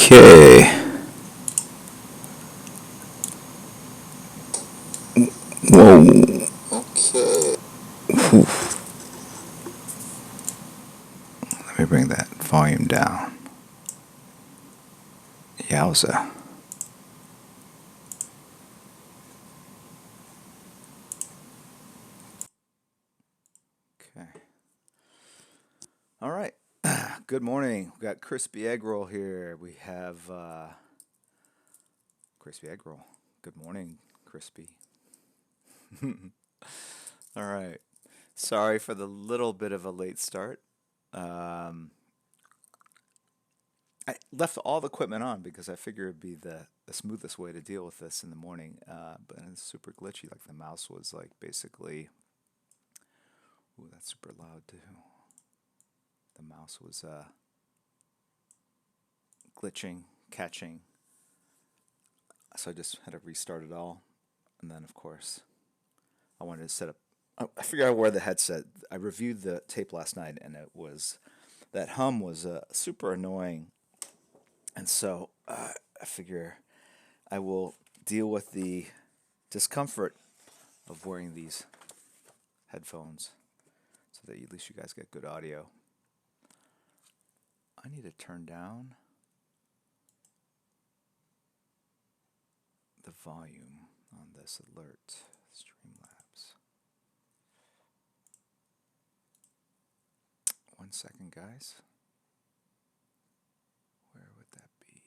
Okay. Whoa. Whew. Let me bring that volume down. Yowza. Okay. All right. Good morning. We got crispy egg roll here. We have crispy egg roll. Good morning, crispy. All right. Sorry for the little bit of a late start. Um, I left all the equipment on because I figured it'd be the smoothest way to deal with this in the morning. But it's super glitchy. Like the mouse was like basically. Ooh, that's super loud too. The mouse was glitching, catching. So I just had to restart it all. And then, of course, I wanted to set up. I figured out where the headset. I reviewed the tape last night, and it was that hum was super annoying. And so I figure I will deal with the discomfort of wearing these headphones so that at least you guys get good audio. I need to turn down the volume on this alert Streamlabs. 1 second, guys. Where would that be?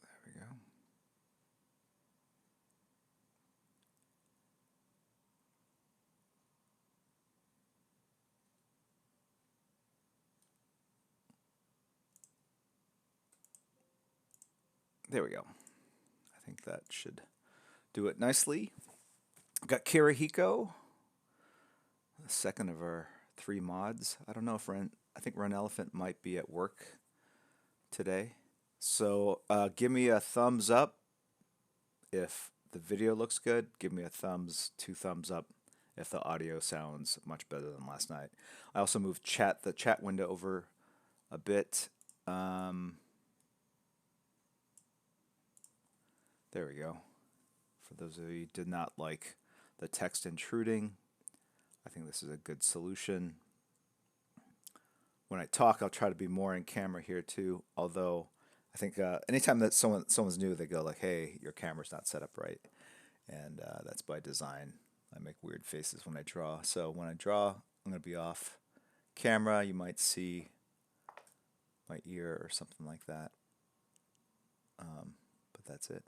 There we go. There we go. I think that should do it nicely. Got Kirihiko, the second of our 3 mods. I don't know if I think Run Elephant might be at work today. So give me a thumbs up if the video looks good. Give me a 2 thumbs up if the audio sounds much better than last night. I also moved the chat window over a bit. There we go. For those of you who did not like the text intruding, I think this is a good solution. When I talk, I'll try to be more in camera here too. Although I think anytime that someone's new, they go like, "Hey, your camera's not set up right," and that's by design. I make weird faces when I draw. So when I draw, I'm gonna be off camera. You might see my ear or something like that. But that's it.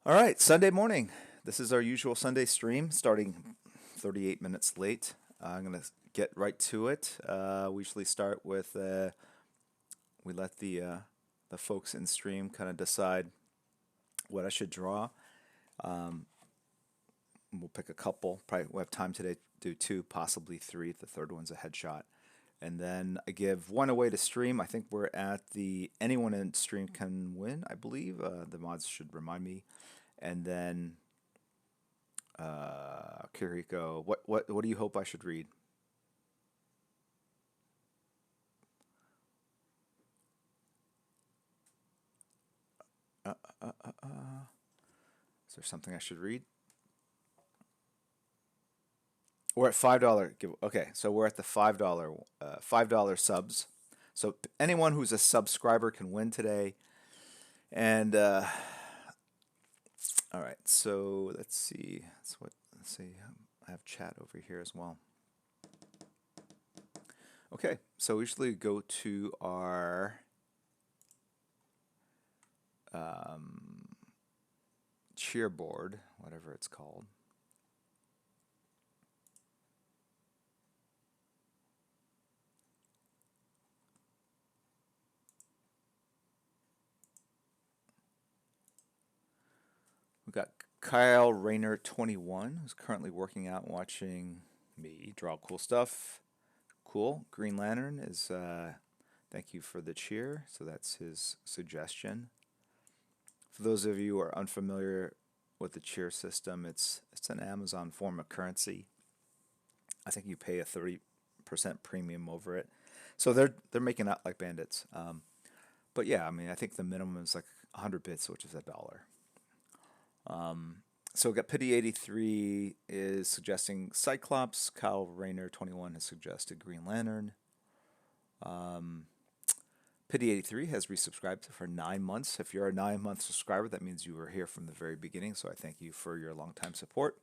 All right, Sunday morning. This is our usual Sunday stream, starting 38 minutes late. I'm gonna get right to it. We usually start with we let the folks in stream kind of decide what I should draw. We'll pick a couple. Probably we'll have time today to do 2, possibly 3. The third one's a headshot. And then I give 1 away to stream. I think we're at the anyone in stream can win, I believe. The mods should remind me. And then Kiriko, what do you hope I should read? Uh, uh, uh, uh. Is there something I should read? We're at $5 give. Okay, so we're at the $5 subs. So anyone who's a subscriber can win today. And all right, so let's see. Let's see. I have chat over here as well. Okay, so we usually go to our cheer board, whatever it's called. We've got Kyle Rayner 21, who's currently working out and watching me draw cool stuff. Cool. Green Lantern is thank you for the cheer. So that's his suggestion. For those of you who are unfamiliar with the cheer system, it's an Amazon form of currency. I think you pay a 30% premium over it. So they're making out like bandits. But yeah, I mean, I think the minimum is like 100 bits, which is $1. So we got Pity 83 is suggesting Cyclops. Kyle Rayner 21 has suggested Green Lantern. Pity 83 has resubscribed for 9 months. If you're a 9 month subscriber, that means you were here from the very beginning. So I thank you for your long time support.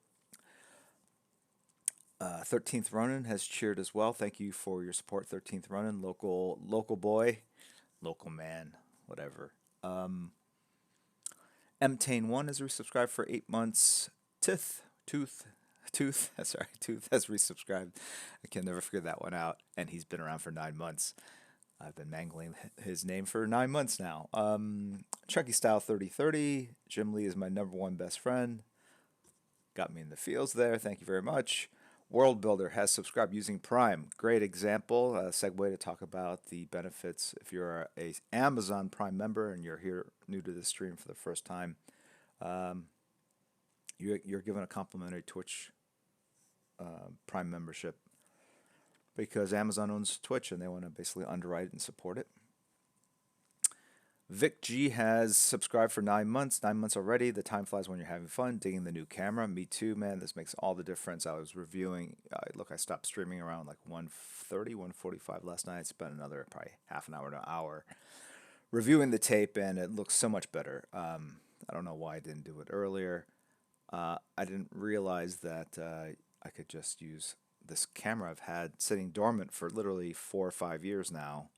13th Ronin has cheered as well. Thank you for your support, 13th Ronin, local boy, local man, whatever. Mtane1 has resubscribed for 8 months. Tooth has resubscribed. I can never figure that one out. And he's been around for 9 months. I've been mangling his name for 9 months now. Chucky Style 3030. Jim Lee is my #1 best friend. Got me in the feels there. Thank you very much. World Builder has subscribed using Prime. Great example, a segue to talk about the benefits if you're a Amazon Prime member and you're here new to the stream for the first time. You're given a complimentary Twitch Prime membership because Amazon owns Twitch and they want to basically underwrite and support it. Vic G has subscribed for 9 months. 9 months already. The time flies when you're having fun. Digging the new camera. Me too, man. This makes all the difference. I was reviewing. Look, I stopped streaming around like 1:30, 1:45 last night. Spent another probably half an hour to an hour reviewing the tape, and it looks so much better. I don't know why I didn't do it earlier. I didn't realize that I could just use this camera I've had sitting dormant for literally 4 or 5 years now.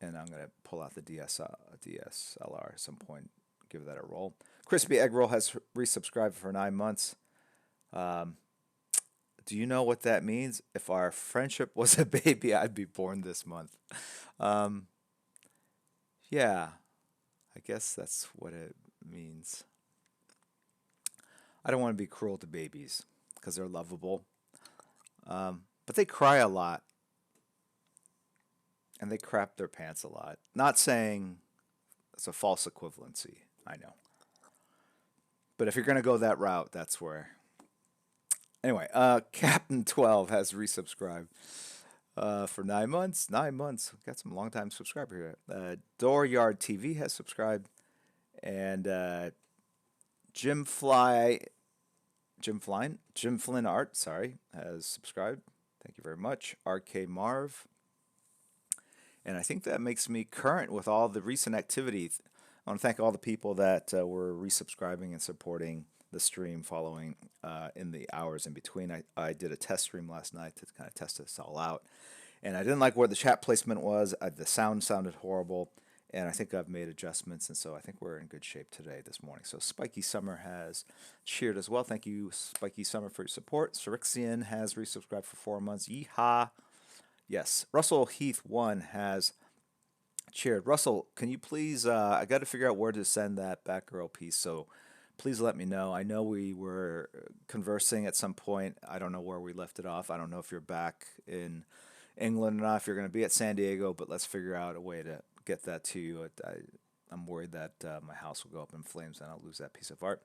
And I'm going to pull out the DSLR at some point, give that a roll. Crispy Egg Roll has resubscribed for 9 months. Do you know what that means? If our friendship was a baby, I'd be born this month. Yeah, I guess that's what it means. I don't want to be cruel to babies because they're lovable. But they cry a lot. And they crap their pants a lot. Not saying it's a false equivalency, I know. But if you're going to go that route, that's where. Anyway, Captain 12 has resubscribed for 9 months. 9 months. We've got some long-time subscriber here. Dooryard TV has subscribed. And Jim Flynn Art, has subscribed. Thank you very much. RK Marv. And I think that makes me current with all the recent activity. I want to thank all the people that were resubscribing and supporting the stream following in the hours in between. I did a test stream last night to kind of test this all out. And I didn't like where the chat placement was. The sound sounded horrible. And I think I've made adjustments. And so I think we're in good shape today, this morning. So Spiky Summer has cheered as well. Thank you, Spiky Summer, for your support. Sirixian has resubscribed for 4 months. Yeehaw. Yes, Russell Heath 1 has cheered. Russell, can you please, I got to figure out where to send that Batgirl piece, so please let me know. I know we were conversing at some point. I don't know where we left it off. I don't know if you're back in England or not, if you're going to be at San Diego, but let's figure out a way to get that to you. I'm worried that my house will go up in flames and I'll lose that piece of art.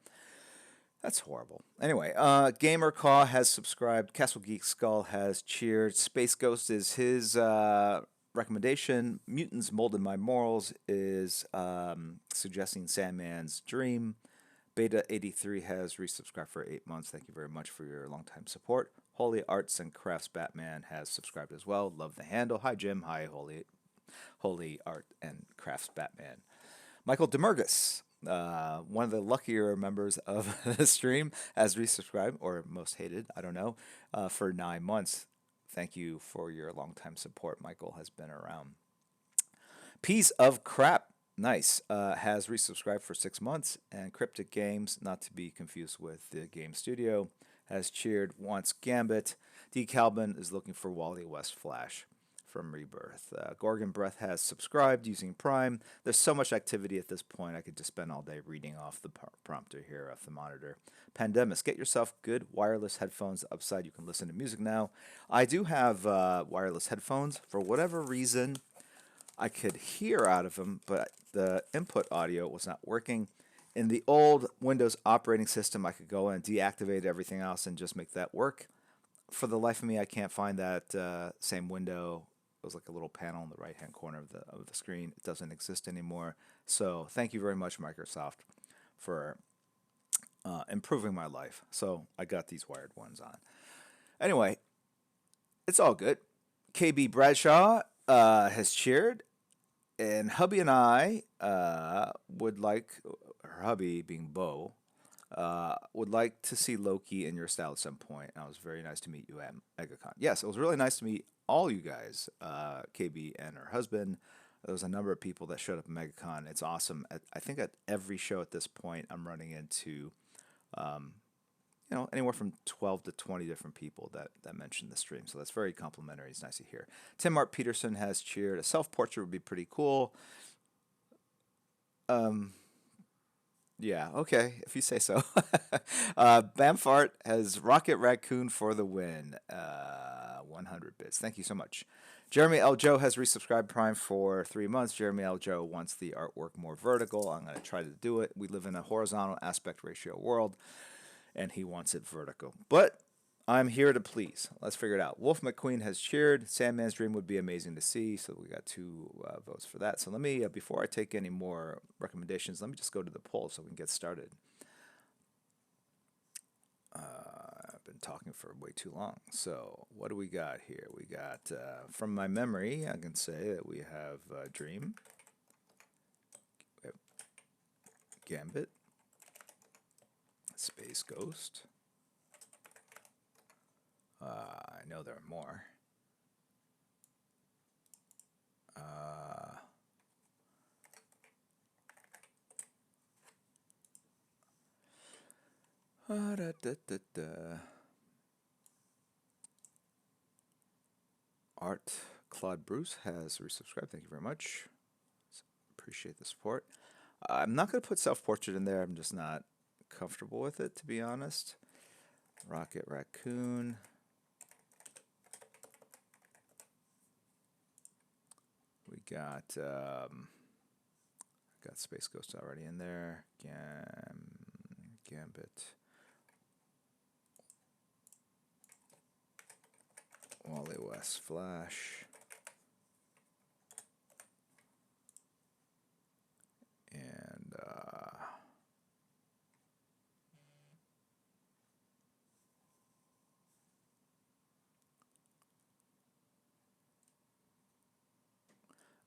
That's horrible. Anyway, Gamer Caw has subscribed. Castle Geek Skull has cheered. Space Ghost is his recommendation. Mutants Molded My Morals is suggesting Sandman's Dream. Beta 83 has resubscribed for 8 months. Thank you very much for your long-time support. Holy Arts and Crafts Batman has subscribed as well. Love the handle. Hi, Jim. Hi, Holy Art and Crafts Batman. Michael Demergus, one of the luckier members of the stream, has resubscribed, or most hated, I don't know, for 9 months. Thank you for your long-time support. Michael has been around. Piece of Crap, nice, has resubscribed for 6 months. And Cryptic Games, not to be confused with the game studio, has cheered, wants Gambit. D. Calvin is looking for Wally West Flash from Rebirth. Gorgon Breath has subscribed using Prime. There's so much activity at this point, I could just spend all day reading off the prompter here off the monitor. Pandemus, get yourself good wireless headphones. Upside, you can listen to music now. I do have wireless headphones. For whatever reason, I could hear out of them, but the input audio was not working. In the old Windows operating system, I could go in and deactivate everything else and just make that work. For the life of me, I can't find that same window. It was like a little panel in the right-hand corner of the screen. It doesn't exist anymore. So thank you very much, Microsoft, for improving my life. So I got these wired ones on. Anyway, it's all good. KB Bradshaw has cheered, and hubby and I would like, her hubby being Bo, would like to see Loki in your style at some point. And it was very nice to meet you at MegaCon. Yes, it was really nice to meet all you guys, KB and her husband. There was a number of people that showed up at MegaCon. It's awesome. I think at every show at this point, I'm running into um, anywhere from 12 to 20 different people that mentioned the stream. So that's very complimentary. It's nice to hear. Tim Art Peterson has cheered. A self-portrait would be pretty cool. Yeah, okay, if you say so. Bamfart has Rocket Raccoon for the win. 100 bits. Thank you so much. Jeremy L. Joe has resubscribed Prime for 3 months. Jeremy L. Joe wants the artwork more vertical. I'm going to try to do it. We live in a horizontal aspect ratio world, and he wants it vertical. But I'm here to please. Let's figure it out. Wolf McQueen has cheered. Sandman's Dream would be amazing to see. So we got 2 votes for that. So let me, before I take any more recommendations, let me just go to the poll so we can get started. I've been talking for way too long. So what do we got here? We got, from my memory, I can say that we have Dream, we have Gambit, Space Ghost. I know there are more. Da, da, da, da. Art Claude Bruce has resubscribed. Thank you very much. Appreciate the support. I'm not going to put self-portrait in there. I'm just not comfortable with it, to be honest. Rocket Raccoon. We got Space Ghost already in there. Gambit. Wally West Flash. And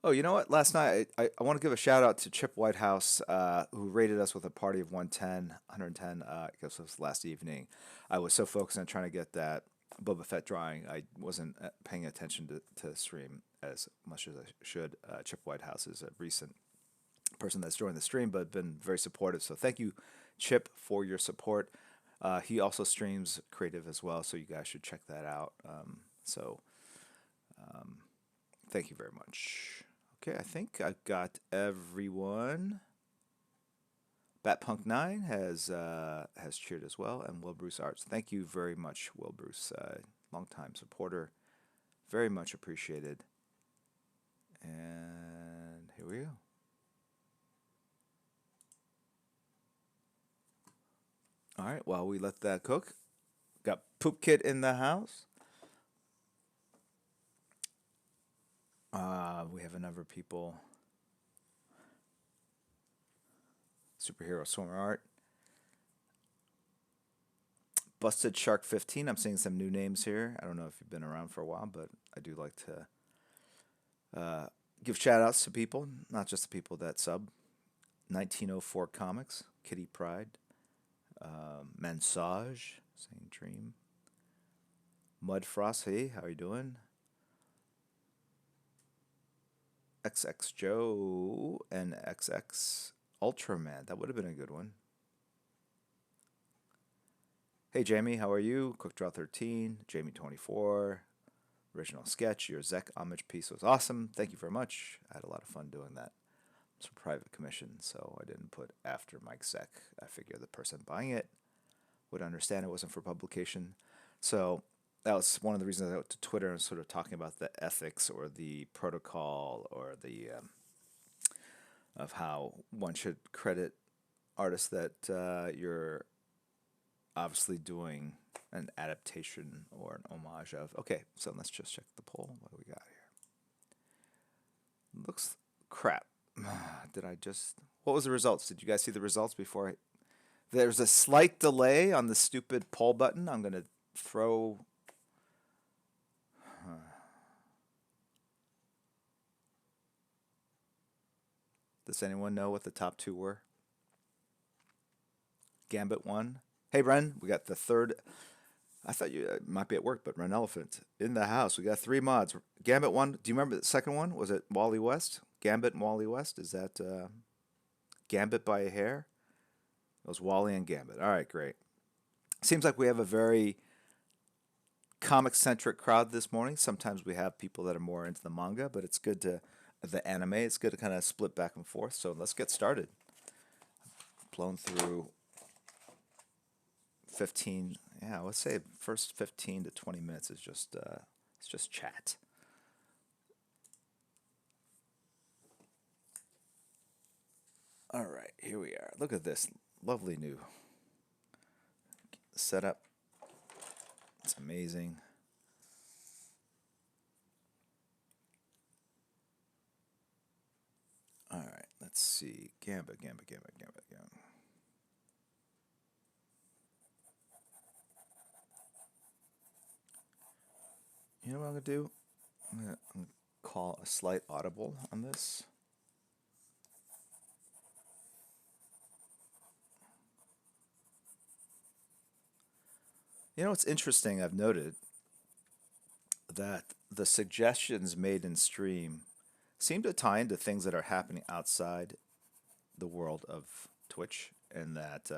oh, you know what? Last night, I want to give a shout out to Chip Whitehouse, who rated us with a party of 110, I guess it was last evening. I was so focused on trying to get that Boba Fett drawing, I wasn't paying attention to stream as much as I should. Chip Whitehouse is a recent person that's joined the stream, but been very supportive. So thank you, Chip, for your support. He also streams creative as well, so you guys should check that out. Thank you very much. Okay, I think I've got everyone. Batpunk9 has cheered as well, and Will Bruce Arts. Thank you very much, Will Bruce, longtime supporter. Very much appreciated. And here we go. All right, while we let that cook, got Poop Kit in the house. We have a number of people. Superhero Swimmer Art. Busted Shark 15. I'm seeing some new names here. I don't know if you've been around for a while, but I do like to give shout outs to people, not just the people that sub. 1904 Comics, Kitty Pride, Mensage, same dream. Mudfrost, hey, how are you doing? XX Joe and XX Ultraman, that would have been a good one. Hey Jamie, how are you? Cookdraw 13, Jamie 24, original sketch. Your Zek homage piece was awesome. Thank you very much. I had a lot of fun doing that. It's a private commission, so I didn't put after Mike Zek. I figured the person buying it would understand it wasn't for publication. So that was one of the reasons I went to Twitter and sort of talking about the ethics or the protocol or the of how one should credit artists that you're obviously doing an adaptation or an homage of. Okay, so let's just check the poll. What do we got here? Looks crap. Did I just? What was the results? Did you guys see the results before I? There's a slight delay on the stupid poll button. I'm gonna throw. Does anyone know what the top two were? Gambit won. Hey, Ren, we got the third. I thought you might be at work, but Ren Elephant in the house. We got three mods. Gambit won. Do you remember the second one? Was it Wally West? Gambit and Wally West? Is that Gambit by a hair? It was Wally and Gambit. All right, great. Seems like we have a very comic centric crowd this morning. Sometimes we have people that are more into the manga, but it's good to the anime. It's good to kind of split back and forth. So let's get started. Blown through 15. Yeah, let's say first 15 to 20 minutes is just it's just chat. All right, here we are. Look at this lovely new setup. It's amazing. All right, let's see. Gambit. You know what I'm gonna do? I'm gonna call a slight audible on this. You know what's interesting? I've noted that the suggestions made in stream seem to tie into things that are happening outside the world of Twitch, and that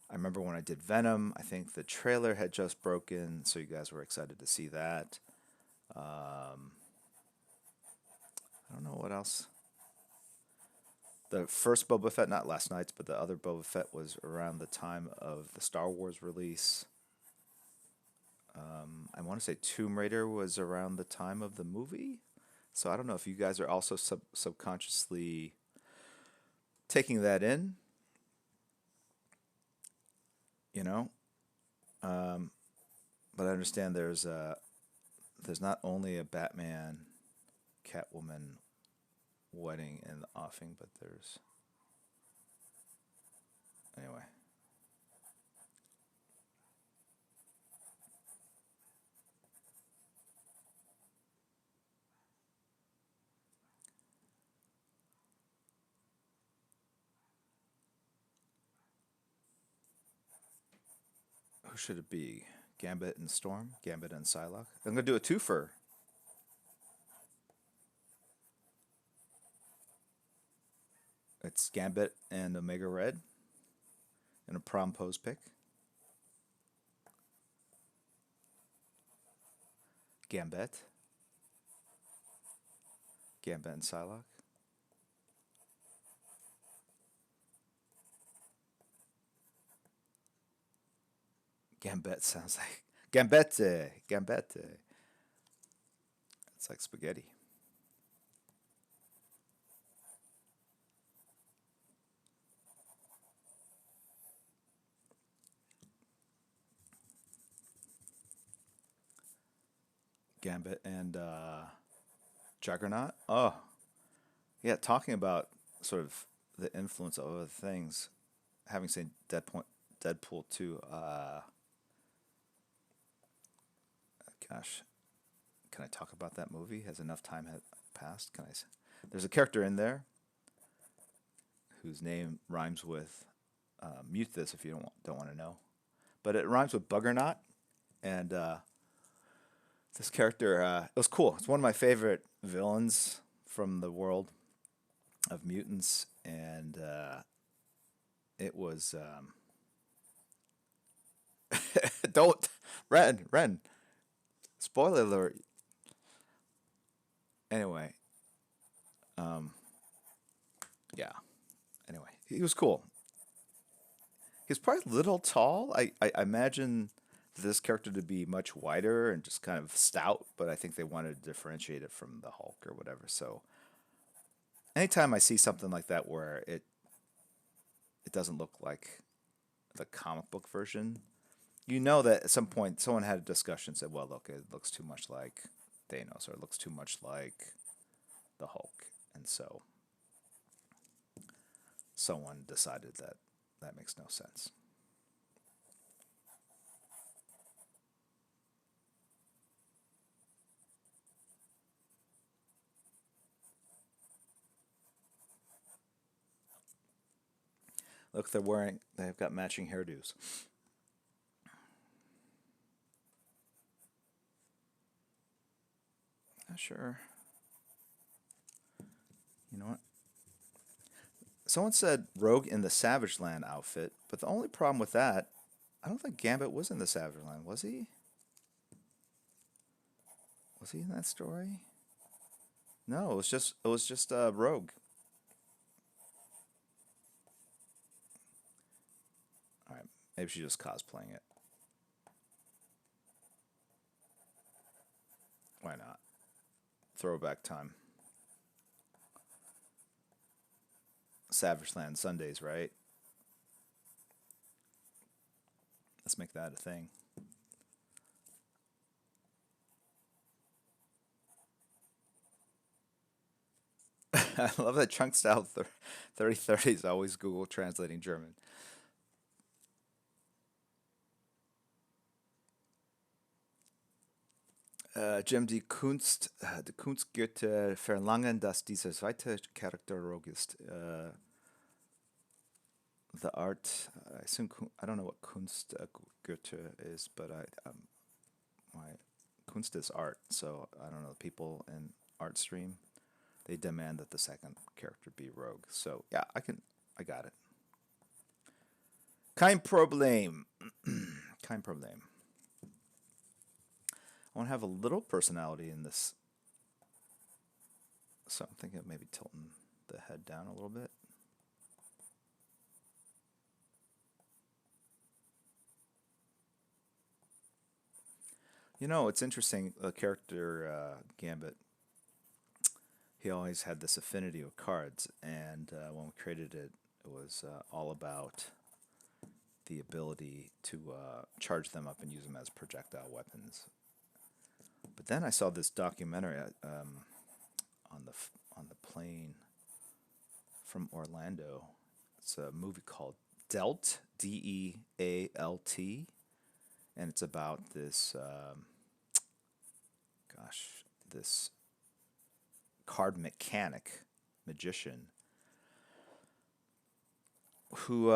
I remember when I did Venom, I think the trailer had just broken, so you guys were excited to see that. I don't know what else. The first Boba Fett, not last night's, but the other Boba Fett was around the time of the Star Wars release. I want to say Tomb Raider was around the time of the movie. So I don't know if you guys are also subconsciously taking that in, you know. But I understand there's not only a Batman Catwoman wedding in the offing, but there's anyway. Who should it be? Gambit and Storm? Gambit and Psylocke? I'm gonna do a twofer. It's Gambit and Omega Red in a prom pose pick. Gambit. Gambit and Psylocke. Gambit sounds like Gambette. Gambette. It's like spaghetti. Gambit and Juggernaut. Oh, yeah. Talking about sort of the influence of other things. Having seen Deadpool 2, gosh, can I talk about that movie? Has enough time had passed? Can I? There's a character in there whose name rhymes with. Mute this if you don't want to know, but it rhymes with Buggernut, and this character it was cool. It's one of my favorite villains from the world of mutants, and it was don't Ren. Spoiler alert. Anyway, yeah. Anyway, he was cool. He was probably a little tall. I imagine this character to be much wider and just kind of stout, but I think they wanted to differentiate it from the Hulk or whatever. So anytime I see something like that where it doesn't look like the comic book version, you know that at some point someone had a discussion and said, well, look, it looks too much like Thanos or it looks too much like the Hulk. And so someone decided that that makes no sense. Look, they've got matching hairdos. Sure. You know what? Someone said Rogue in the Savage Land outfit, but the only problem with that, I don't think Gambit was in the Savage Land, was he? Was he in that story? No, it was just Rogue. All right, maybe she's just cosplaying it. Why not? Throwback time. Savage Land Sundays, right? Let's make that a thing. I love that Chunk Style 3030 is always Google translating German. Jim, die Kunstgoethe verlangen, dass dieser zweite Charakter Rogue ist. The art, I assume, I don't know what Kunst Goethe is, but my Kunst is art, so I don't know. People in art stream, they demand that the second character be Rogue. So yeah, I got it. Kein Problem. Kein Problem. I want to have a little personality in this. So I'm thinking of maybe tilting the head down a little bit. You know, it's interesting. The character Gambit, he always had this affinity with cards, and when we created it, it was all about the ability to charge them up and use them as projectile weapons. But then I saw this documentary on the plane from Orlando. It's a movie called Dealt, Dealt, and it's about this this card mechanic magician who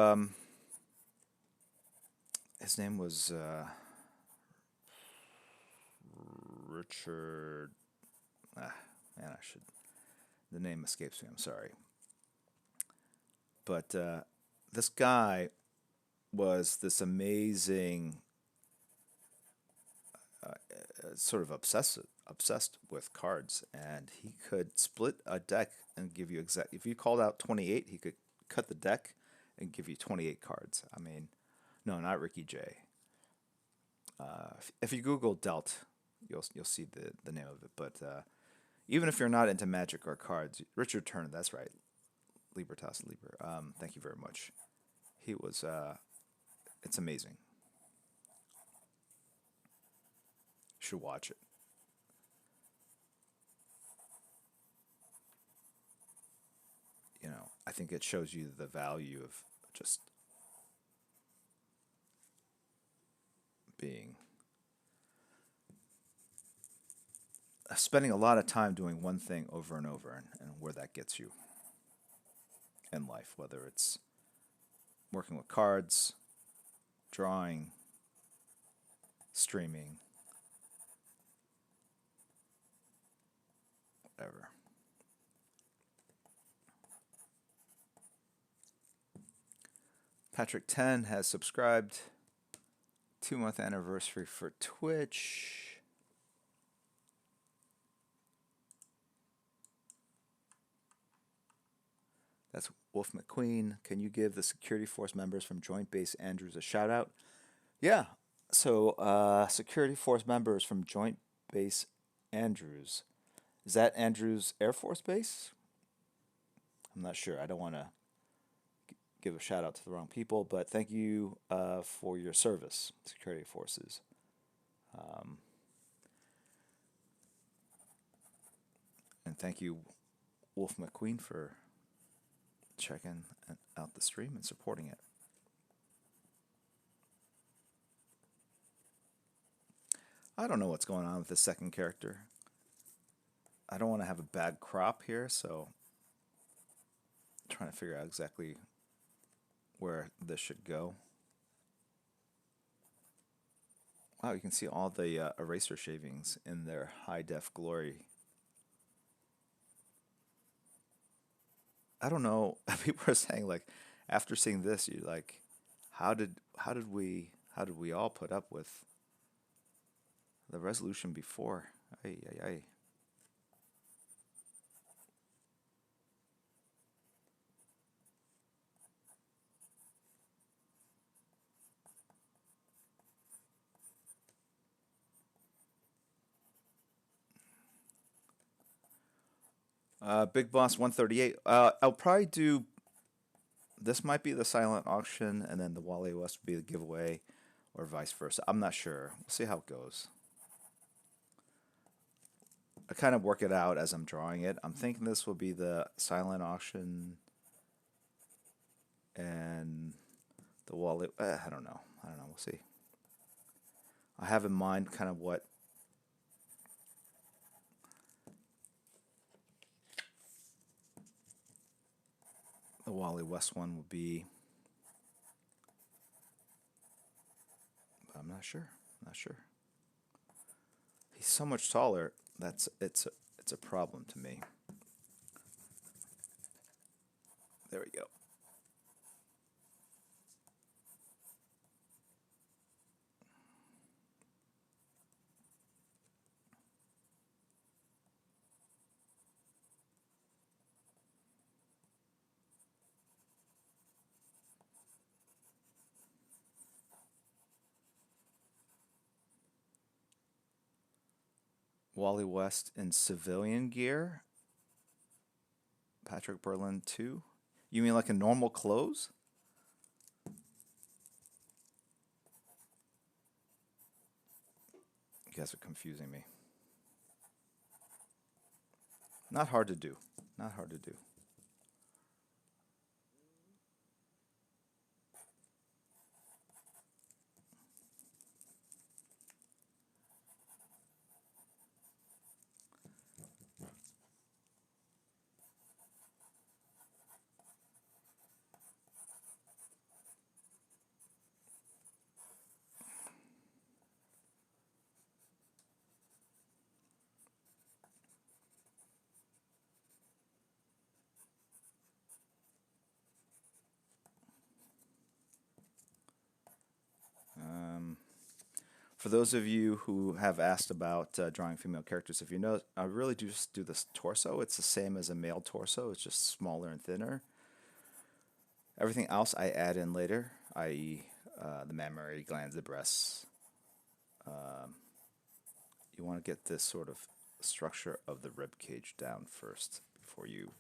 his name was Richard. Man, I should. The name escapes me. I'm sorry. But this guy was this amazing, sort of obsessed with cards, and he could split a deck and give you exact. If you called out 28, he could cut the deck and give you 28 cards. I mean, no, not Ricky J. If you Google Delt, you'll see the name of it. But even if you're not into Magic or cards, Richard Turner, that's right, Libertas Liber. Thank you very much. He was. It's amazing. You should watch it. You know, I think it shows you the value of just being spending a lot of time doing one thing over and over, and where that gets you in life, whether it's working with cards, drawing, streaming, whatever. Patrick 10 has subscribed. 2-month anniversary for Twitch. That's Wolf McQueen. Can you give the security force members from Joint Base Andrews a shout out? Yeah, So, security force members from Joint Base Andrews. Is that Andrews Air Force Base? I'm not sure. I don't want to give a shout out to the wrong people, but thank you for your service, security forces. Um, and thank you, Wolf McQueen, for checking out the stream and supporting it. I don't know what's going on with the second character. I don't want to have a bad crop here, so I'm trying to figure out exactly where this should go. Wow, you can see all the eraser shavings in their high def glory. I don't know. People are saying like, after seeing this, you like, how did we all put up with the resolution before? Ay, ay, ay. Big Boss 138. I'll probably do. This might be the silent auction, and then the Wally West will be the giveaway, or vice versa. I'm not sure. We'll see how it goes. I kind of work it out as I'm drawing it. I'm thinking this will be the silent auction and the Wally. I don't know. I don't know. We'll see. I have in mind kind of what the Wally West one will be, but I'm not sure. Not sure. He's so much taller. It's a problem to me. There we go. Wally West in civilian gear. Patrick Berlin 2. You mean like in normal clothes? You guys are confusing me. Not hard to do. Not hard to do. Um, for those of you who have asked about drawing female characters, if you know, I really do just do this torso. It's the same as a male torso. It's just smaller and thinner. Everything else I add in later, i.e., the mammary glands, the breasts. Um, you want to get this sort of structure of the rib cage down first before you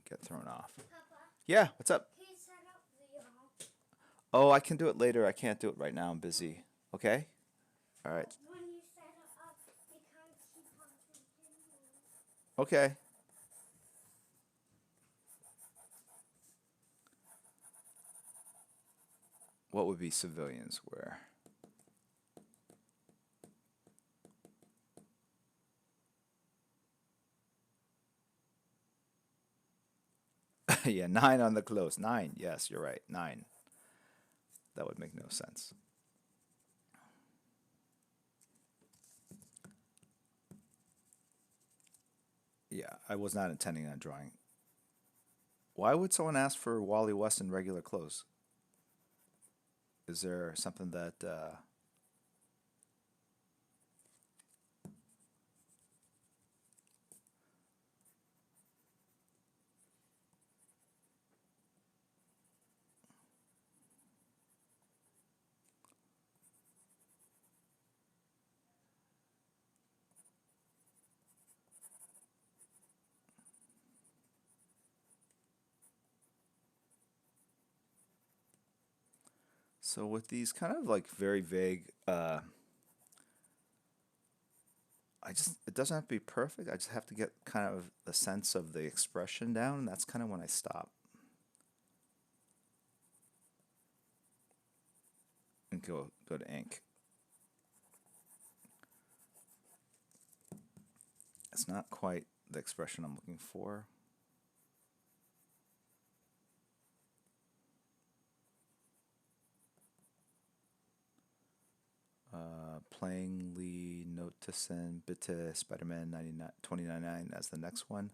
get thrown off. Papa, Yeah, what's up? can you set up the Oh, I can do it later. I can't do it right now. I'm busy. Okay? All right. when you set it up, you can't keep on continuing. Okay. What would be civilians wear? Yeah, 9 on the close. 9. Yes, you're right. 9. That would make no sense. Yeah, I was not intending on drawing. Why would someone ask for Wally West in regular clothes? Is there something that So with these kind of like very vague, it doesn't have to be perfect. I just have to get kind of the sense of the expression down, and that's kind of when I stop and go to ink. It's not quite the expression I'm looking for. Plainly noticing bitte Spider-Man 2099 as the next one.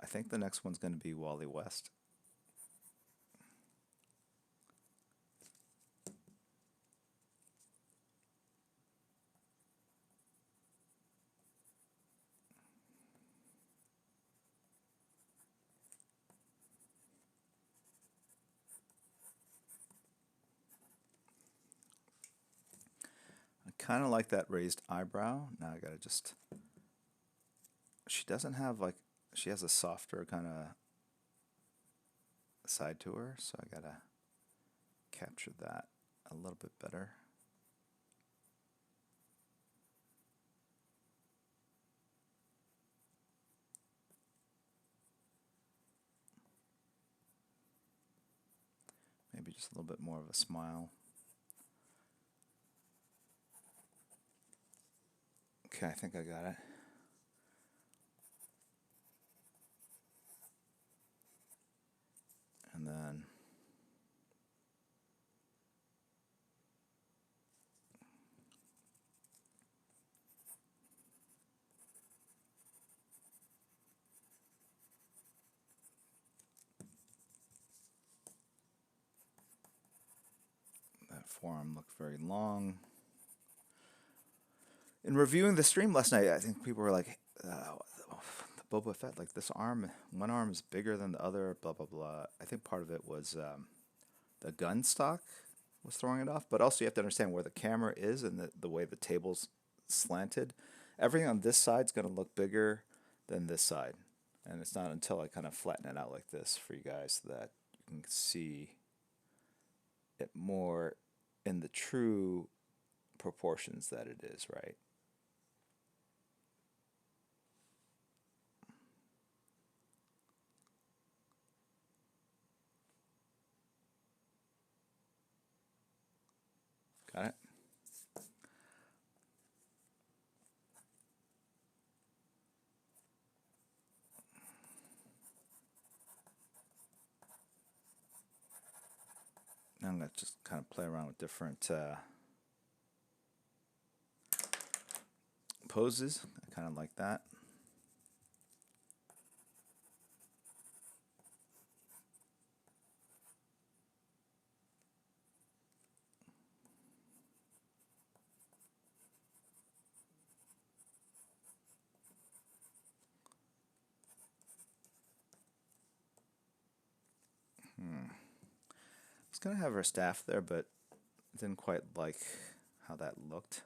I think the next one's going to be Wally West. I kind of like that raised eyebrow. Now I gotta just. She doesn't have like. She has a softer kind of side to her, so I gotta capture that a little bit better. Maybe just a little bit more of a smile. Okay, I think I got it. And then that forearm looked very long. In reviewing the stream last night, I think people were like, the Boba Fett, like this arm, one arm is bigger than the other, blah, blah, blah. I think part of it was the gun stock was throwing it off, but also you have to understand where the camera is and the way the table's slanted. Everything on this side's going to look bigger than this side. And it's not until I kind of flatten it out like this for you guys that you can see it more in the true proportions that it is, right? Got it? Now I'm going to just kind of play around with different poses. I kind of like that. I was going to have her staff there, but didn't quite like how that looked.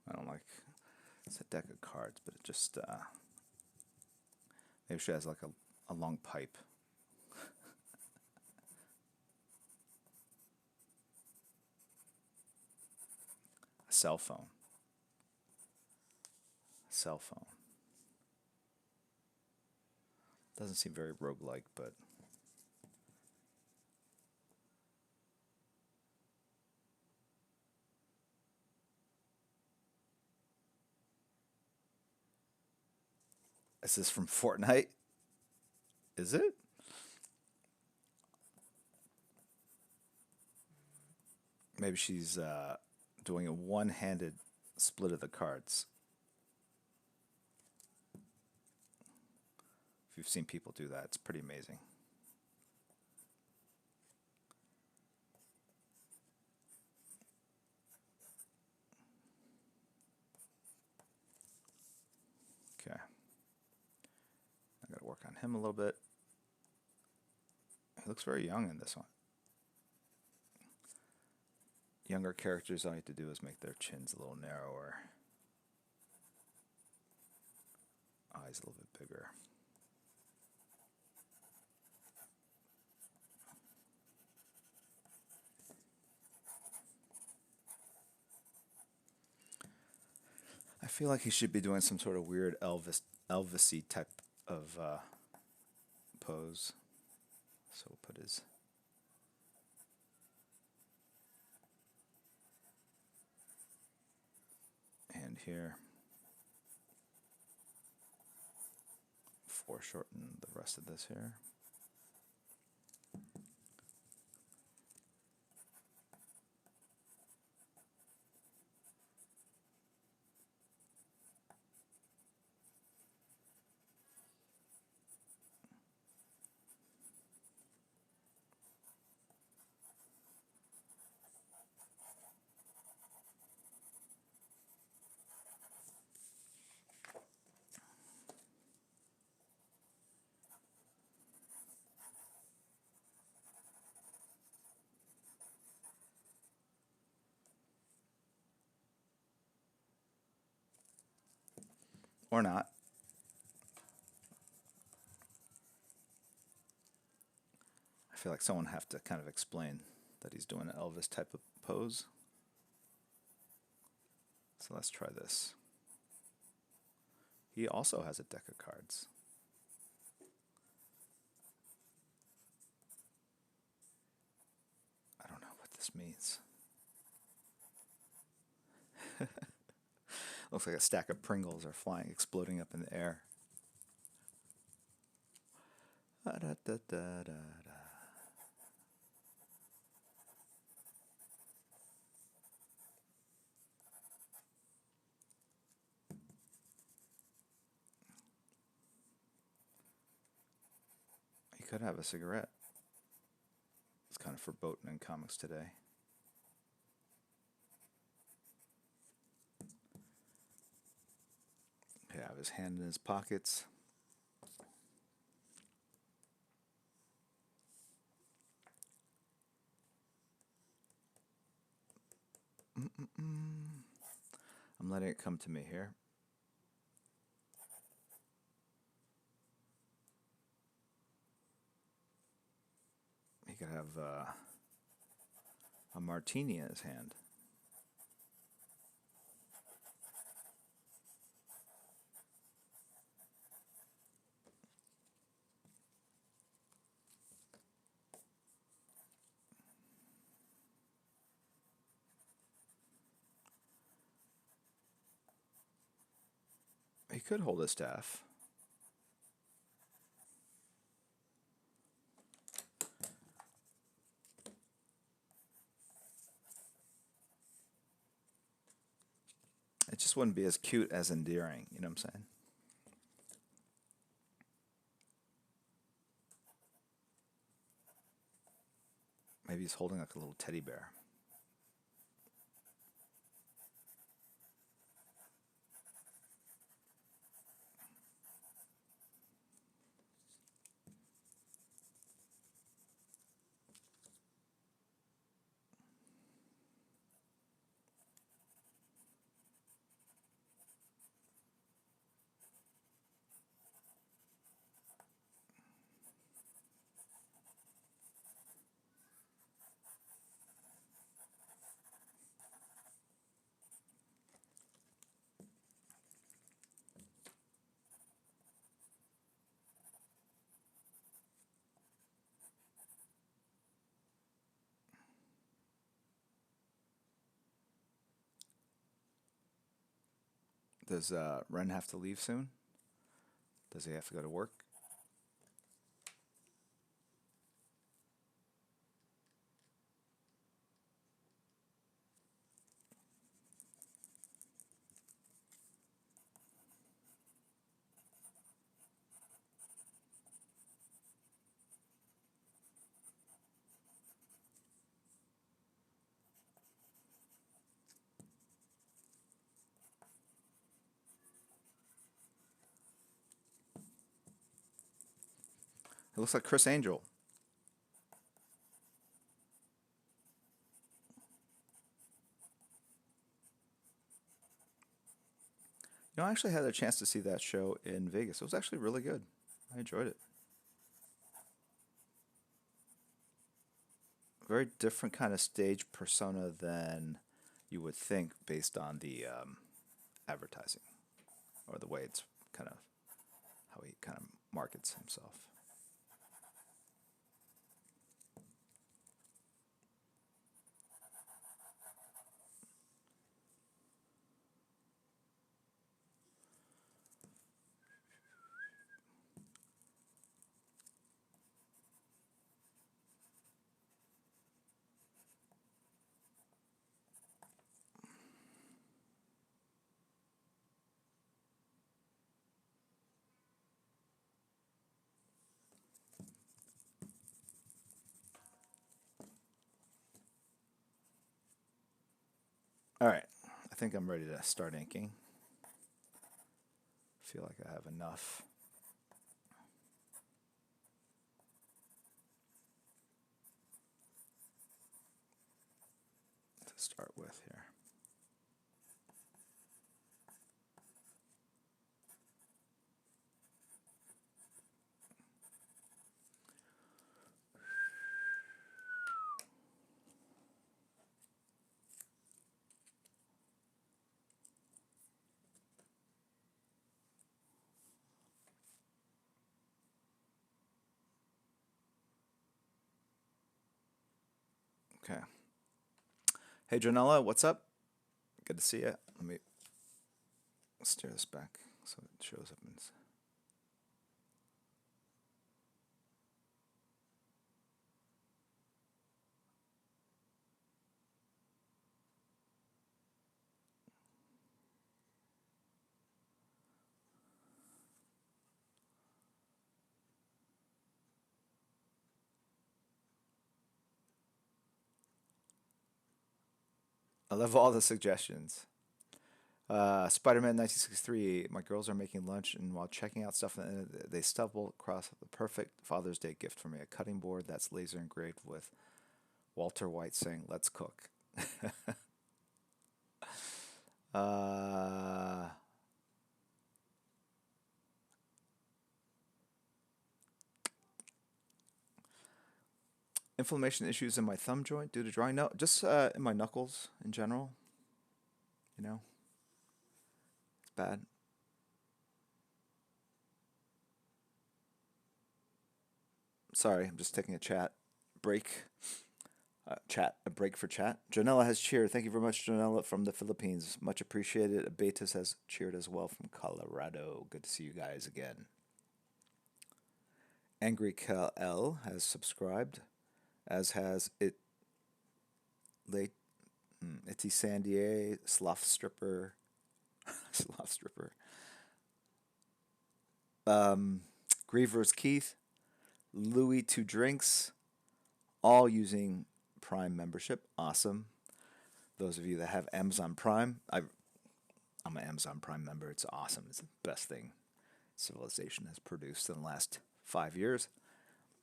I don't like, it's a deck of cards, but it just, maybe she has like a long pipe. A cell phone. Cell phone. Doesn't seem very roguelike, but is this from Fortnite? Is it? Maybe she's doing a one-handed split of the cards. If you've seen people do that, it's pretty amazing. on him a little bit. He looks very young in this one. Younger characters, all you have to do is make their chins a little narrower. Eyes a little bit bigger. I feel like he should be doing some sort of weird Elvis-y type of pose. So we'll put his hand here. Foreshorten the rest of this here. Or not. I feel like someone have to kind of explain that he's doing an Elvis type of pose. So let's try this. He also has a deck of cards. I don't know what this means. Looks like a stack of Pringles are flying, exploding up in the air. Da, da, da, da, da. He could have a cigarette. It's kind of verboten in comics today. Have his hand in his pockets. I'm letting it come to me here. He could have a martini in his hand. He could hold a staff. It just wouldn't be as cute as endearing, you know what I'm saying? Maybe he's holding like a little teddy bear. Does Ren have to leave soon? Does he have to go to work? It looks like Chris Angel. You know, I actually had a chance to see that show in Vegas. It was actually really good. I enjoyed it. Very different kind of stage persona than you would think based on the advertising or the way it's kind of how he kind of markets himself. All right, I think I'm ready to start inking. Feel like I have enough. To start with here. Okay. Hey, Janella, what's up? Good to see you. Let me steer this back so it shows up in. I love all the suggestions. Spider-Man 1963. My girls are making lunch, and while checking out stuff, they stumble across the perfect Father's Day gift for me: a cutting board that's laser engraved with Walter White saying, "Let's cook." uh, Inflammation issues in my thumb joint due to drawing. No, just in my knuckles in general. You know, it's bad. Sorry, I'm just taking a chat break. A break for chat. Janella has cheered. Thank you very much, Janella from the Philippines. Much appreciated. Abetis has cheered as well from Colorado. Good to see you guys again. Angry Cal L has subscribed, as has it late Itty Sandier, Sloth Stripper, Sloth Stripper. Grievers Keith, Louis Two Drinks, all using Prime membership. Awesome. Those of you that have Amazon Prime, I'm an Amazon Prime member. It's awesome. It's the best thing civilization has produced in the last 5 years.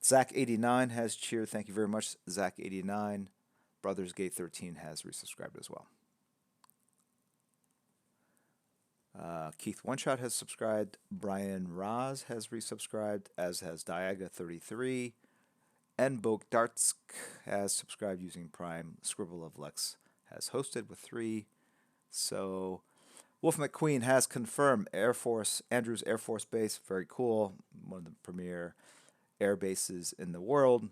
Zach89 has cheered. Thank you very much, Zach89. Brothers Gate 13 has resubscribed as well. Keith One Shot has subscribed. Brian Raz has resubscribed, as has Diaga33. And Bok Dartsk has subscribed using Prime. Scribble of Lex has hosted with 3. So Wolf McQueen has confirmed Air Force, Andrews Air Force Base. Very cool. One of the premier air bases in the world.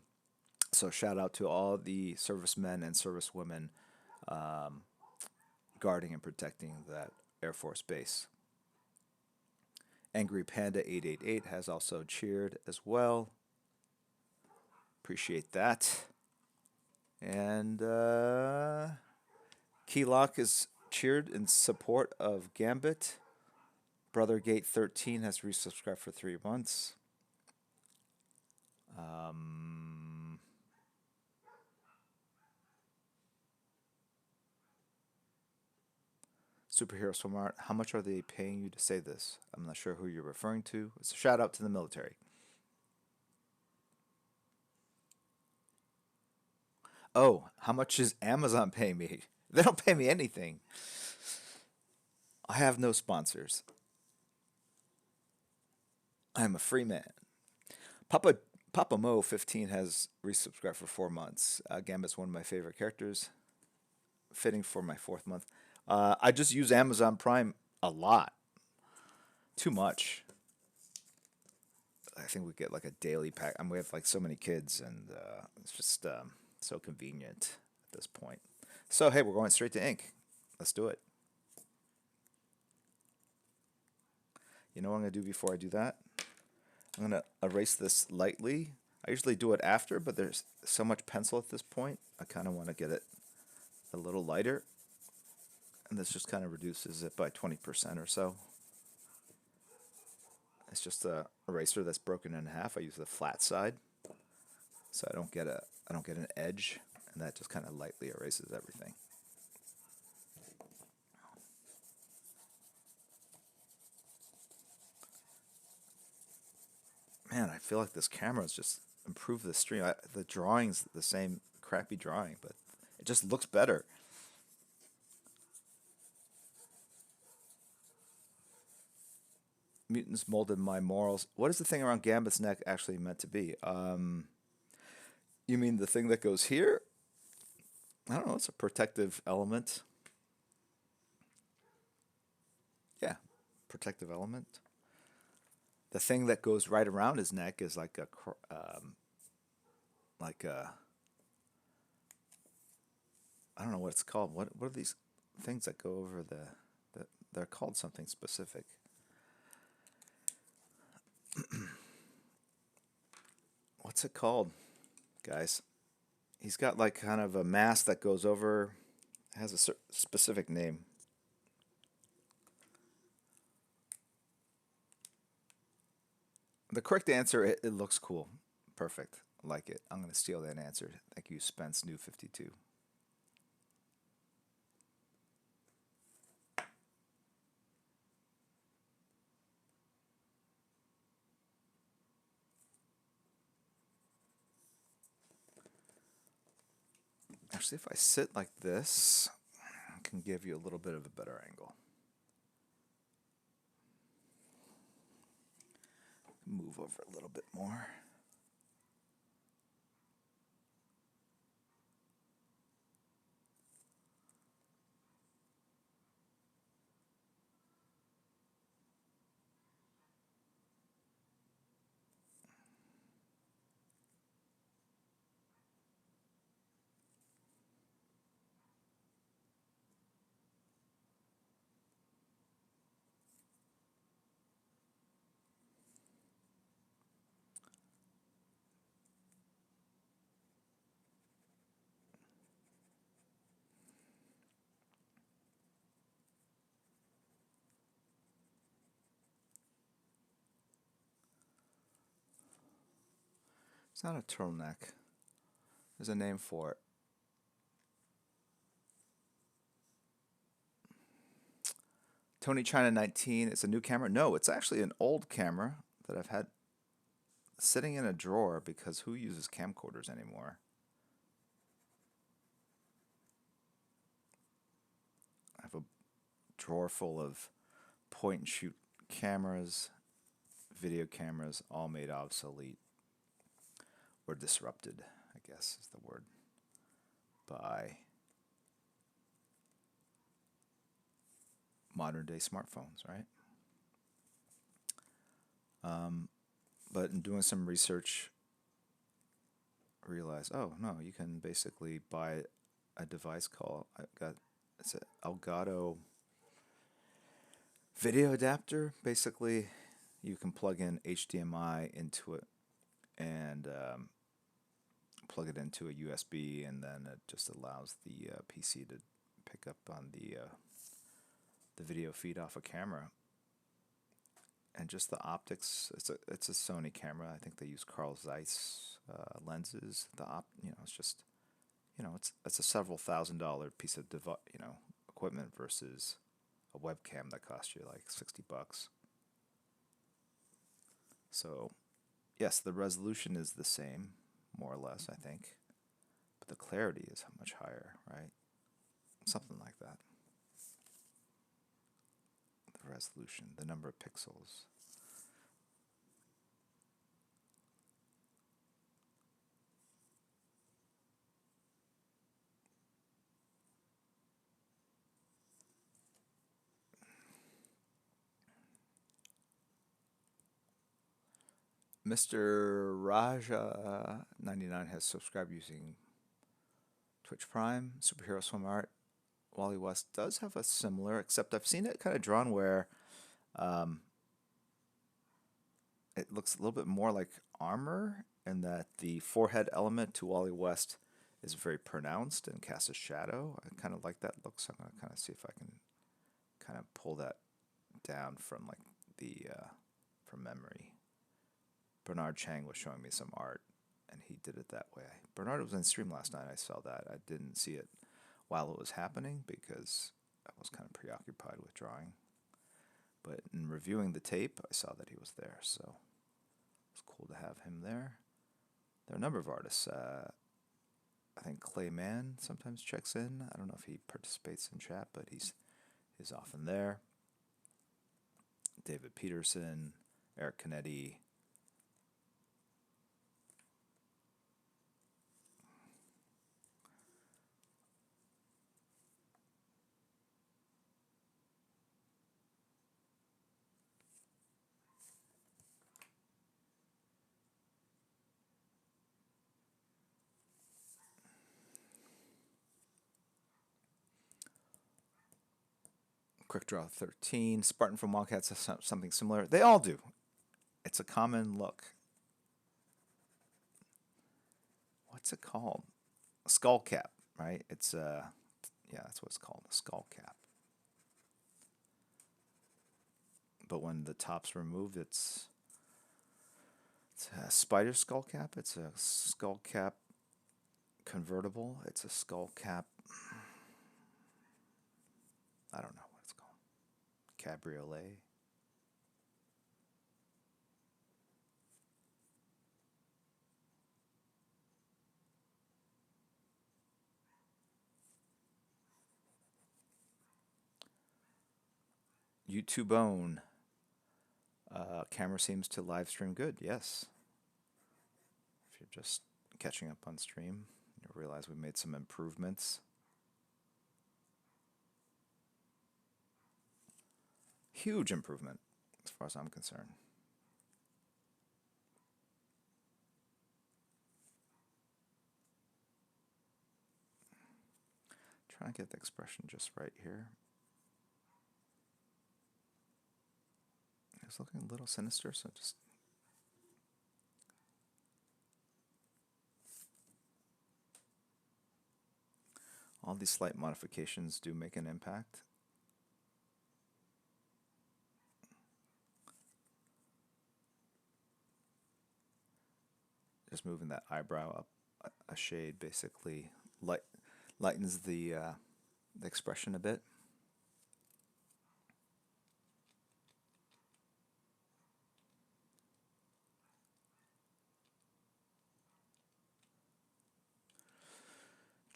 So shout out to all the servicemen and servicewomen guarding and protecting that Air Force base. Angry Panda 888 has also cheered as well. Appreciate that. And Keylock is cheered in support of GAMBIT. Brother Gate 13 has resubscribed for 3 months. Superhero Smart, how much are they paying you to say this? I'm not sure who you're referring to. It's a shout out to the military. Oh, how much is Amazon paying me? They don't pay me anything. I have no sponsors. I am a free man. Papa Papa Mo 15 has resubscribed for 4 months. Gambit's one of my favorite characters, fitting for my fourth month. I just use Amazon Prime a lot, too much. I think we get like a daily pack. I mean, we have like so many kids, and it's just so convenient at this point. So hey, we're going straight to ink. Let's do it. You know what I'm gonna do before I do that? I'm gonna erase this lightly. I usually do it after, but there's so much pencil at this point. I kind of want to get it a little lighter, and this just kind of reduces it by 20% or so. It's just a eraser that's broken in half. I use the flat side, so I don't get an edge, and that just kind of lightly erases everything. Man, I feel like this camera's just improved the stream. The drawing's the same crappy drawing, but it just looks better. Mutants molded my morals. What is the thing around Gambit's neck actually meant to be? You mean the thing that goes here? I don't know. It's a protective element. Yeah, protective element. The thing that goes right around his neck is like a I don't know what it's called. What are these things that go over they're called something specific. What's it called, guys? He's got like kind of a mask that goes over. It has a specific name. The correct answer, it looks cool. Perfect. I like it. I'm going to steal that answer. Thank you, Spence New 52. Actually, if I sit like this, I can give you a little bit of a better angle. Move over a little bit more. It's not a turtleneck. There's a name for it. Tony China 19. It's a new camera. No, it's actually an old camera that I've had sitting in a drawer because who uses camcorders anymore? I have a drawer full of point and shoot cameras, video cameras, all made obsolete or disrupted, I guess is the word, by modern day smartphones, right? But in doing some research, I realized, oh no, you can basically buy a device called it's an Elgato video adapter. Basically, you can plug in HDMI into it and plug it into a USB, and then it just allows the PC to pick up on the video feed off a camera. And just the optics, it's a Sony camera. I think they use Carl Zeiss lenses. It's just it's a several $1,000 piece of equipment versus a webcam that costs you like $60. So yes, the resolution is the same, more or less, I think. but the clarity is much higher, right? Something like that. The resolution, the number of pixels. Mr. Raja 99 has subscribed using Twitch Prime. Superhero Swim Art. Wally West does have a similar, except I've seen it kind of drawn where um, it looks a little bit more like armor, and that the forehead element to Wally West is very pronounced and casts a shadow. I kind of like that look, so I'm going to kind of see if I can kind of pull that down from like the from memory. Bernard Chang was showing me some art, and he did it that way. Bernard was in stream last night. I saw that. I didn't see it while it was happening because I was kind of preoccupied with drawing. But in reviewing the tape, I saw that he was there, so it's cool to have him there. There are a number of artists. I think Clayman sometimes checks in. I don't know if he participates in chat, but he's often there. David Peterson, Eric Canetti. Quick Draw 13. Spartan from Wildcats has something similar. They all do. It's a common look. What's it called? A skull cap, right? It's yeah, that's what it's called, a skull cap. But when the top's removed, it's a spider skull cap. It's a skull cap convertible. It's a skull cap. I don't know what it's called. Cabriolet. YouTube own. Camera seems to live stream good. Yes. If you're just catching up on stream, you'll realize we made some improvements. Huge improvement, as far as I'm concerned. Trying to get the expression just right here. It's looking a little sinister, so just all these slight modifications do make an impact. Just moving that eyebrow up a shade basically lightens the expression a bit.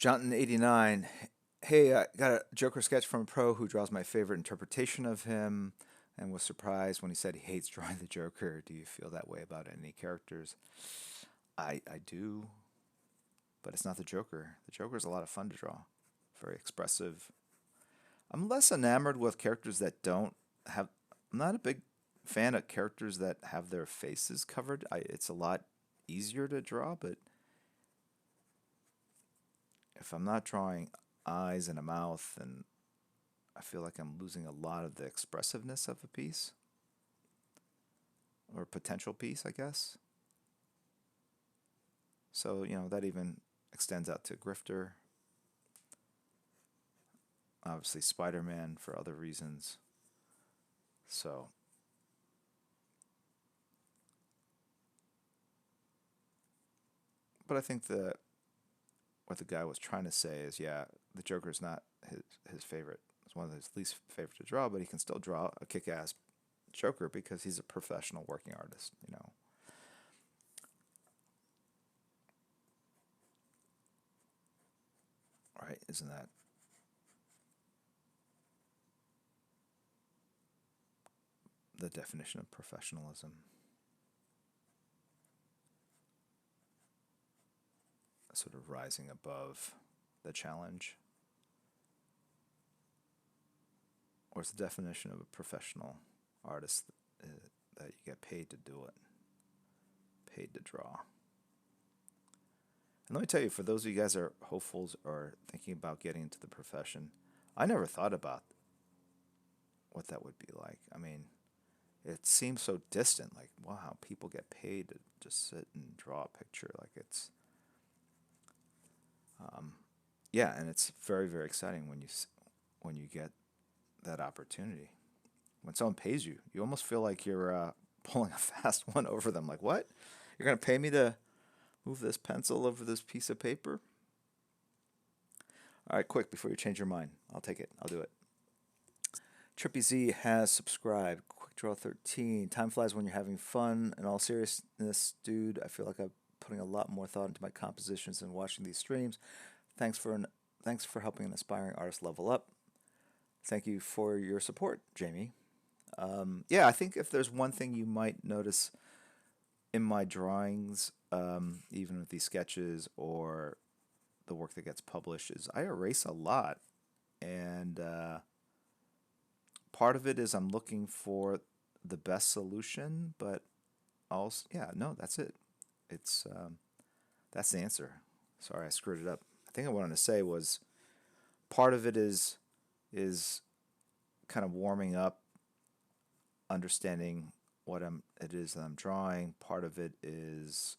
Jonathan89, hey, I got a Joker sketch from a pro who draws my favorite interpretation of him and was surprised when he said he hates drawing the Joker. Do you feel that way about any characters? I do, but it's not the Joker. The Joker is a lot of fun to draw. Very expressive. I'm less enamored with characters that don't have... I'm not a big fan of characters that have their faces covered. It's a lot easier to draw, but if I'm not drawing eyes and a mouth, then I feel like I'm losing a lot of the expressiveness of a piece. Or potential piece, I guess. So, you know, that even extends out to Grifter. Obviously Spider-Man for other reasons. So... But I think that what the guy was trying to say is, yeah, the Joker is not his favorite. It's one of his least favorite to draw, but he can still draw a kick-ass Joker because he's a professional working artist, you know. Right? Isn't that the definition of professionalism? Sort of rising above the challenge. Or it's the definition of a professional artist that you get paid to do it, paid to draw. And let me tell you, for those of you guys that are hopefuls or thinking about getting into the profession, I never thought about what that would be like. I mean, it seems so distant. Like, wow, people get paid to just sit and draw a picture. Like yeah, and it's very, very exciting when you get that opportunity. When someone pays you, you almost feel like you're pulling a fast one over them. Like, what? You're gonna pay me to move this pencil over this piece of paper? All right, quick before you change your mind. I'll take it. I'll do it. Trippy Z has subscribed. Quick Draw 13. Time flies when you're having fun. In all seriousness, dude, I feel like I'm putting a lot more thought into my compositions than watching these streams. Thanks for helping an aspiring artist level up. Thank you for your support, Jamie. Yeah, I think if there's one thing you might notice in my drawings, even with these sketches or the work that gets published, is I erase a lot. And part of it is I'm looking for the best solution, but also, yeah, no, that's it. It's that's the answer. Sorry, I screwed it up. I think I wanted to say was part of it is kind of warming up, understanding what it is that I'm drawing. Part of it is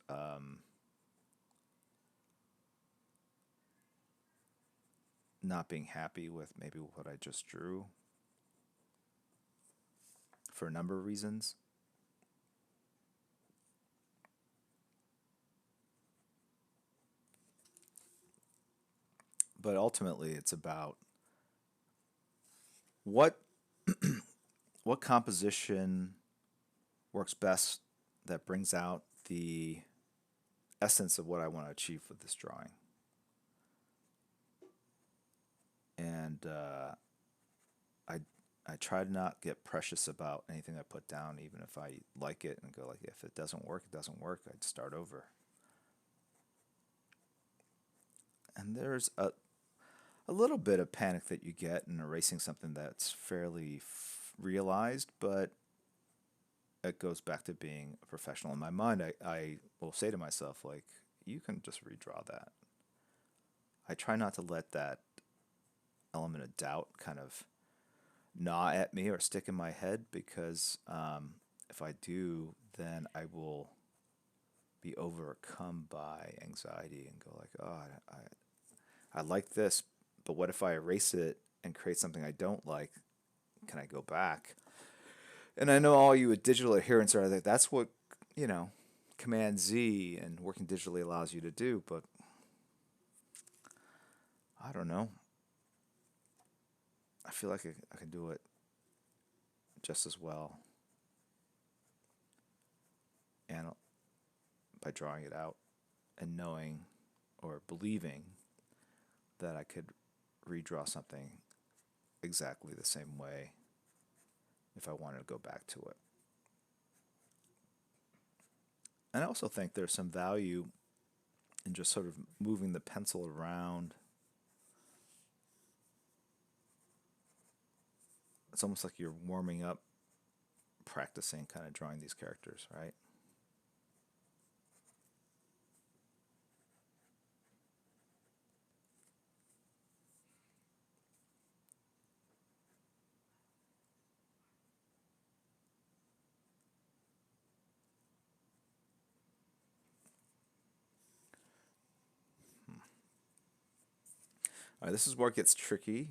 not being happy with maybe what I just drew for a number of reasons. But ultimately, it's about what what composition works best that brings out the essence of what I want to achieve with this drawing. And I try to not get precious about anything I put down, even if I like it and go like, if it doesn't work, it doesn't work. I'd start over. And there's a little bit of panic that you get in erasing something that's fairly realized, but it goes back to being a professional. In my mind, I will say to myself, like, you can just redraw that. I try not to let that element of doubt kind of gnaw at me or stick in my head, because if I do, then I will be overcome by anxiety and go like, oh, I like this, but what if I erase it and create something I don't like? Can I go back? And I know all you with digital adherents are like, that's what, Command Z and working digitally allows you to do, but I don't know. I feel like I can do it just as well, and by drawing it out and knowing or believing that I could redraw something exactly the same way if I wanted to go back to it. And I also think there's some value in just sort of moving the pencil around. It's almost like you're warming up, practicing kind of drawing these characters, right? All right, this is where it gets tricky,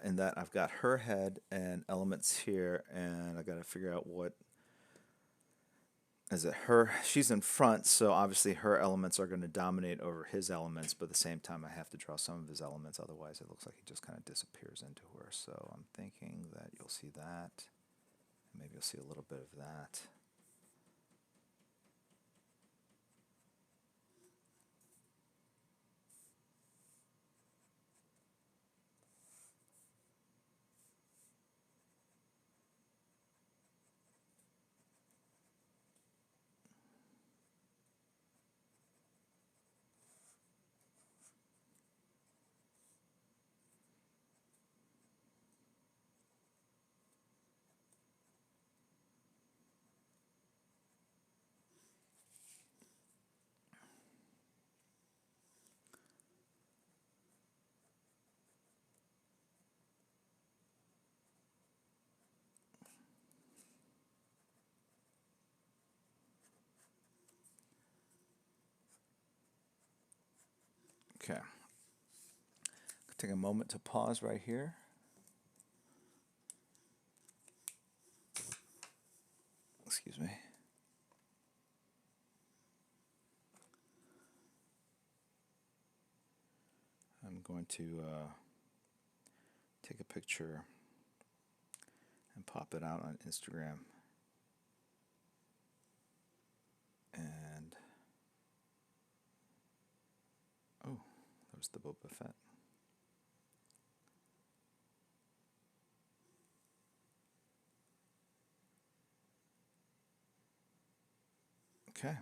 in that I've got her head and elements here, and I got to figure out what is it. Her, she's in front, so obviously her elements are going to dominate over his elements, but at the same time, I have to draw some of his elements. Otherwise, it looks like he just kind of disappears into her. So I'm thinking that you'll see that. Maybe you'll see a little bit of that. Okay. Take a moment to pause right here. Excuse me. I'm going to take a picture and pop it out on Instagram. And oh, there's the Boba Fett. Okay.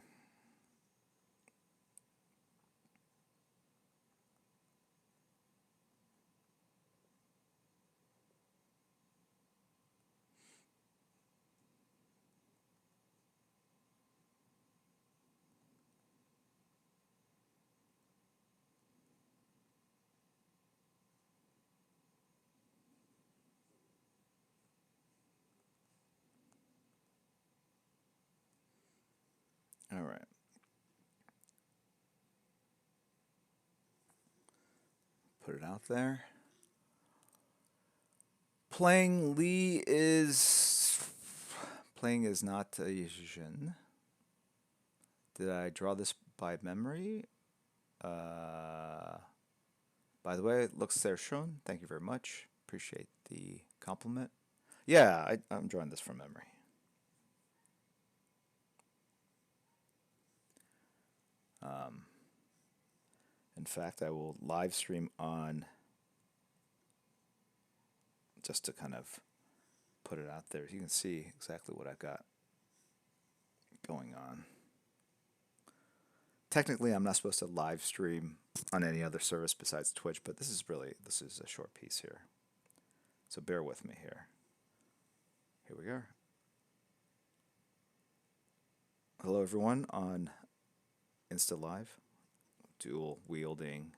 All right. Put it out there. Playing is not a Jin. Did I draw this by memory? By the way, it looks sehr schön. Thank you very much. Appreciate the compliment. Yeah, I'm drawing this from memory. In fact, I will live stream on just to kind of put it out there. You can see exactly what I've got going on. Technically, I'm not supposed to live stream on any other service besides Twitch, but this is a short piece here. So bear with me here. Here we are. Hello, everyone on Insta Live, dual wielding.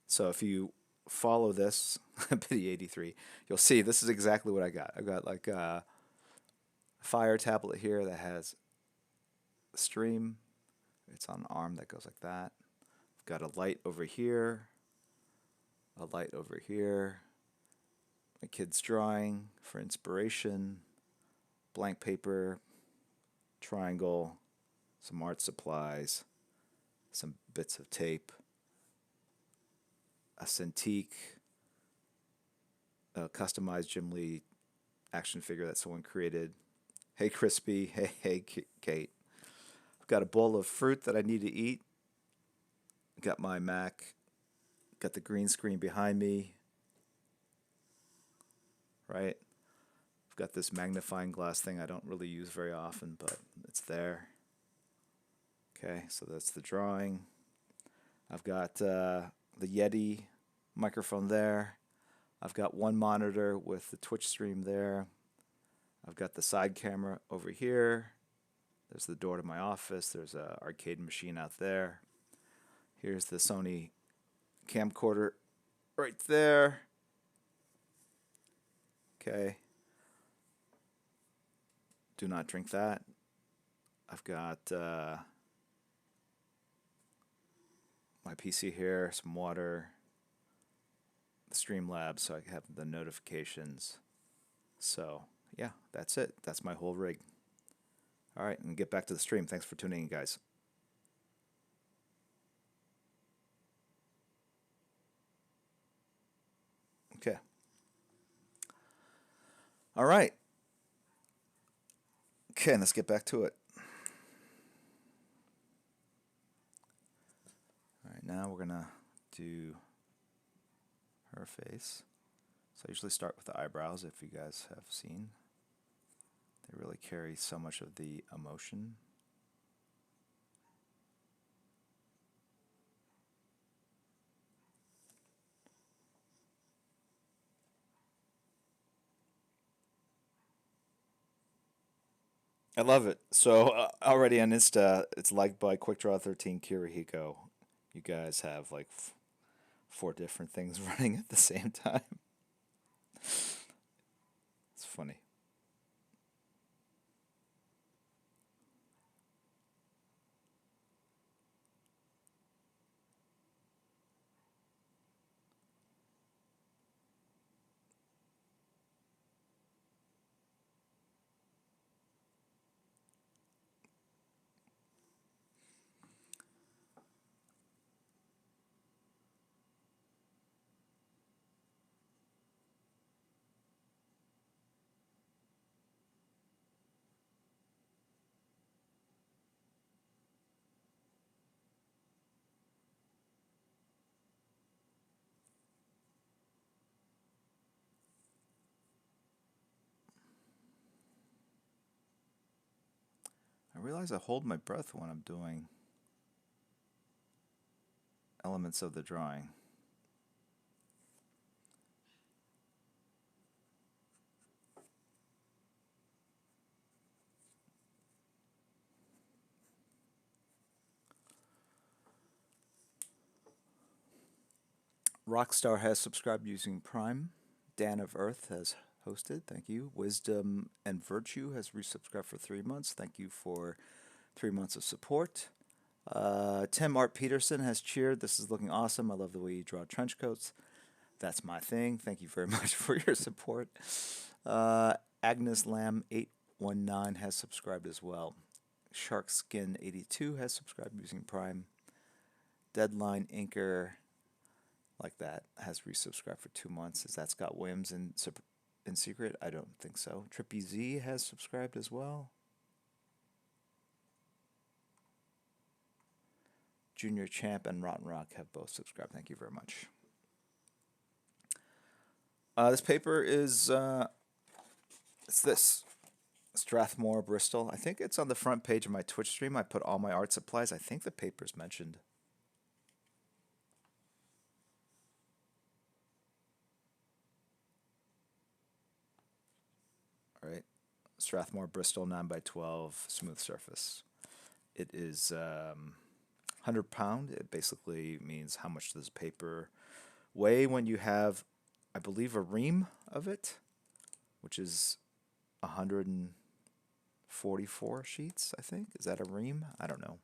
So if you follow this, Pity 83, you'll see this is exactly what I got. I've got like a fire tablet here that has a stream. It's on an arm that goes like that. I've got a light over here, a light over here. My kid's drawing for inspiration, blank paper, triangle, some art supplies, some bits of tape, a Cintiq, a customized Jim Lee action figure that someone created. Hey, Crispy. Hey, Kate. I've got a bowl of fruit that I need to eat. Got my Mac. Got the green screen behind me. Right? I've got this magnifying glass thing I don't really use very often, but it's there. Okay, so that's the drawing. I've got the Yeti microphone there. I've got one monitor with the Twitch stream there. I've got the side camera over here. There's the door to my office. There's an arcade machine out there. Here's the Sony camcorder right there. Okay. Do not drink that. I've got my PC here, some water, the Streamlabs so I have the notifications. So, yeah, that's it. That's my whole rig. All right, and get back to the stream. Thanks for tuning in, guys. Okay. All right. Okay, let's get back to it. All right, now we're going to do her face. So I usually start with the eyebrows, if you guys have seen. They really carry so much of the emotion. I love it. So already on Insta, it's liked by QuickDraw13 Kirihiko. You guys have like 4 different things running at the same time. It's funny. realize I hold my breath when I'm doing elements of the drawing. Rockstar has subscribed using Prime. Dan of Earth has hosted. Thank you. Wisdom and Virtue has resubscribed for 3 months. Thank you for 3 months of support. Tim Art Peterson has cheered. This is looking awesome. I love the way you draw trench coats. That's my thing. Thank you very much for your support. Agnes Lamb 819 has subscribed as well. Sharkskin 82 has subscribed using Prime. Deadline Inker, like that, has resubscribed for 2 months. Is that Scott Williams in secret? I don't think so. Trippy Z has subscribed as well. Junior Champ and Rotten Rock have both subscribed. Thank you very much. This paper is it's this Strathmore Bristol. I think it's on the front page of my Twitch stream. I put all my art supplies. I think the paper's mentioned. All right, Strathmore Bristol 9x12 smooth surface. It is 100 pound. It basically means how much does paper weigh when you have, I believe, a ream of it, which is 144 sheets, I think. Is that a ream? I don't know.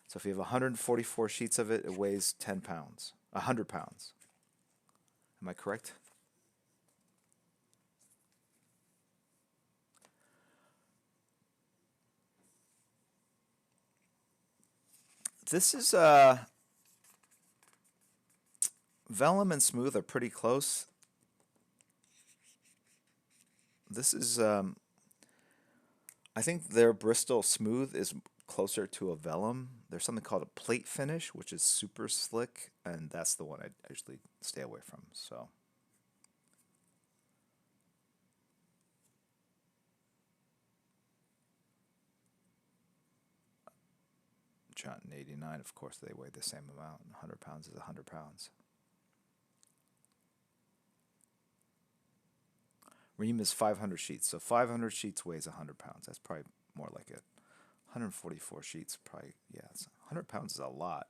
So if you have 144 sheets of it, it weighs 10 pounds, 100 pounds. Am I correct? This is vellum and smooth are pretty close. This is I think their Bristol smooth is closer to a vellum. There's something called a plate finish, which is super slick, and that's the one I usually stay away from. So John 89, of course, they weigh the same amount. 100 pounds is 100 pounds. Ream is 500 sheets, so 500 sheets weighs 100 pounds. That's probably more like it. 144 sheets, probably, yeah, 100 pounds is a lot.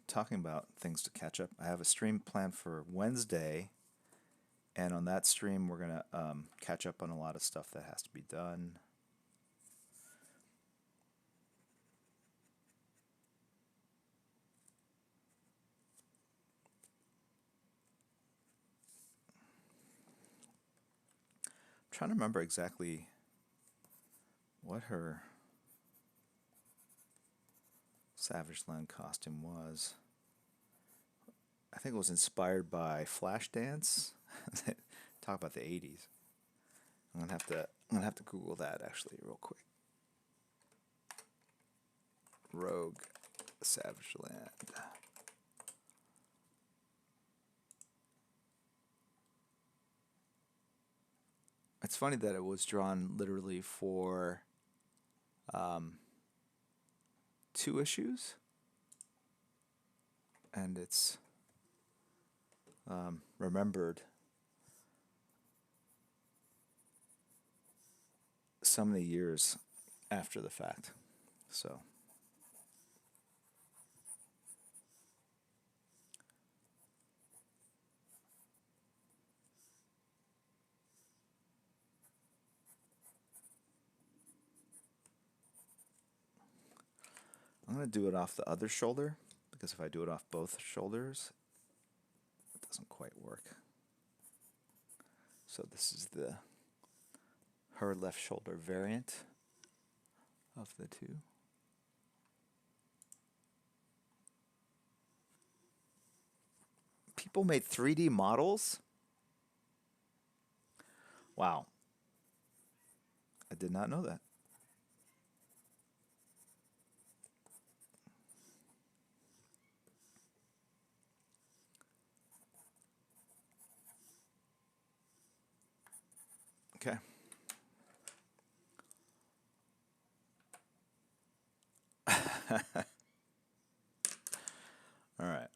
Talking about things to catch up, I have a stream planned for Wednesday, and on that stream, we're going to catch up on a lot of stuff that has to be done. I'm trying to remember exactly what her Savage Land costume was. I think it was inspired by Flashdance. Talk about the 80s. I'm gonna have to Google that actually real quick. Rogue Savage Land. It's funny that it was drawn literally for 2 issues, and it's remembered so many years after the fact. So I'm going to do it off the other shoulder, because if I do it off both shoulders, it doesn't quite work. So this is her left shoulder variant of the two. People made 3D models? Wow, I did not know that. Okay. All right.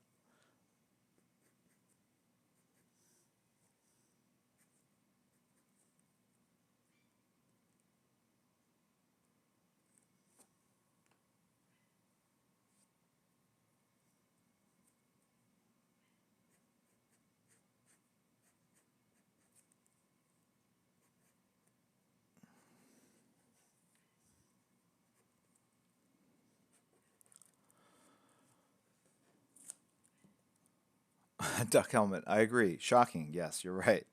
Duck helmet. I agree. Shocking. Yes, you're right.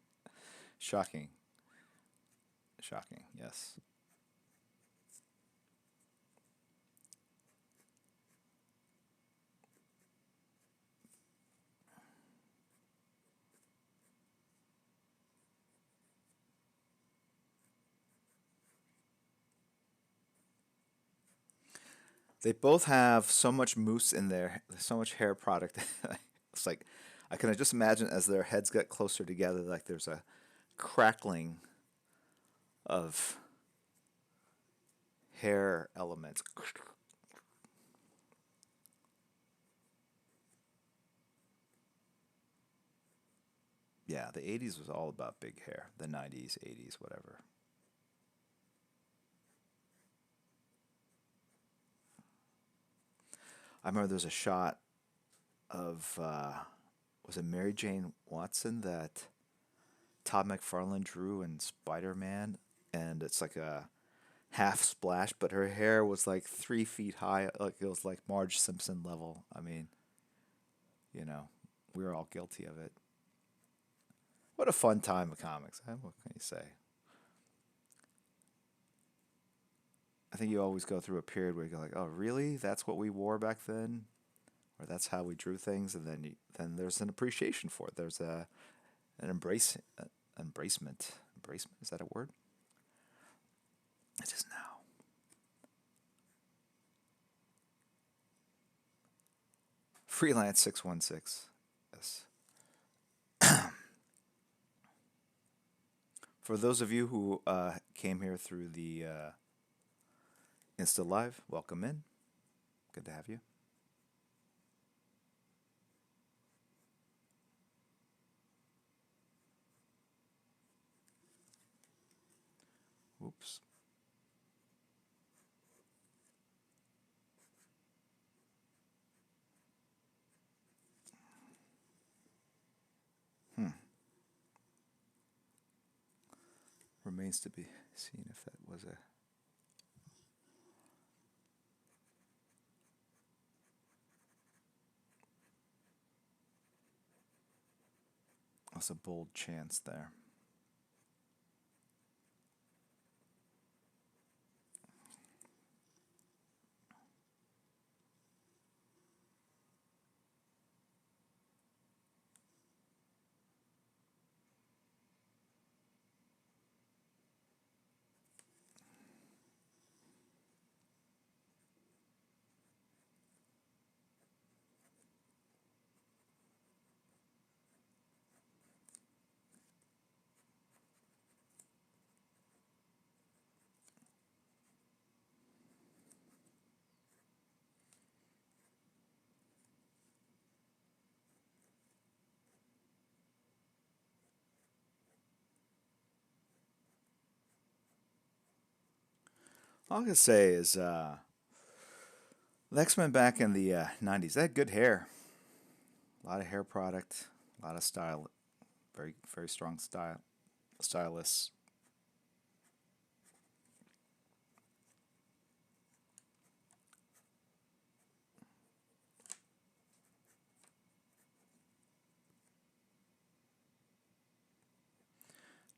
Shocking. Shocking. Yes. They both have so much mousse in there, so much hair product. It's like I can just imagine as their heads get closer together, like there's a crackling of hair elements. Yeah, the 80s was all about big hair. The 90s, 80s, whatever. I remember there was a shot of, was it Mary Jane Watson that Todd McFarlane drew in Spider Man? And it's like a half splash, but her hair was like 3 feet high. Like it was like Marge Simpson level. I mean, you know, we were all guilty of it. What a fun time of comics, huh? What can you say? I think you always go through a period where you go like, "Oh, really? That's what we wore back then, or that's how we drew things," and then there's an appreciation for it. There's an embracement. Embracement, is that a word? It is now. Freelance 616. Yes. For those of you who came here through the Insta Live, welcome in. Good to have you. Oops. Hmm. Remains to be seen if that was a bold chance there. All I can say is the X Men back in the 90s, they had good hair. A lot of hair product, a lot of style, very, very strong stylists.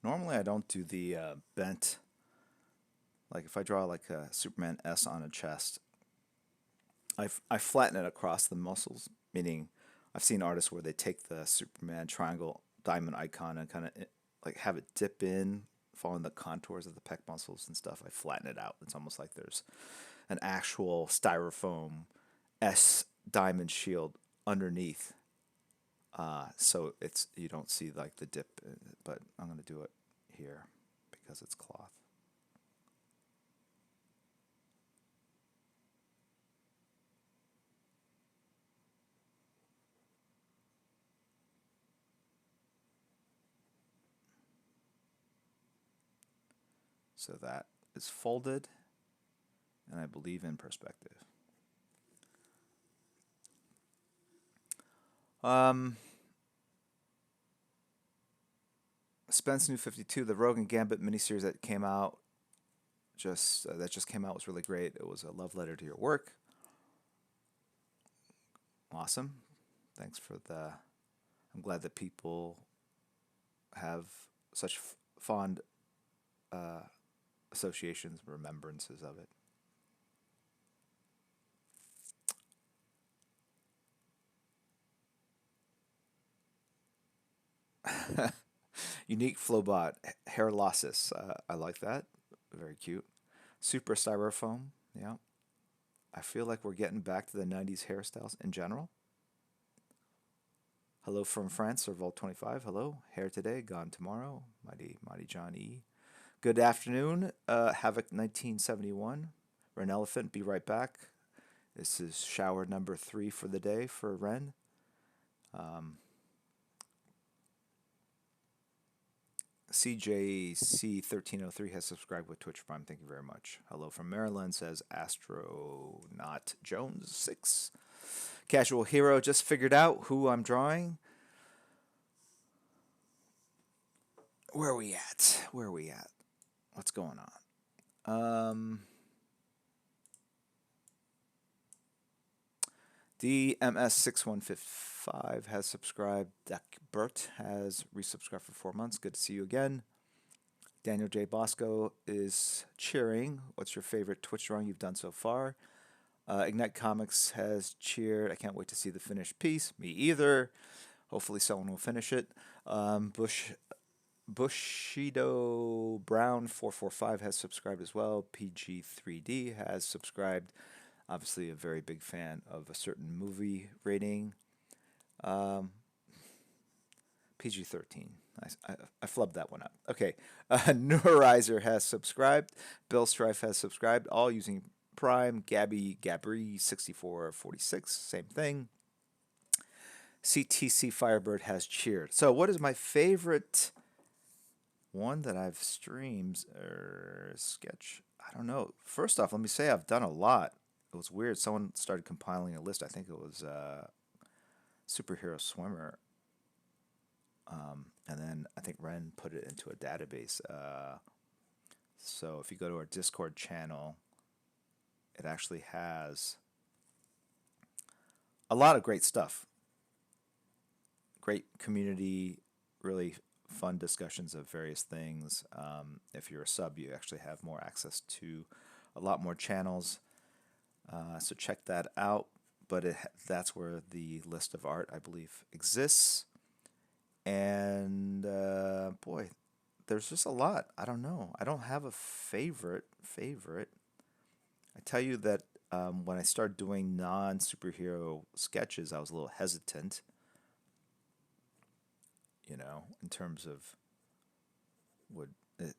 Normally, I don't do the bent. Like if I draw like a Superman S on a chest, I flatten it across the muscles, meaning I've seen artists where they take the Superman triangle diamond icon and kind of like have it dip in, following the contours of the pec muscles and stuff. I flatten it out. It's almost like there's an actual styrofoam S diamond shield underneath. So it's you don't see like the dip, but I'm gonna do it here because it's cloth. So that is folded, and I believe in perspective. Spence New 52, the Rogue and Gambit miniseries that came out just came out was really great. It was a love letter to your work. Awesome. Thanks for the. I'm glad that people have such fond uh, associations, remembrances of it. Unique Flowbot hair losses. I like that. Very cute. Super styrofoam. Yeah. I feel like we're getting back to the 90s hairstyles in general. Hello from France, Serval 25. Hello. Hair today, gone tomorrow. Mighty John E. Good afternoon. Havoc 1971. Ren Elephant, be right back. This is shower number 3 for the day for Ren. CJC1303 has subscribed with Twitch Prime. Thank you very much. Hello from Maryland, says Astronaut Jones 6. Casual Hero just figured out who I'm drawing. Where are we at? Where are we at? What's going on? DMS6155 has subscribed. Bert has resubscribed for 4 months. Good to see you again. Daniel J. Bosco is cheering. What's your favorite Twitch drawing you've done so far? Ignite Comics has cheered. I can't wait to see the finished piece. Me either. Hopefully someone will finish it. Bushido Brown 445 has subscribed as well. PG3D has subscribed. Obviously a very big fan of a certain movie rating. PG-13. I flubbed that one up. Okay. Neurizer has subscribed. Bill Strife has subscribed. All using Prime. Gabri 6446. Same thing. CTC Firebird has cheered. So what is my favorite one that I've streamed or sketch? I don't know. First off, let me say I've done a lot. It was weird. Someone started compiling a list. I think it was Superhero Swimmer. And then I think Ren put it into a database. So if you go to our Discord channel, it actually has a lot of great stuff. Great community, really fun discussions of various things. If you're a sub, you actually have more access to a lot more channels. So check that out. But that's where the list of art, I believe, exists. And boy, there's just a lot. I don't know. I don't have a favorite. I tell you that when I started doing non-superhero sketches, I was a little hesitant. In terms of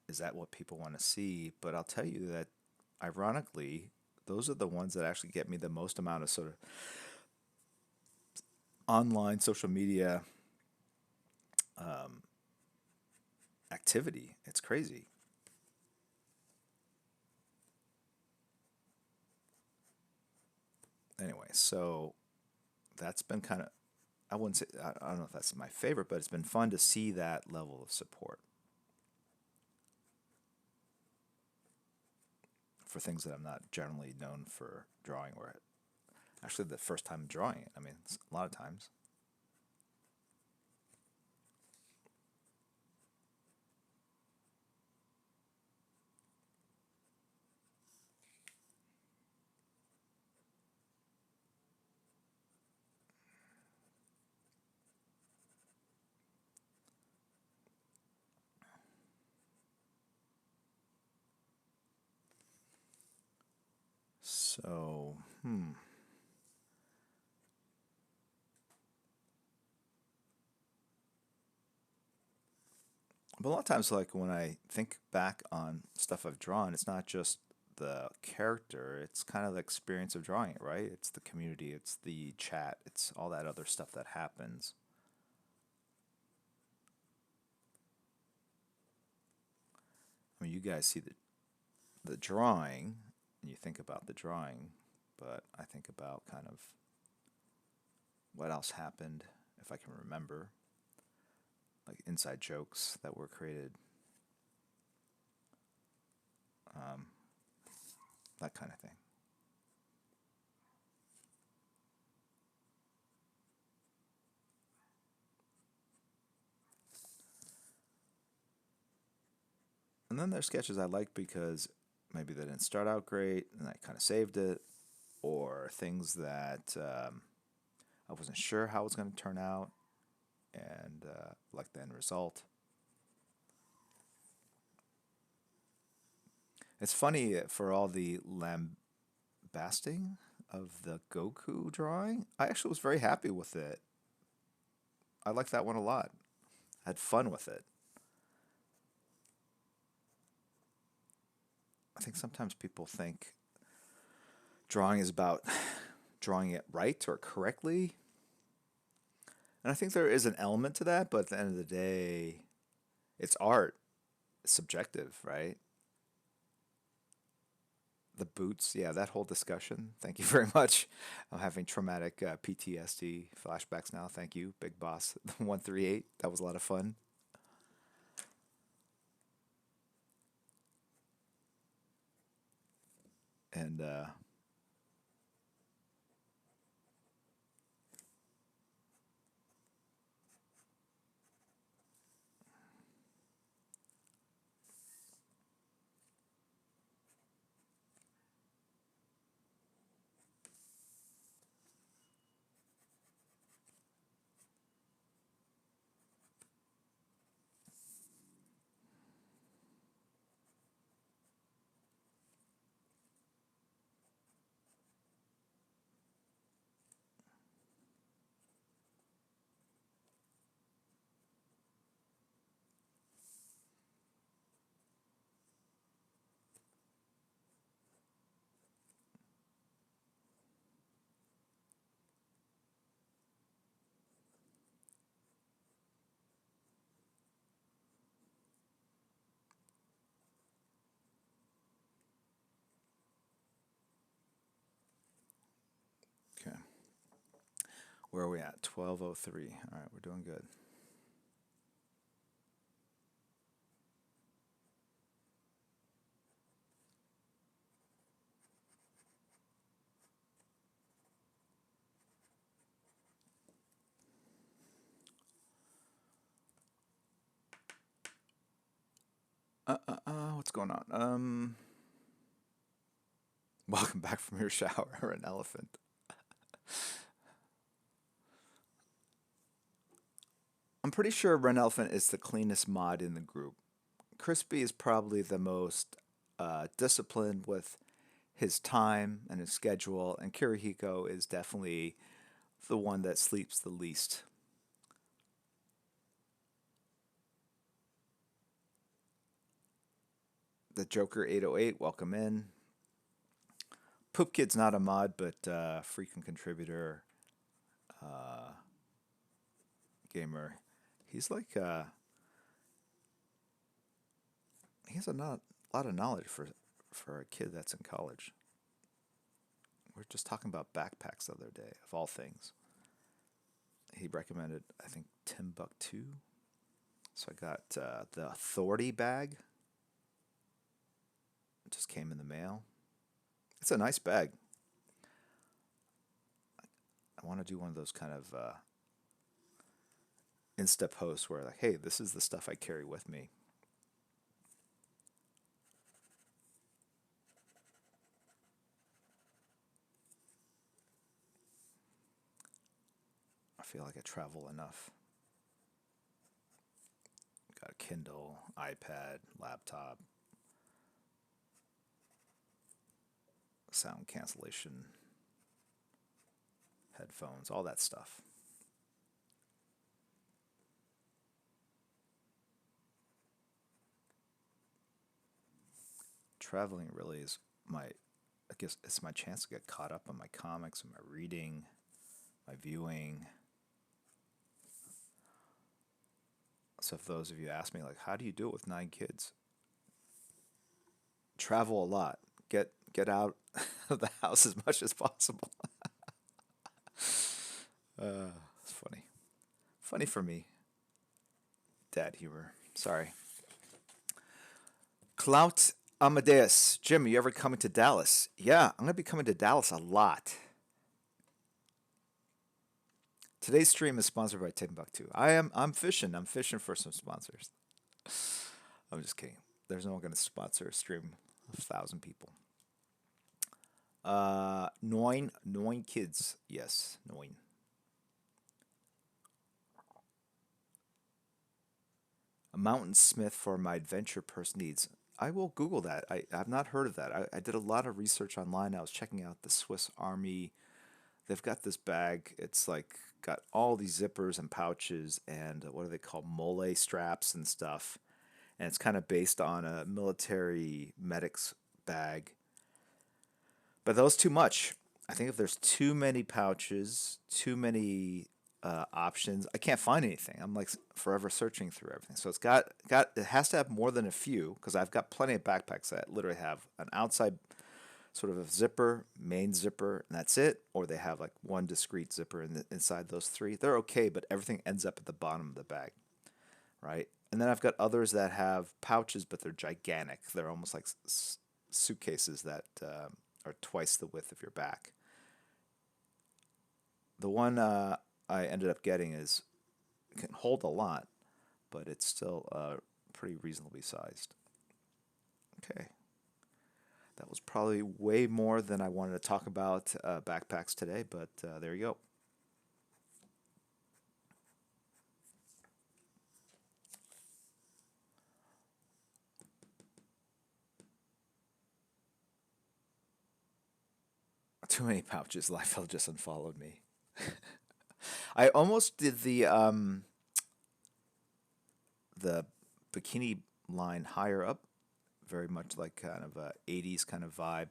is that what people want to see? But I'll tell you that, ironically, those are the ones that actually get me the most amount of sort of online social media activity. It's crazy. Anyway, so that's been kind of, I wouldn't say, I don't know if that's my favorite, but it's been fun to see that level of support for things that I'm not generally known for drawing, or actually the first time drawing it. I mean, a lot of times. So, But a lot of times, like when I think back on stuff I've drawn, it's not just the character, it's kind of the experience of drawing it, right? It's the community, it's the chat, it's all that other stuff that happens. I mean, you guys see the drawing and you think about the drawing, but I think about kind of what else happened, if I can remember, like inside jokes that were created, um, that kind of thing. And then there's sketches I like because maybe they didn't start out great and I kind of saved it, or things that I wasn't sure how it was going to turn out and like the end result. It's funny for all the lambasting of the Goku drawing. I actually was very happy with it. I liked that one a lot. I had fun with it. I think sometimes people think drawing is about drawing it right or correctly. And I think there is an element to that, but at the end of the day, it's art. It's subjective, right? The boots, yeah, that whole discussion. Thank you very much. I'm having traumatic PTSD flashbacks now. Thank you, Big Boss 138. That was a lot of fun. And okay, where are we at? 12:03. All right, we're doing good. What's going on? Welcome back from your shower, an elephant. I'm pretty sure Ren Elephant is the cleanest mod in the group. Crispy is probably the most disciplined with his time and his schedule, and Kirihiko is definitely the one that sleeps the least. The Joker 808, welcome in. Poop Kid's not a mod, but frequent contributor, uh, gamer. He's like he has lot of knowledge for a kid that's in college. We are just talking about backpacks the other day, of all things. He recommended, I think, Timbuktu. So I got the Authority bag. It just came in the mail. It's a nice bag. I want to do one of those kind of Insta posts where, like, hey, this is the stuff I carry with me. I feel like I travel enough. Got a Kindle, iPad, laptop, sound cancellation, headphones, all that stuff. Traveling really is I guess it's my chance to get caught up on my comics and my reading, my viewing. So if those of you ask me, like, how do you do it with 9 kids? Travel a lot. Get out of the house as much as possible. It's funny. Funny for me. Dad humor. Sorry. Clout Amadeus. Jim, are you ever coming to Dallas? Yeah, I'm going to be coming to Dallas a lot. Today's stream is sponsored by Timbuktu. I'm fishing. I'm fishing for some sponsors. I'm just kidding. There's no one going to sponsor a stream of 1,000 people. 9 kids. Yes, 9. A mountain smith for my adventure purse needs. I will Google that. I've not heard of that. I did a lot of research online. I was checking out the Swiss Army. They've got this bag. It's like got all these zippers and pouches and what do they call mole straps and stuff. And it's kind of based on a military medic's bag. But that was too much. I think if there's too many pouches, too many options, I can't find anything. I'm like forever searching through everything. So it has to have more than a few because I've got plenty of backpacks that literally have an outside sort of a zipper, main zipper, and that's it. Or they have like one discrete zipper inside those 3. They're okay, but everything ends up at the bottom of the bag, right? And then I've got others that have pouches, but they're gigantic. They're almost like suitcases that are twice the width of your back. The one I ended up getting can hold a lot, but it's still pretty reasonably sized. Okay. That was probably way more than I wanted to talk about backpacks today, but there you go. Too many pouches. Liefeld just unfollowed me. I almost did the bikini line higher up, very much like kind of a 80s kind of vibe,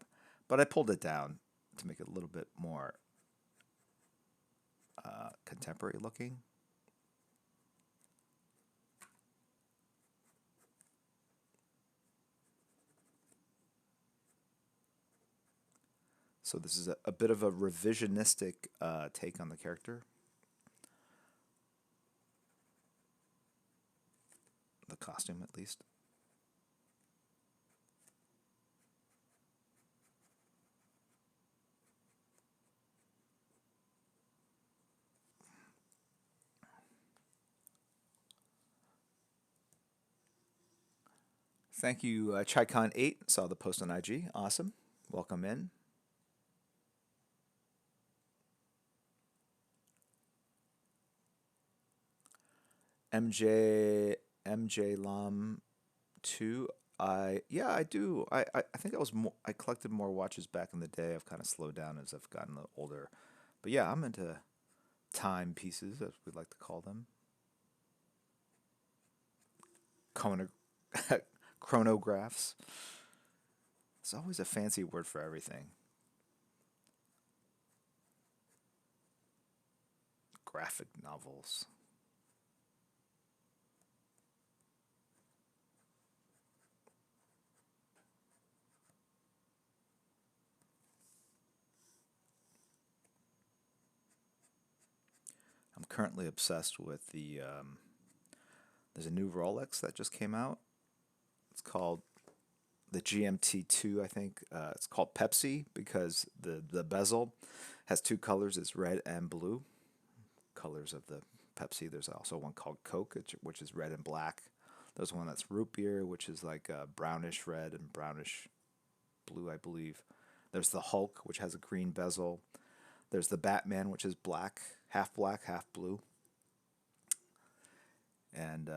but I pulled it down to make it a little bit more contemporary looking. So this is a bit of a revisionistic take on the character. The costume, at least. Thank you, ChaiCon8. Saw the post on IG. Awesome. Welcome in. MJ Lam 2. I do. I think I collected more watches back in the day. I've kind of slowed down as I've gotten a little older. But yeah, I'm into timepieces, as we like to call them. Chronographs. It's always a fancy word for everything. Graphic novels. I'm currently obsessed with there's a new Rolex that just came out. It's called the GMT2, I think. It's called Pepsi because the bezel has 2 colors. It's red and blue. Colors of the Pepsi. There's also one called Coke, which is red and black. There's one that's root beer, which is like brownish red and brownish blue, I believe. There's the Hulk, which has a green bezel. There's the Batman, which is black, half blue. And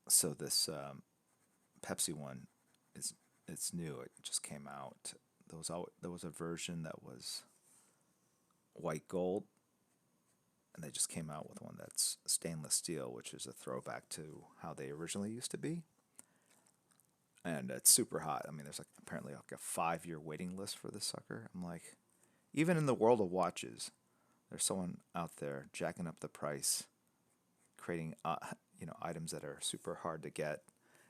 so this Pepsi one is it's new. It just came out. There was a version that was white gold, and they just came out with one that's stainless steel, which is a throwback to how they originally used to be. And it's super hot. I mean, there's like apparently like a 5 year waiting list for this sucker. I'm like, even in the world of watches, there's someone out there jacking up the price, creating items that are super hard to get.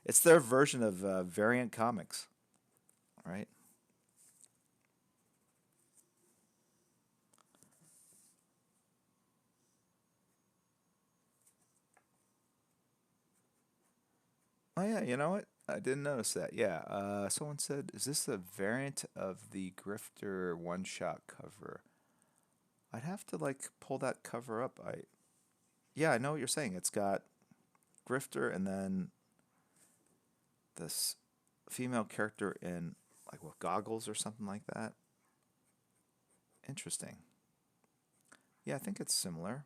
It's their version of variant comics, right? Oh yeah, you know what? I didn't notice that. Yeah, someone said, "Is this a variant of the Grifter one-shot cover?" I'd have to like pull that cover up. Yeah, I know what you're saying. It's got Grifter and then this female character in like with goggles or something like that. Interesting. Yeah, I think it's similar.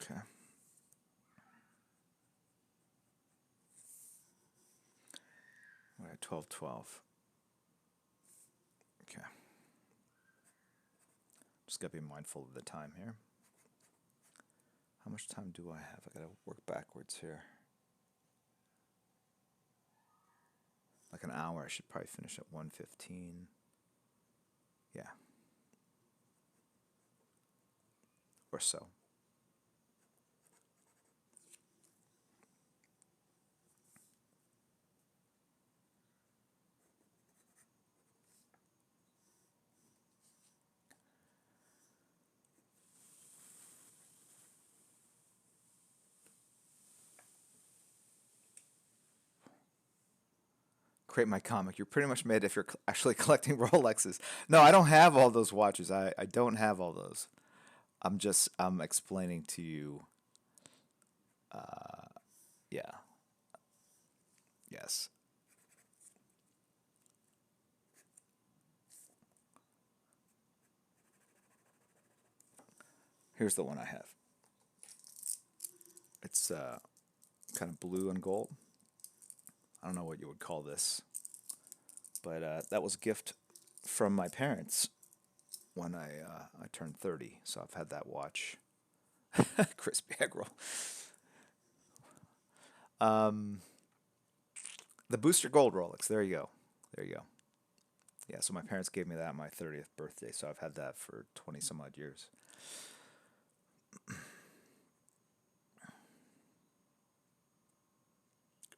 Okay. We're at 12:12. Okay. Just gotta be mindful of the time here. How much time do I have? I gotta work backwards here. Like an hour. I should probably finish at 1:15. Yeah, or so. Create my comic. You're pretty much made if you're actually collecting Rolexes. No, I don't have all those watches. I don't have all those. I'm explaining to you. Yeah. Yes. Here's the one I have. It's kind of blue and gold. I don't know what you would call this, but that was a gift from my parents when I turned 30. So I've had that watch. Crispy egg roll. Um, the Booster Gold Rolex. There you go. There you go. Yeah, so my parents gave me that on my 30th birthday, so I've had that for 20 some odd years.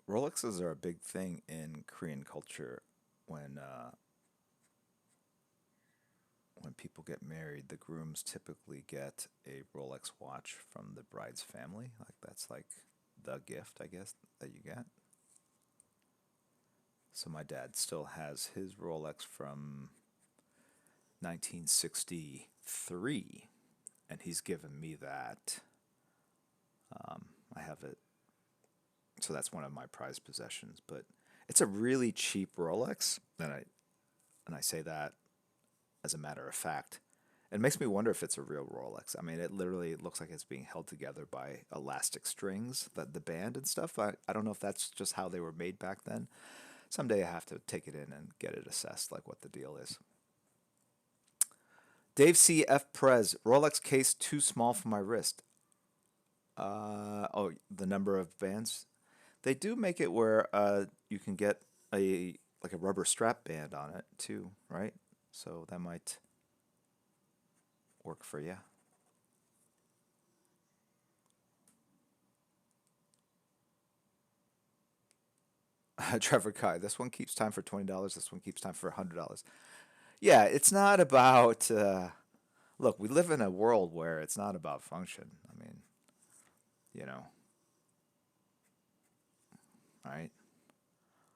Rolexes are a big thing in Korean culture when when people get married, the grooms typically get a Rolex watch from the bride's family. Like that's like the gift, I guess, that you get. So my dad still has his Rolex from 1963, and he's given me that. I have it, so that's one of my prized possessions. But it's a really cheap Rolex, and I say that as a matter of fact. It makes me wonder if it's a real Rolex. I mean, it literally looks like it's being held together by elastic strings, the band and stuff. I don't know if that's just how they were made back then. Someday I have to take it in and get it assessed, like what the deal is. Dave C. F. Prez, Rolex case too small for my wrist. Oh, the number of bands. They do make it where you can get a like a rubber strap band on it too, right? So that might work for you. Trevor Kai, this one keeps time for $20. This one keeps time for $100. Yeah, it's not about. Look, we live in a world where it's not about function. I mean, you know, right?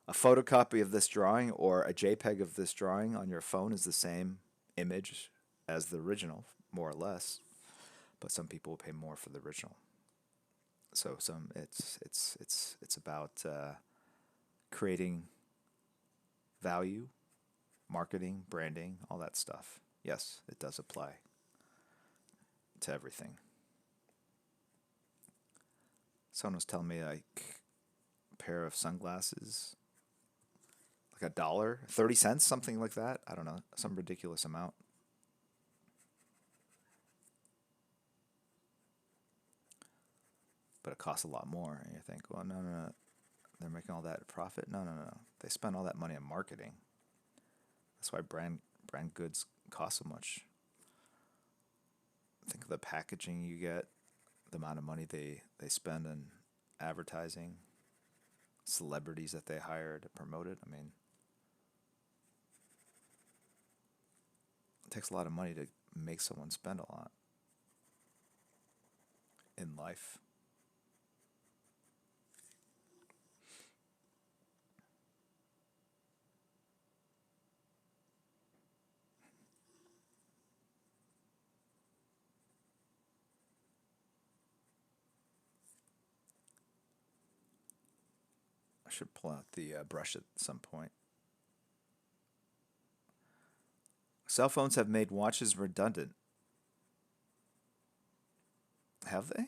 A photocopy of this drawing or a JPEG of this drawing on your phone is the same image as the original, more or less. But some people will pay more for the original. So some it's about creating value, marketing, branding, all that stuff. Yes, it does apply to everything. Someone was telling me like a pair of sunglasses, like $1, 30 cents, something like that. I don't know, some ridiculous amount. But it costs a lot more. And you think, well, no, no, no, they're making all that profit. No, no, no, they spend all that money on marketing. That's why brand goods cost so much. Think of the packaging you get, the amount of money they spend on advertising, celebrities that they hire to promote it. I mean, it takes a lot of money to make someone spend a lot in life. I should pull out the brush at some point. Cell phones have made watches redundant. Have they?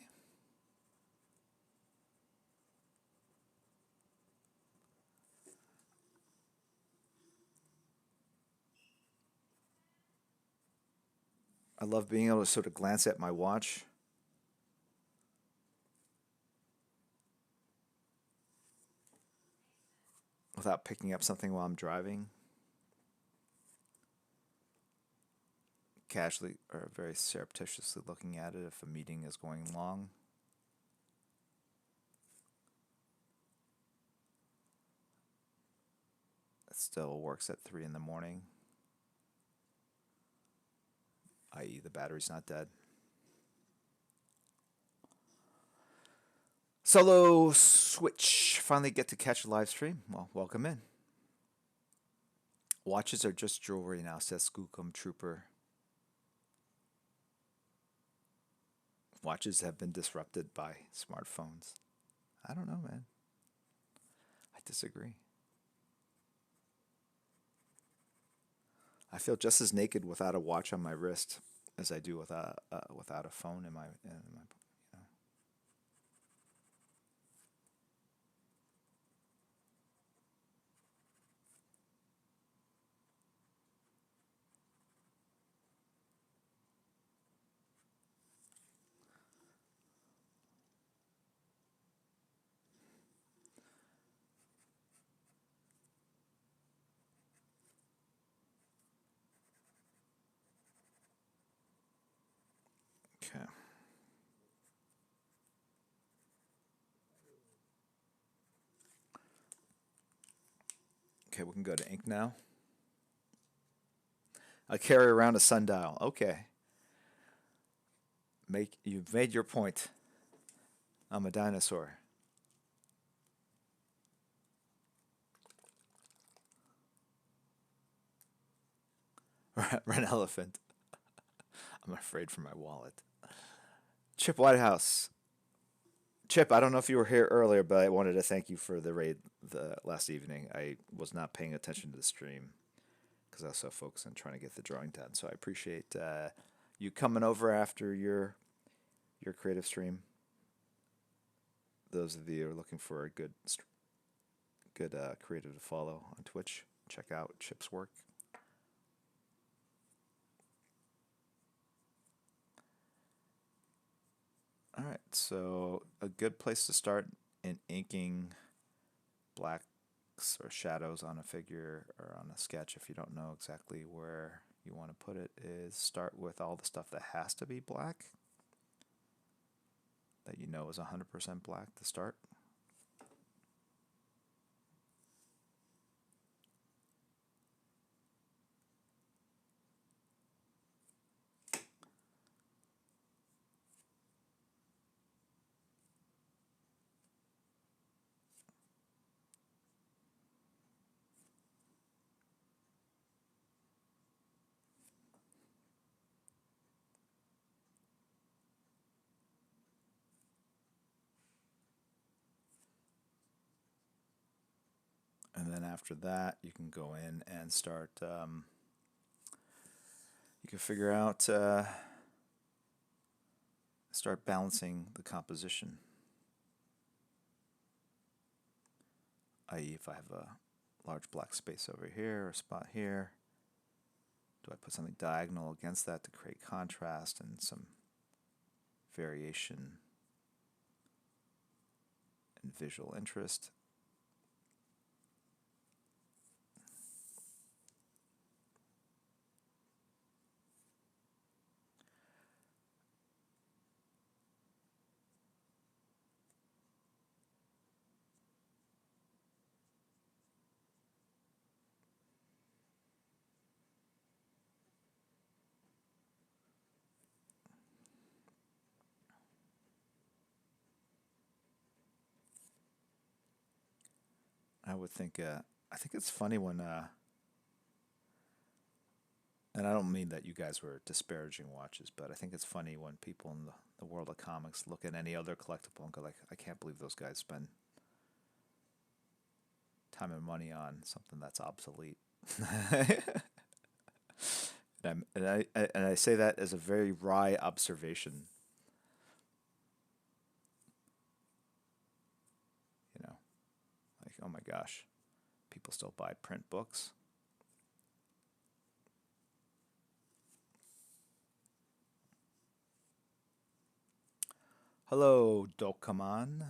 I love being able to sort of glance at my watch without picking up something while I'm driving, casually or very surreptitiously looking at it if a meeting is going long. It still works at 3 in the morning, i.e., the battery's not dead. Solo Switch. Finally get to catch a live stream. Well, welcome in. Watches are just jewelry now, says Skookum Trooper. Watches have been disrupted by smartphones. I don't know, man. I disagree. I feel just as naked without a watch on my wrist as I do without a phone in my. Okay. Okay, we can go to ink now. I carry around a sundial. Okay. You've made your point. I'm a dinosaur. An elephant. I'm afraid for my wallet. Chip Whitehouse. Chip, I don't know if you were here earlier, but I wanted to thank you for the raid the last evening. I was not paying attention to the stream because I was so focused on trying to get the drawing done. So I appreciate you coming over after your creative stream. Those of you who are looking for a good creative to follow on Twitch, check out Chip's work. All right, so a good place to start in inking blacks or shadows on a figure or on a sketch, if you don't know exactly where you want to put it, is start with all the stuff that has to be black, that you know is 100% black to start. And then after that, you can go in and start you can figure out, start balancing the composition. I.e., if I have a large black space over here or a spot here, do I put something diagonal against that to create contrast and some variation and visual interest? I would think, I think it's funny when, and I don't mean that you guys were disparaging watches, but I think it's funny when people in the world of comics look at any other collectible and go like, I can't believe those guys spend time and money on something that's obsolete. And I say that as a very wry observation. You know, like, oh my gosh, people still buy print books. Hello, Dokuman.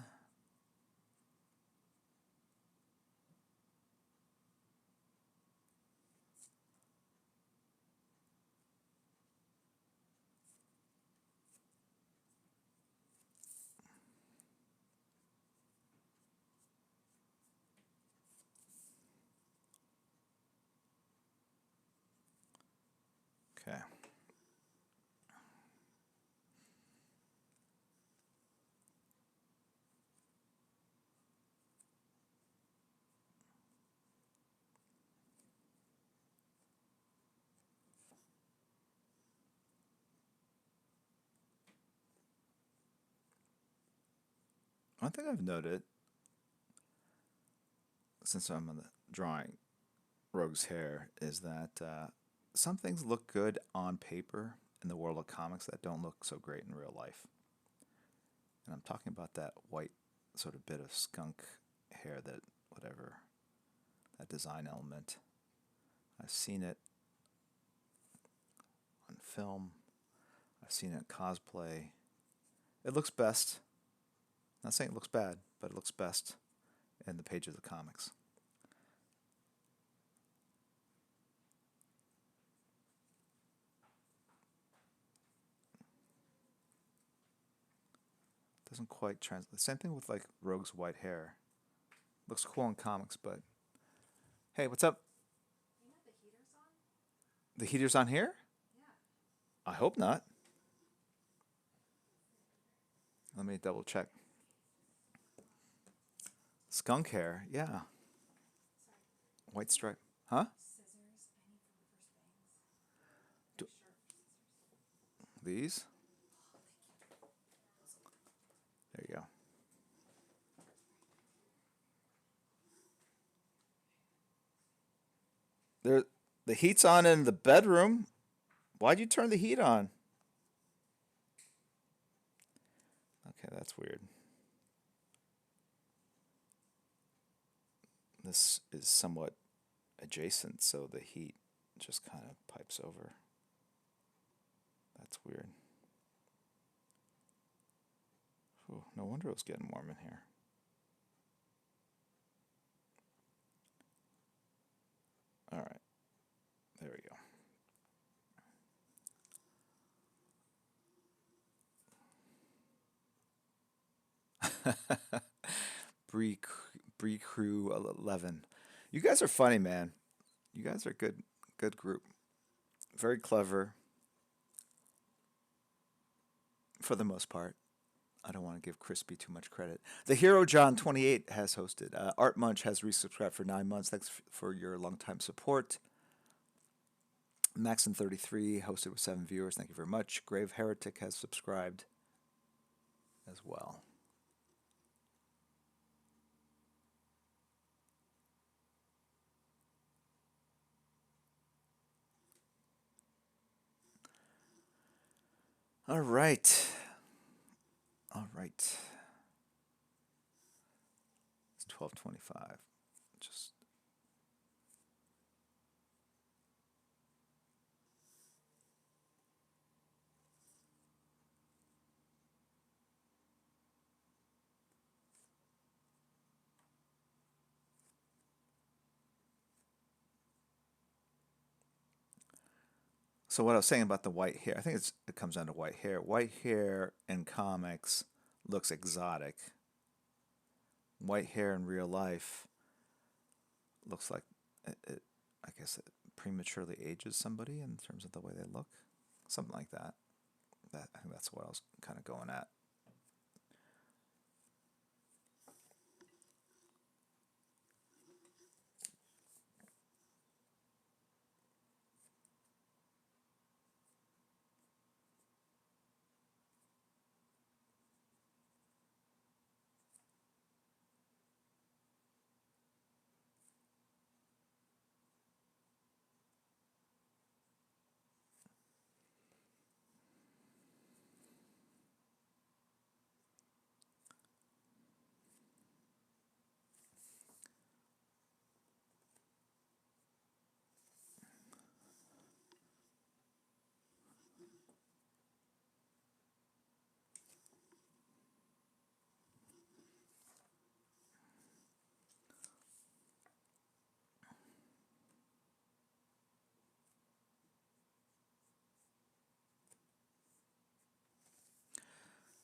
Okay. One thing I've noted since I'm on the drawing Rogue's hair is that some things look good on paper in the world of comics that don't look so great in real life. And I'm talking about that white sort of bit of skunk hair, that whatever, that design element. I've seen it on film. I've seen it in cosplay. It looks best. Not saying it looks bad, but it looks best in the pages of the comics. Doesn't quite translate. Same thing with like Rogue's white hair. Looks cool in comics, but hey, what's up? You know the heater's on? The heater's on here? Yeah. I hope not. Let me double check. Skunk hair, yeah. Sorry. White stripe. Huh? Scissors. I need for the first bangs. Do- Sharp scissors. These? Oh, thank you. There you go. There, the heat's on in the bedroom. Why'd you turn the heat on? Okay, that's weird. This is somewhat adjacent, so the heat just kind of pipes over. That's weird. Whew, no wonder it was getting warm in here. All right. There we go. Bree Crew 11. You guys are funny, man. You guys are a good group. Very clever for the most part. I don't want to give Crispy too much credit. The Hero John 28 has hosted. Art Munch has resubscribed for 9 months. Thanks for your longtime support. Maxon 33 hosted with 7 viewers. Thank you very much. Grave Heretic has subscribed as well. All right. All right. It's 12:25. Just so what I was saying about the white hair, I think it comes down to white hair. White hair in comics looks exotic. White hair in real life looks like I guess it prematurely ages somebody in terms of the way they look. Something like that. I think that's what I was kind of going at.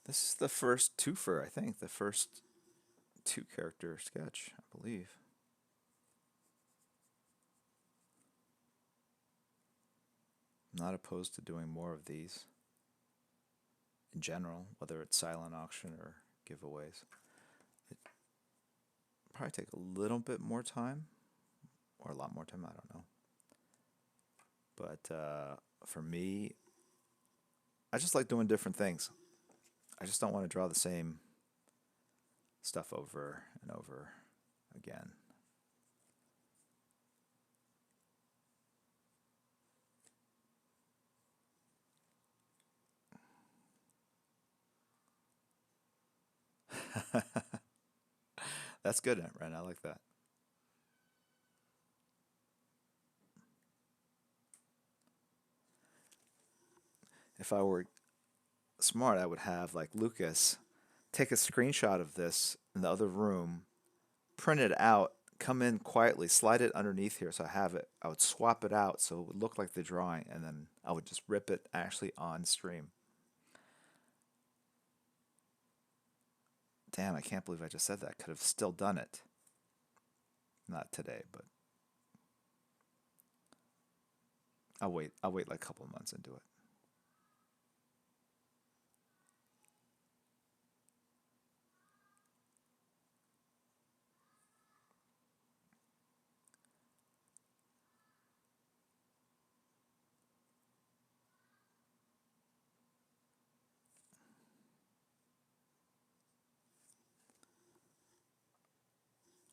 This is the first twofer, I think. The first two character sketch, I believe. I'm not opposed to doing more of these in general, whether it's silent auction or giveaways. It probably take a little bit more time, or a lot more time, I don't know. But for me, I just like doing different things. I just don't want to draw the same stuff over and over again. That's good, Ren. I like that. If I were smart, I would have like Lucas take a screenshot of this in the other room, print it out, come in quietly, slide it underneath here so I have it. I would swap it out so it would look like the drawing, and then I would just rip it actually on stream. Damn, I can't believe I just said that. Could have still done it. Not today, but I'll wait. I'll wait like a couple of months and do it.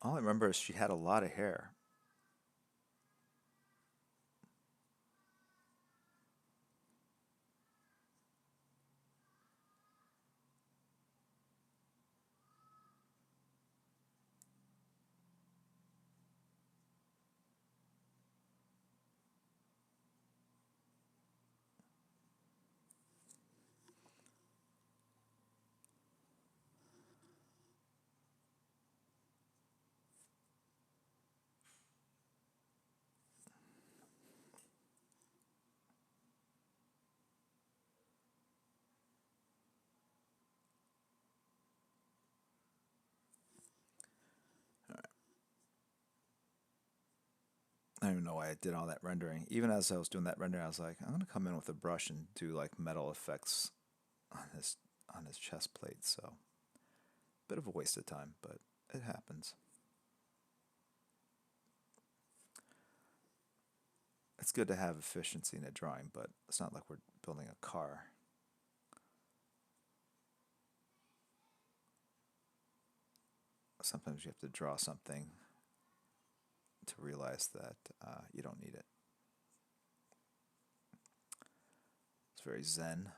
All I remember is she had a lot of hair. I don't even know why I did all that rendering. Even as I was doing that rendering, I was like, I'm gonna come in with a brush and do like metal effects on his chest plate. So, bit of a waste of time, but it happens. It's good to have efficiency in a drawing, but it's not like we're building a car. Sometimes you have to draw something to realize that you don't need it. It's very zen.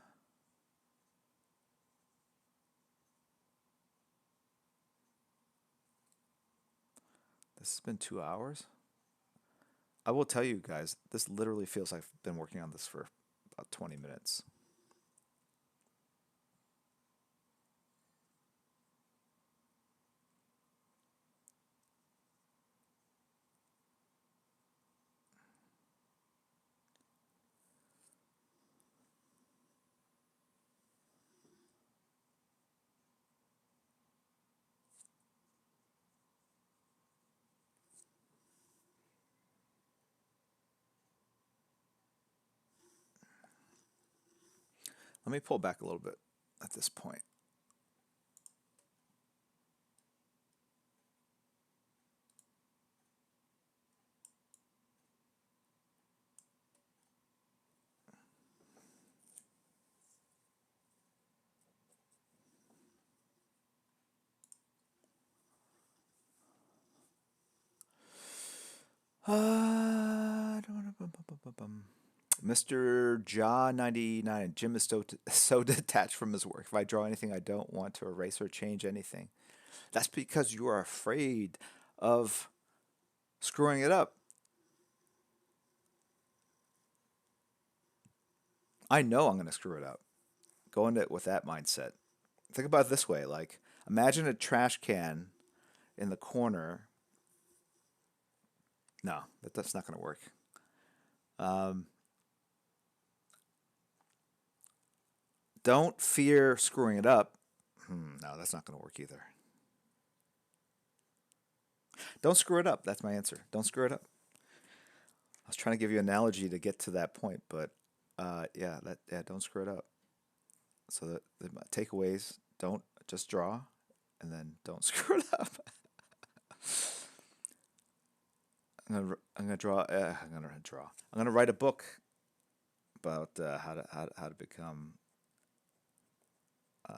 This has been 2 hours. I will tell you guys, this literally feels like I've been working on this for about 20 minutes. Let me pull back a little bit at this point. Mr. Jaw 99. Jim is so detached from his work. If I draw anything, I don't want to erase or change anything. That's because you are afraid of screwing it up. I know I'm going to screw it up. Go into it with that mindset. Think about it this way, like imagine a trash can in the corner. No, that's not going to work. Um, don't fear screwing it up. No, that's not going to work either. Don't screw it up. That's my answer. Don't screw it up. I was trying to give you an analogy to get to that point, but yeah, don't screw it up. So the takeaways: don't just draw, and then don't screw it up. I'm gonna draw. I'm gonna draw. I'm gonna write a book about how to become a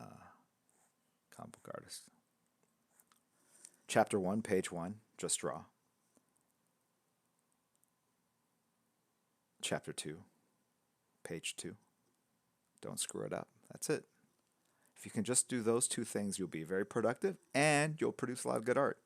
comic book artist. Chapter 1, page 1, just draw. Chapter 2, page 2, don't screw it up. That's it. If you can just do those two things, you'll be very productive and you'll produce a lot of good art.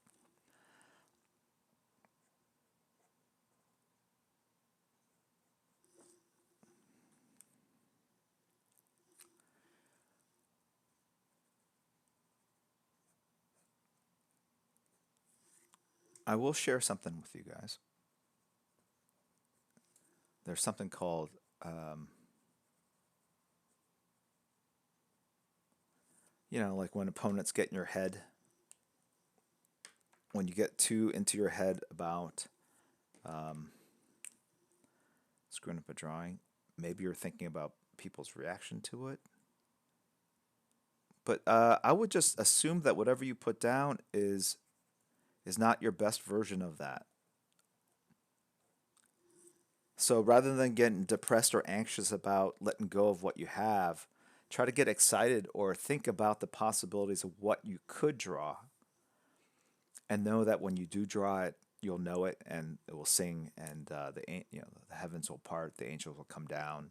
I will share something with you guys. There's something called like when opponents get in your head, when you get too into your head about screwing up a drawing, maybe you're thinking about people's reaction to it. But I would just assume that whatever you put down is not your best version of that. So rather than getting depressed or anxious about letting go of what you have, try to get excited or think about the possibilities of what you could draw, and know that when you do draw it, you'll know it and it will sing, and the heavens will part, the angels will come down,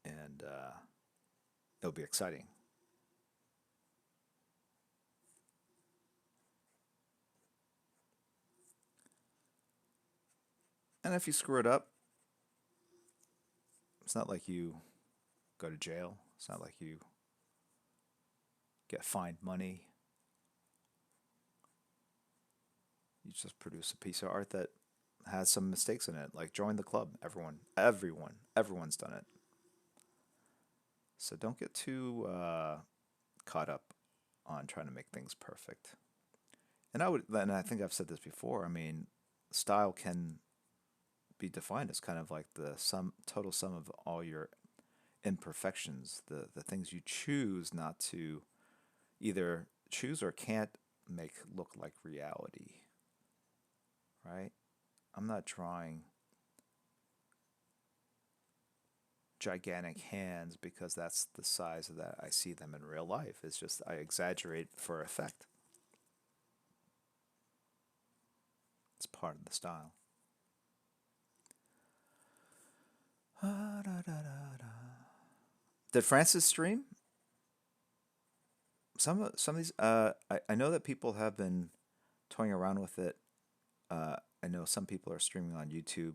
and it'll be exciting. And if you screw it up, it's not like you go to jail. It's not like you get fined money. You just produce a piece of art that has some mistakes in it. Like join the club. Everyone's done it. So don't get too caught up on trying to make things perfect. And I think I've said this before. I mean, style can be defined as kind of like the total sum of all your imperfections, the things you choose not to either choose or can't make look like reality. Right? I'm not drawing gigantic hands because that's the size of that I see them in real life. It's just I exaggerate for effect. It's part of the style. Did Francis stream? Some of these I know that people have been toying around with it. I know some people are streaming on YouTube.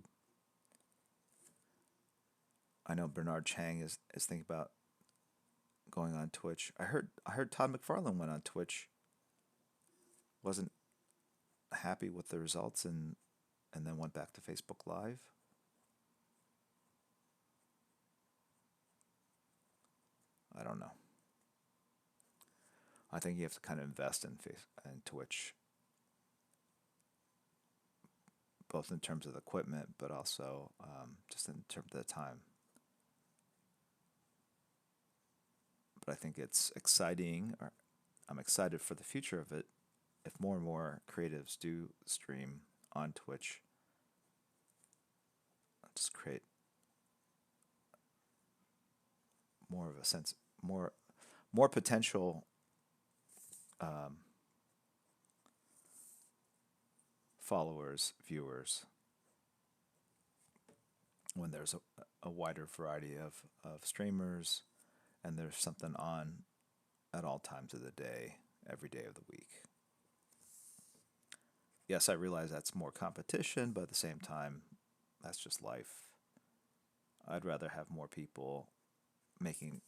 I know Bernard Chang is thinking about going on Twitch. I heard Todd McFarlane went on Twitch. Wasn't happy with the results and then went back to Facebook Live. I don't know. I think you have to kind of invest in Twitch, both in terms of the equipment, but also just in terms of the time. But I think it's exciting. Or I'm excited for the future of it. If more and more creatives do stream on Twitch, just create more of a sense, more potential followers, viewers, when there's a wider variety of streamers and there's something on at all times of the day, every day of the week. Yes, I realize that's more competition, but at the same time, that's just life. I'd rather have more people making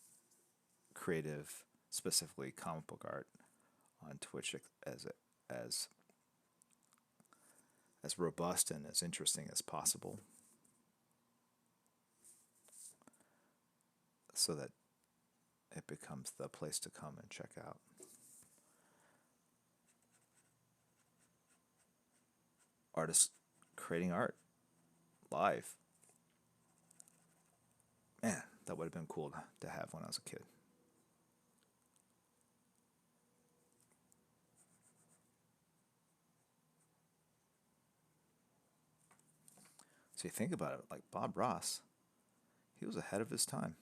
creative, specifically comic book art on Twitch as as robust and as interesting as possible, so that it becomes the place to come and check out. Artists creating art live. Man, that would have been cool to have when I was a kid. So you think about it, like Bob Ross, he was ahead of his time.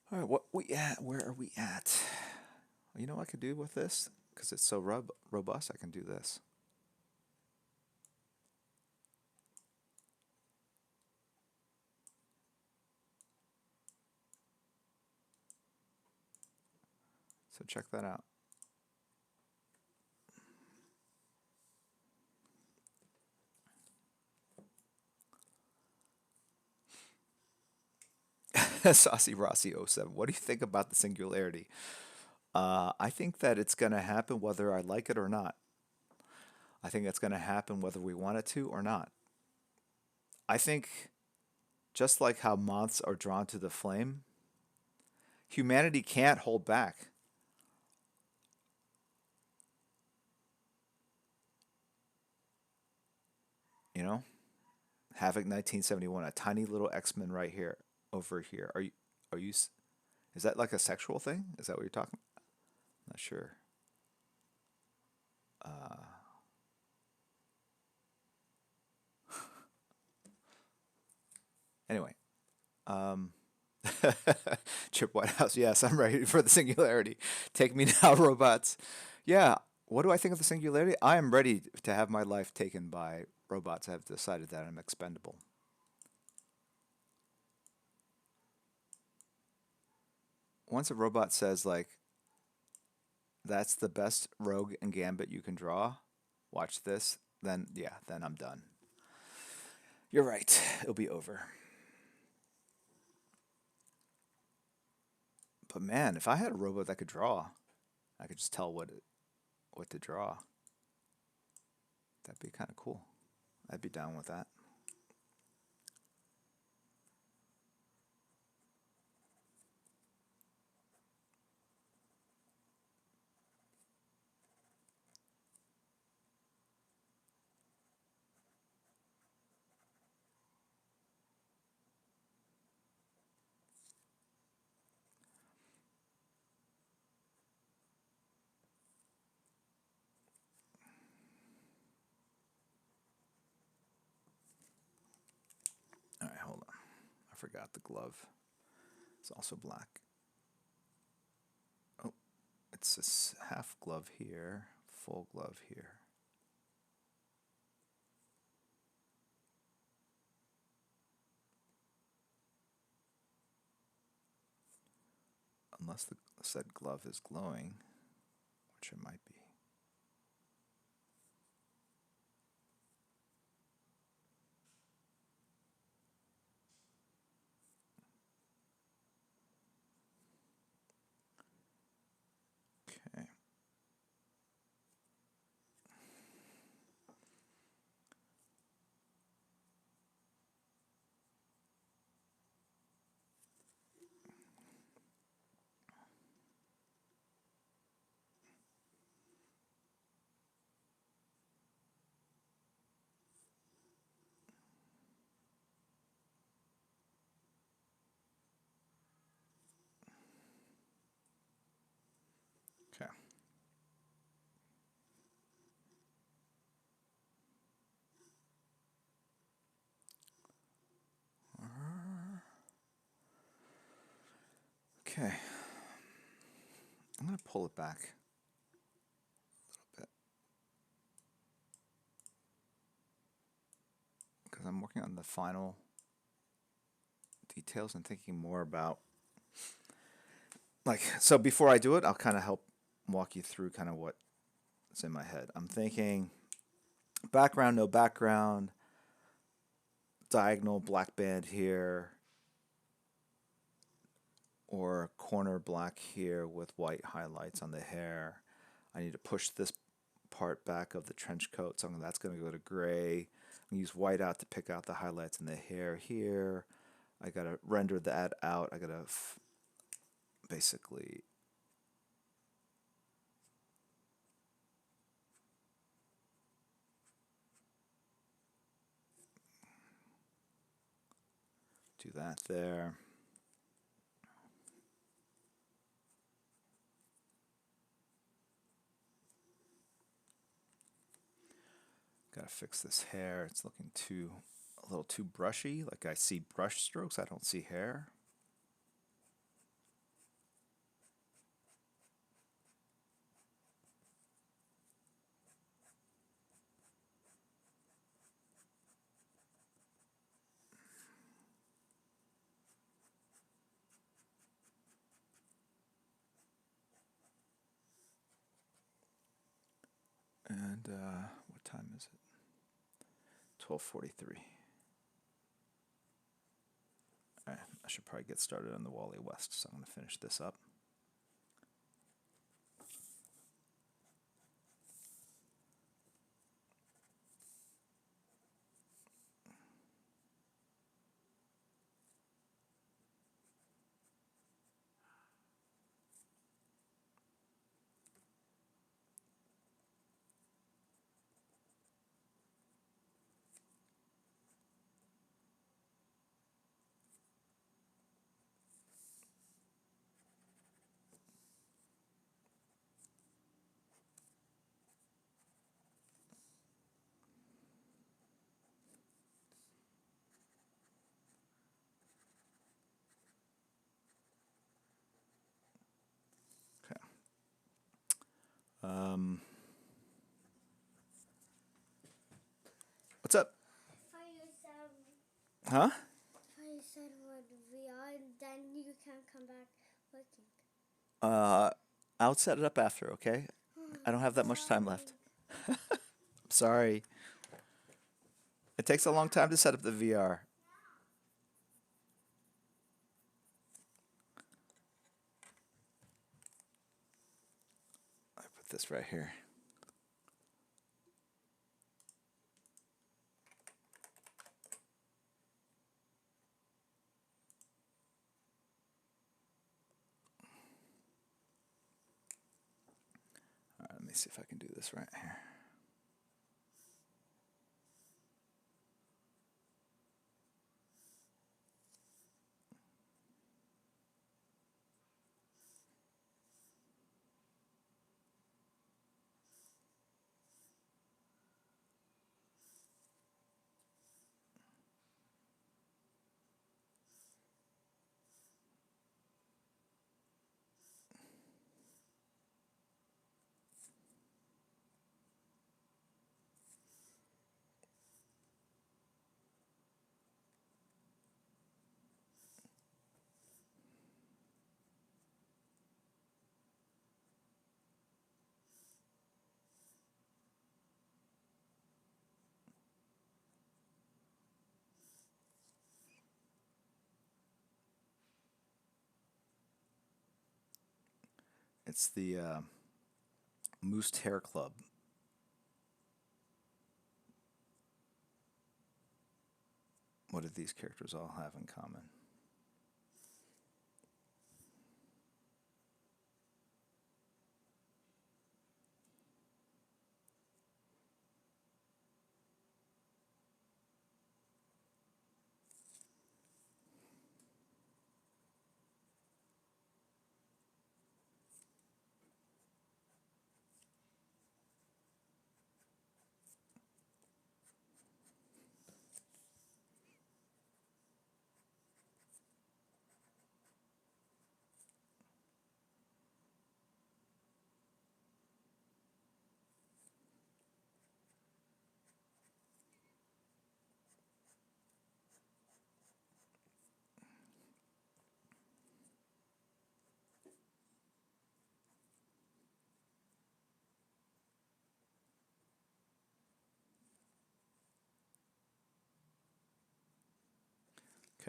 All right, what we at? Where are we at? You know what I could do with this? Because it's so robust, I can do this. So check that out. Saucy Rossi '07. What do you think about the singularity? I think that it's going to happen whether I like it or not. I think it's going to happen whether we want it to or not. I think just like how moths are drawn to the flame, humanity can't hold back. You know, Havoc 1971, a tiny little X-Men right here, over here. Are you? Is that like a sexual thing? Is that what you're talking? Not sure. Uh, anyway, um, Chip Whitehouse. Yes, I'm ready for the singularity. Take me now, robots. Yeah. What do I think of the singularity? I am ready to have my life taken by robots that have decided that I'm expendable. Once a robot says like, "That's the best rogue and gambit you can draw," watch this. Then yeah, then I'm done. You're right. It'll be over. But man, if I had a robot that could draw, I could just tell what to draw. That'd be kind of cool. I'd be down with that. All right, hold on. I forgot the glove. It's also black. it's a half glove here, full glove here. Unless the said glove is glowing, which it might be. Okay. Okay. Okay. I'm going to pull it back a little bit because I'm working on the final details and thinking more about, like, so before I do it, I'll kind of help walk you through kind of what's in my head. I'm thinking background, no background, diagonal black band here, or corner black here with white highlights on the hair. I need to push this part back of the trench coat, so that's going to go to gray. I'm use white out to pick out the highlights in the hair here. I got to render that out. I got to basically do that there. Gotta fix this hair. It's looking a little too brushy. Like I see brush strokes, I don't see hair. And what time is it? 12:43. Alright, I should probably get started on the Wally West, so I'm going to finish this up. Okay. What's up? Huh? You said what VR, then you can't come back looking. I'll set it up after, okay? I don't have that much time left. I'm sorry. It takes a long time to set up the VR. I put this right here. All right, let me see if I can do this right here. It's the Moose Hair Club. What do these characters all have in common?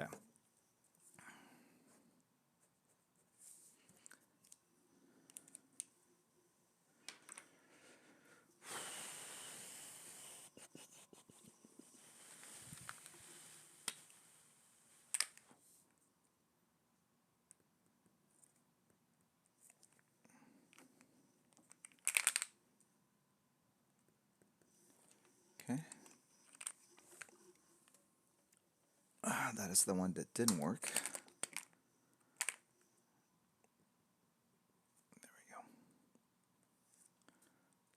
Okay. Okay. That is the one that didn't work. There we go.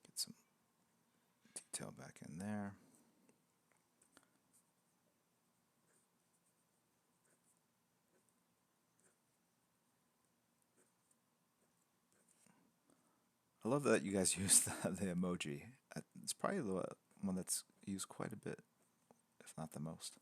Get some detail back in there. I love that you guys use the emoji. It's probably the one that's used quite a bit, if not the most.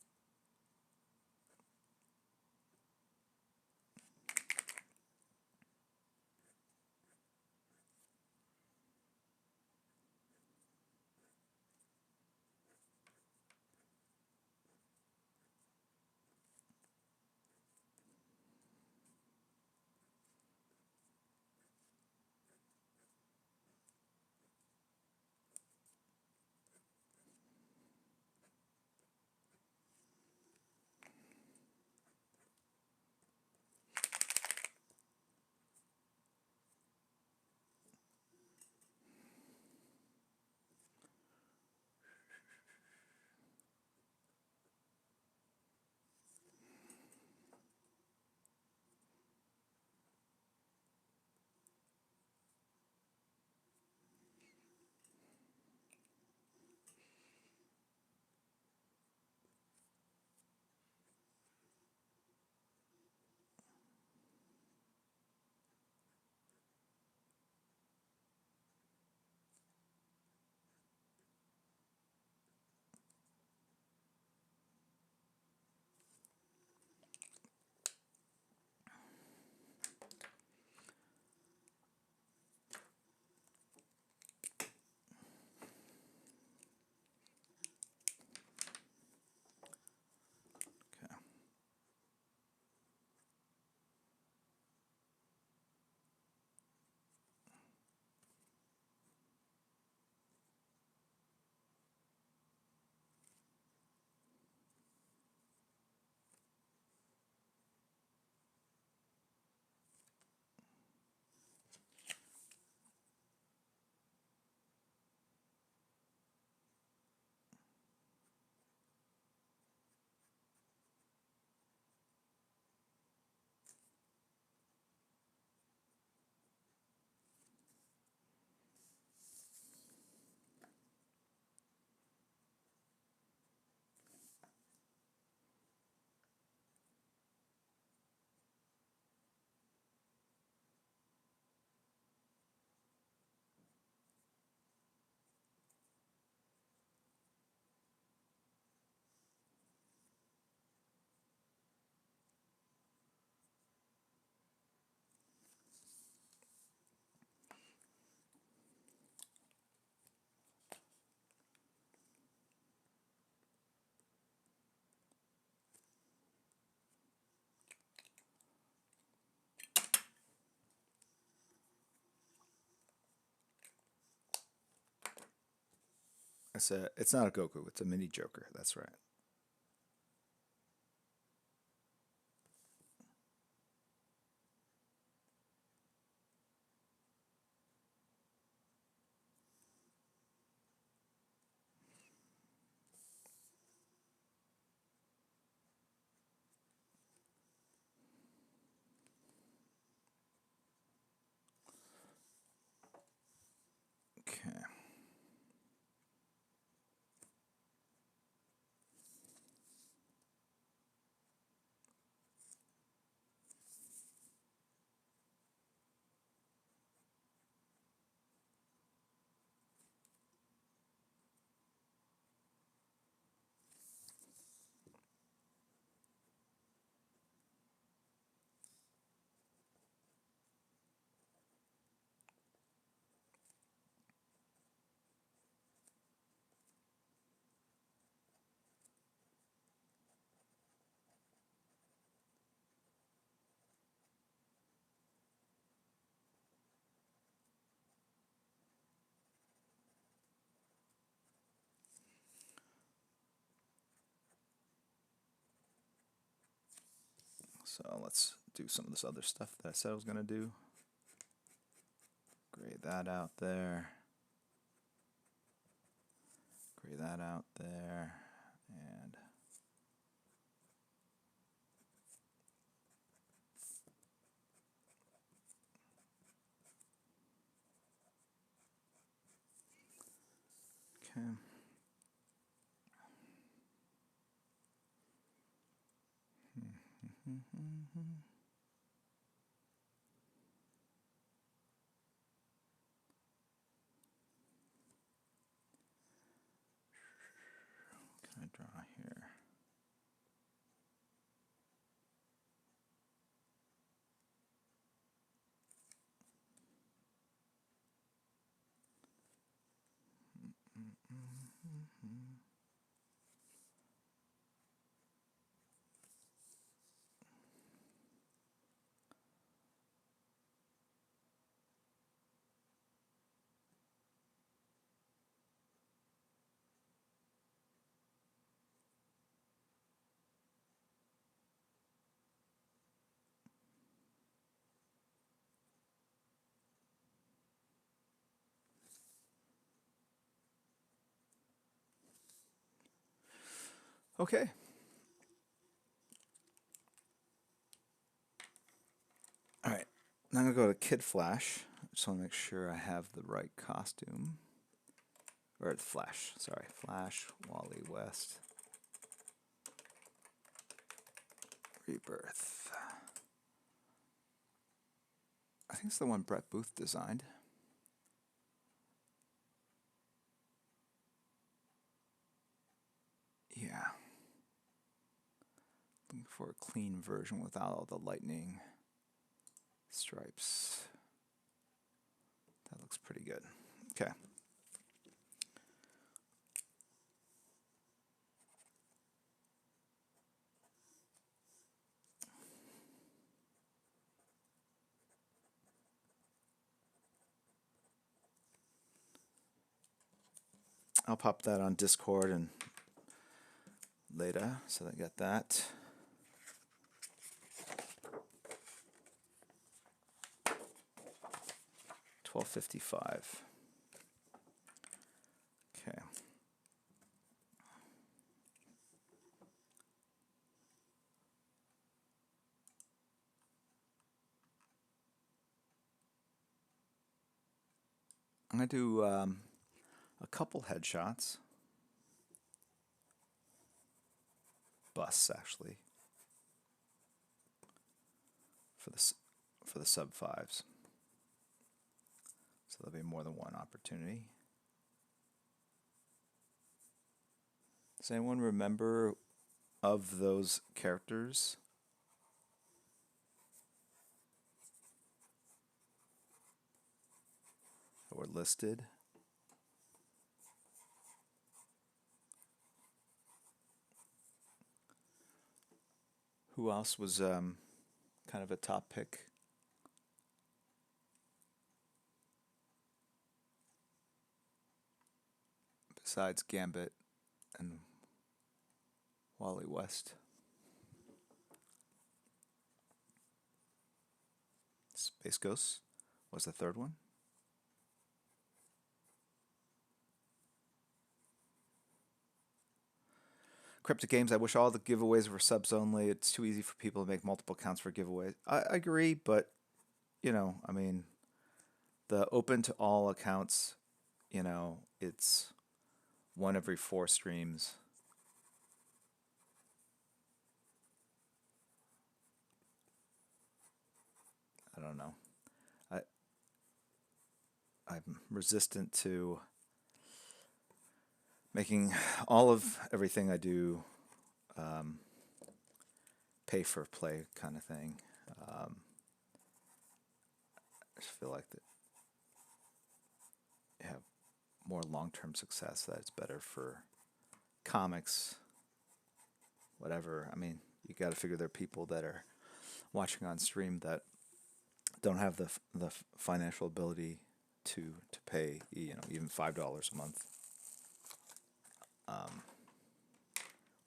It's not a Goku. It's a mini Joker. That's right. Okay. So let's do some of this other stuff that I said I was going to do. Gray that out there. Gray that out there. And okay. Can I draw here? Okay. All right. Now I'm going to go to Kid Flash. I just want to make sure I have the right costume. Or Flash. Sorry. Flash, Wally West. Rebirth. I think it's the one Brett Booth designed. Yeah. Looking for a clean version without all the lightning stripes. That looks pretty good. Okay. I'll pop that on Discord and later, so I get that. $12.55. Okay. I'm going to do a couple headshots. Busts, actually. For the sub fives. So there'll be more than one opportunity. Does anyone remember of those characters? That were listed? Who else was kind of a top pick? besides Gambit and Wally West. Space Ghost was the third one. Cryptic Games, I wish all the giveaways were subs only. It's too easy for people to make multiple accounts for giveaways. I agree, but, I mean, the open to all accounts, it's one every 4 streams. I don't know. I I'm resistant to making all of everything I do pay for play kind of thing. I just feel like that you have more long-term success. That it's better for comics, whatever. I mean, you got to figure there are people that are watching on stream that don't have the financial ability to pay, even $5 a month,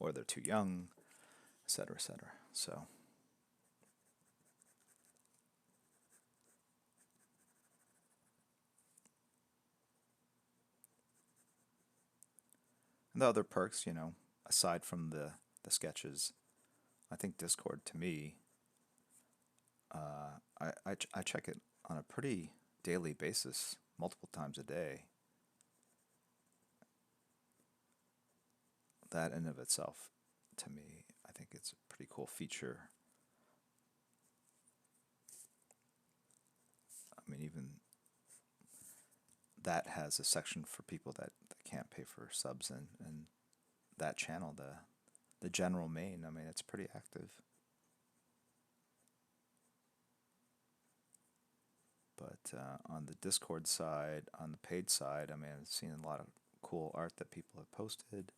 or they're too young, et cetera, et cetera. So. And the other perks, aside from the sketches, I think Discord to me, I check it on a pretty daily basis, multiple times a day. That in of itself, to me, I think it's a pretty cool feature. I mean, even that has a section for people that can't pay for subs, and that channel, the general main, I mean, it's pretty active. But on the Discord side, on the paid side, I mean, I've seen a lot of cool art that people have posted.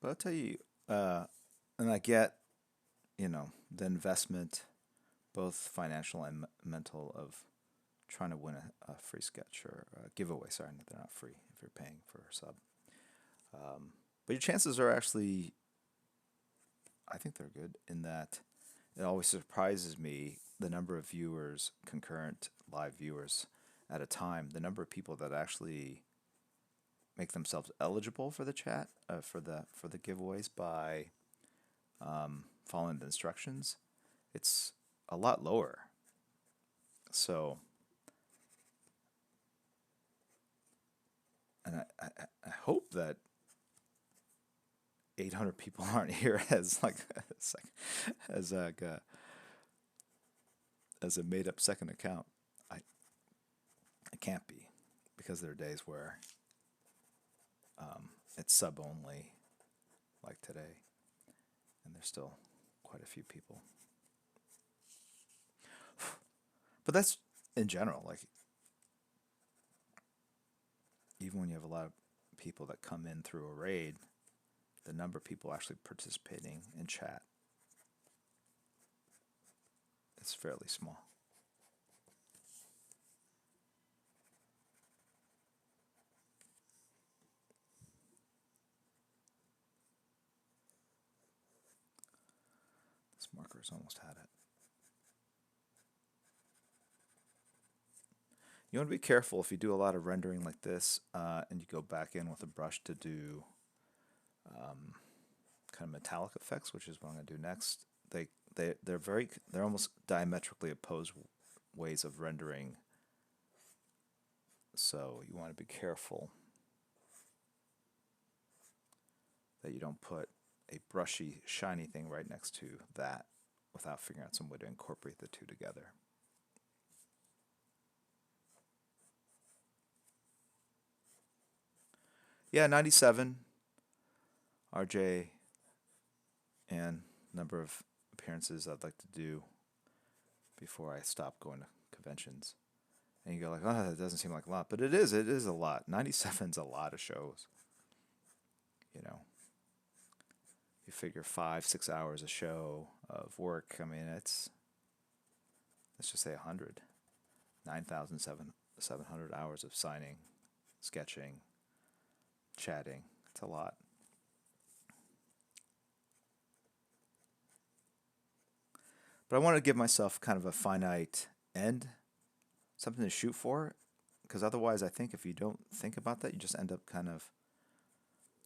But I'll tell you, and I get, the investment, both financial and mental, of trying to win a free sketch or a giveaway. Sorry, they're not free if you're paying for a sub. But your chances are actually, I think they're good in that it always surprises me the number of viewers, concurrent live viewers at a time, the number of people that actually make themselves eligible for the chat, for the giveaways by following the instructions. It's a lot lower. So, and I hope that 800 people aren't here as as a made up second account. I can't be, because there are days where it's sub only, like today, and there's still quite a few people. But that's in general, like, even when you have a lot of people that come in through a raid, the number of people actually participating in chat is fairly small. This marker's almost had it. You want to be careful if you do a lot of rendering like this, and you go back in with a brush to do kind of metallic effects, which is what I'm going to do next. They're almost diametrically opposed ways of rendering, so you want to be careful that you don't put a brushy, shiny thing right next to that without figuring out some way to incorporate the two together. Yeah, 97, RJ, and number of appearances I'd like to do before I stop going to conventions. And you go like, oh, that doesn't seem like a lot. But it is a lot. 97's a lot of shows. You know, you figure 5-6 hours a show of work. I mean, let's just say 100. 9,700 hours of signing, sketching, chatting. It's a lot. But I want to give myself kind of a finite end, something to shoot for, because otherwise I think if you don't think about that, you just end up kind of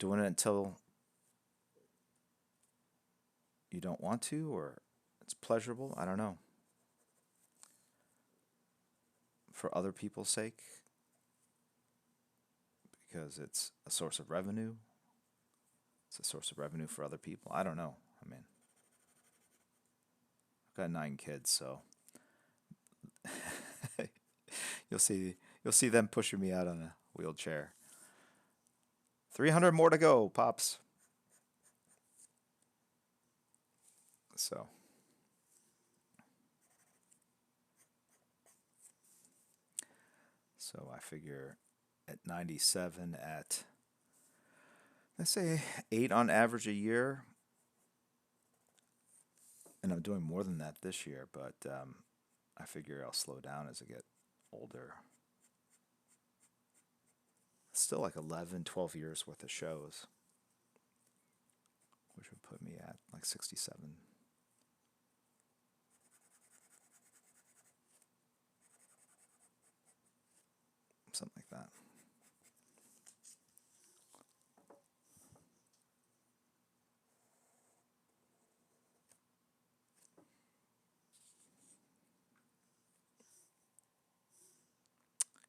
doing it until you don't want to, or it's pleasurable. I don't know. For other people's sake, because it's a source of revenue. It's a source of revenue for other people. I don't know. I mean, I've got 9 kids, so you'll see them pushing me out on a wheelchair. 300 more to go, pops. So I figure at 97, at let's say 8 on average a year, and I'm doing more than that this year, but I figure I'll slow down as I get older. Still like 11, 12 years worth of shows, which would put me at like 67. Something like that.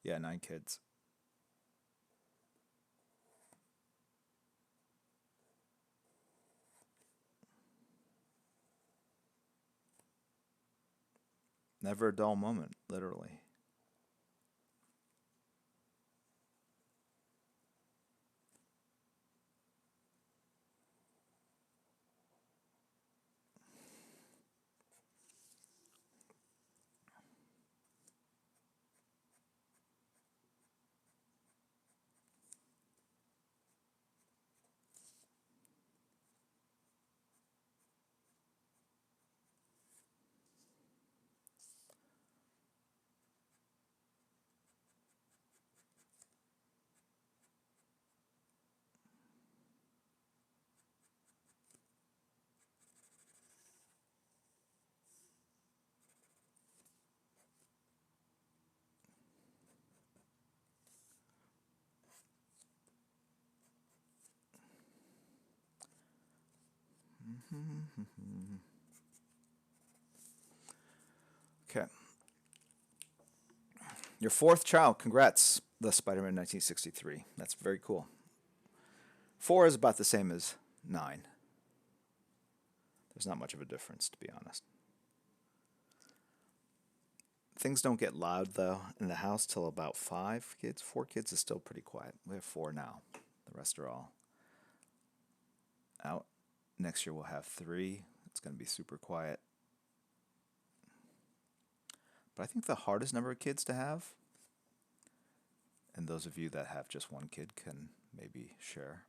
Yeah, 9 kids. Never a dull moment, literally. Okay. Your 4th child, congrats. The Spider-Man 1963. That's very cool. 4 is about the same as 9. There's not much of a difference, to be honest. Things don't get loud, though, in the house till about 5 kids. 4 kids is still pretty quiet. We have 4 now. The rest are all out. Next year we'll have 3. It's going to be super quiet. But I think the hardest number of kids to have, and those of you that have just 1 kid can maybe share,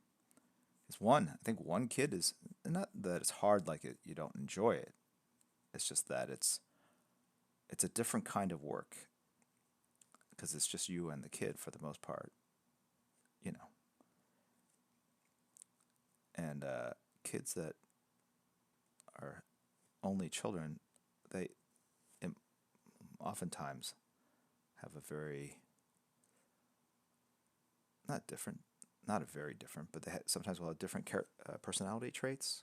is 1. I think 1 kid is not that it's hard, like you don't enjoy it. It's just that it's a different kind of work, because it's just you and the kid for the most part, you know. And kids that are only children, they oftentimes have a very, not different, not a very different, but sometimes will have different personality traits.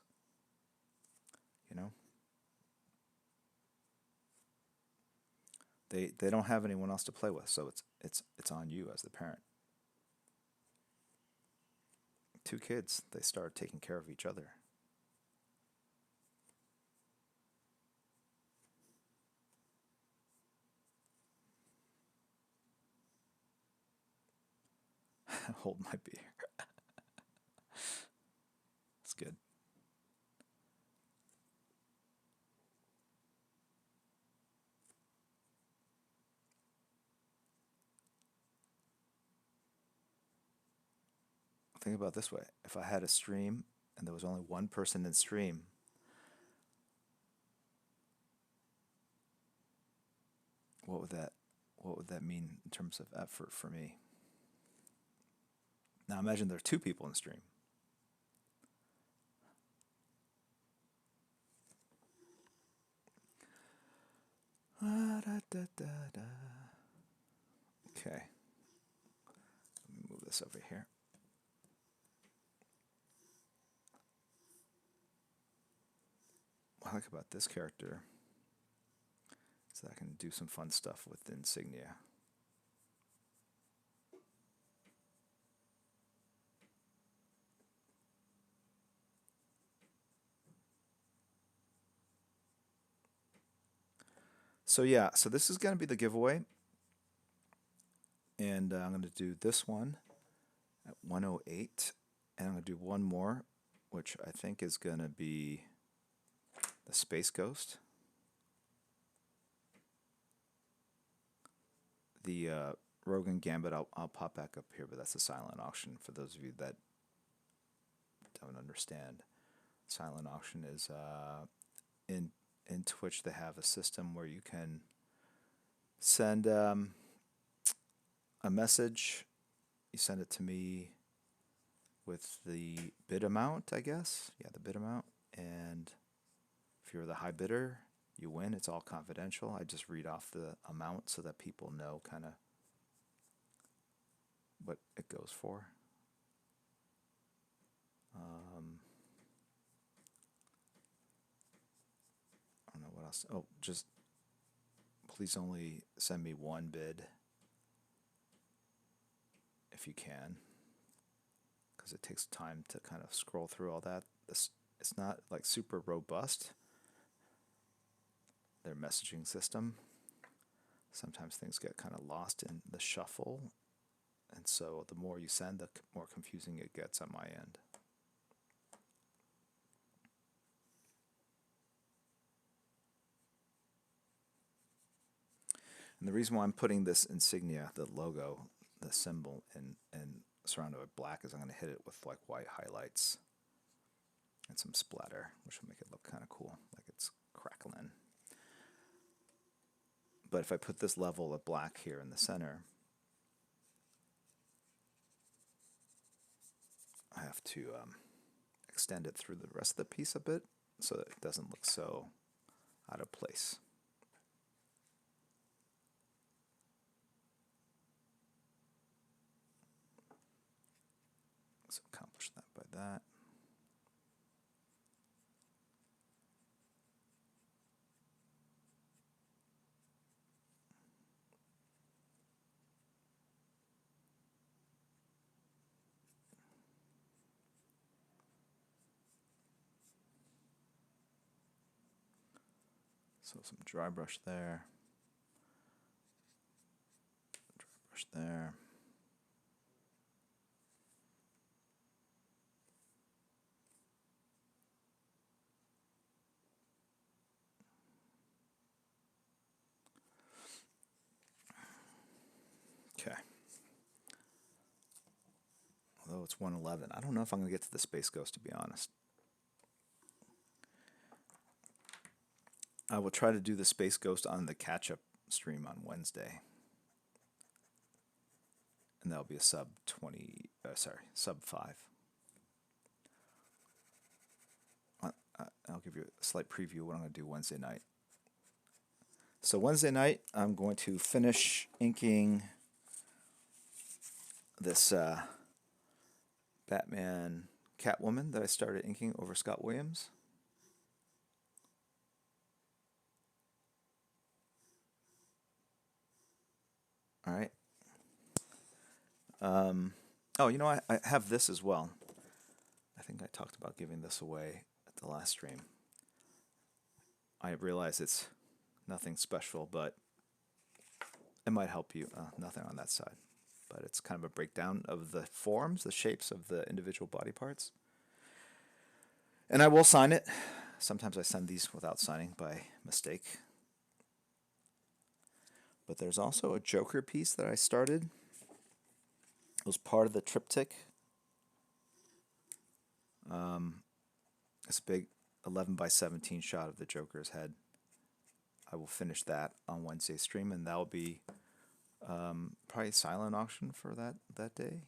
You know, they don't have anyone else to play with, so it's on you as the parent. 2 kids, they start taking care of each other. Hold my beer. It's good. Think about it this way. If I had a stream and there was only one person in stream, what would that mean in terms of effort for me? Now imagine there are 2 people in stream. Okay. Let me move this over here. What I like about this character is that I can do some fun stuff with the insignia. So yeah, so this is going to be the giveaway. And I'm going to do this one at 108. And I'm going to do one more, which I think is going to be the Space Ghost. The Rogan Gambit, I'll pop back up here, but that's a silent auction for those of you that don't understand. Silent auction is in Twitch. They have a system where you can send a message. You send it to me with the bid amount, I guess. Yeah, the bid amount. And if you're the high bidder, you win. It's all confidential. I just read off the amount so that people know kind of what it goes for. I don't know what else. Oh, just please only send me one bid if you can, because it takes time to kind of scroll through all that. It's not like super robust, their messaging system. Sometimes things get kind of lost in the shuffle, and so the more you send, the more confusing it gets on my end. And the reason why I'm putting this insignia, the logo, the symbol, and surrounded by black is I'm going to hit it with like white highlights and some splatter, which will make it look kind of cool, like it's crackling. But if I put this level of black here in the center, I have to extend it through the rest of the piece a bit so that it doesn't look so out of place. Let's accomplish that by that. So some dry brush there, dry brush there. Okay. Although it's 111, I don't know if I'm going to get to the Space Ghost, to be honest. I will try to do the Space Ghost on the catch-up stream on Wednesday. And that'll be a sub 5. I'll give you a slight preview of what I'm going to do Wednesday night. So Wednesday night, I'm going to finish inking this Batman Catwoman that I started inking over Scott Williams. All right. Oh, you know, I have this as well. I think I talked about giving this away at the last stream. I realize it's nothing special, but it might help you. Nothing on that side. But it's kind of a breakdown of the forms, the shapes of the individual body parts. And I will sign it. Sometimes I send these without signing by mistake. But there's also a Joker piece that I started. It was part of the triptych. It's a big 11 by 17 shot of the Joker's head. I will finish that on Wednesday's stream, and that will be probably a silent auction for that day,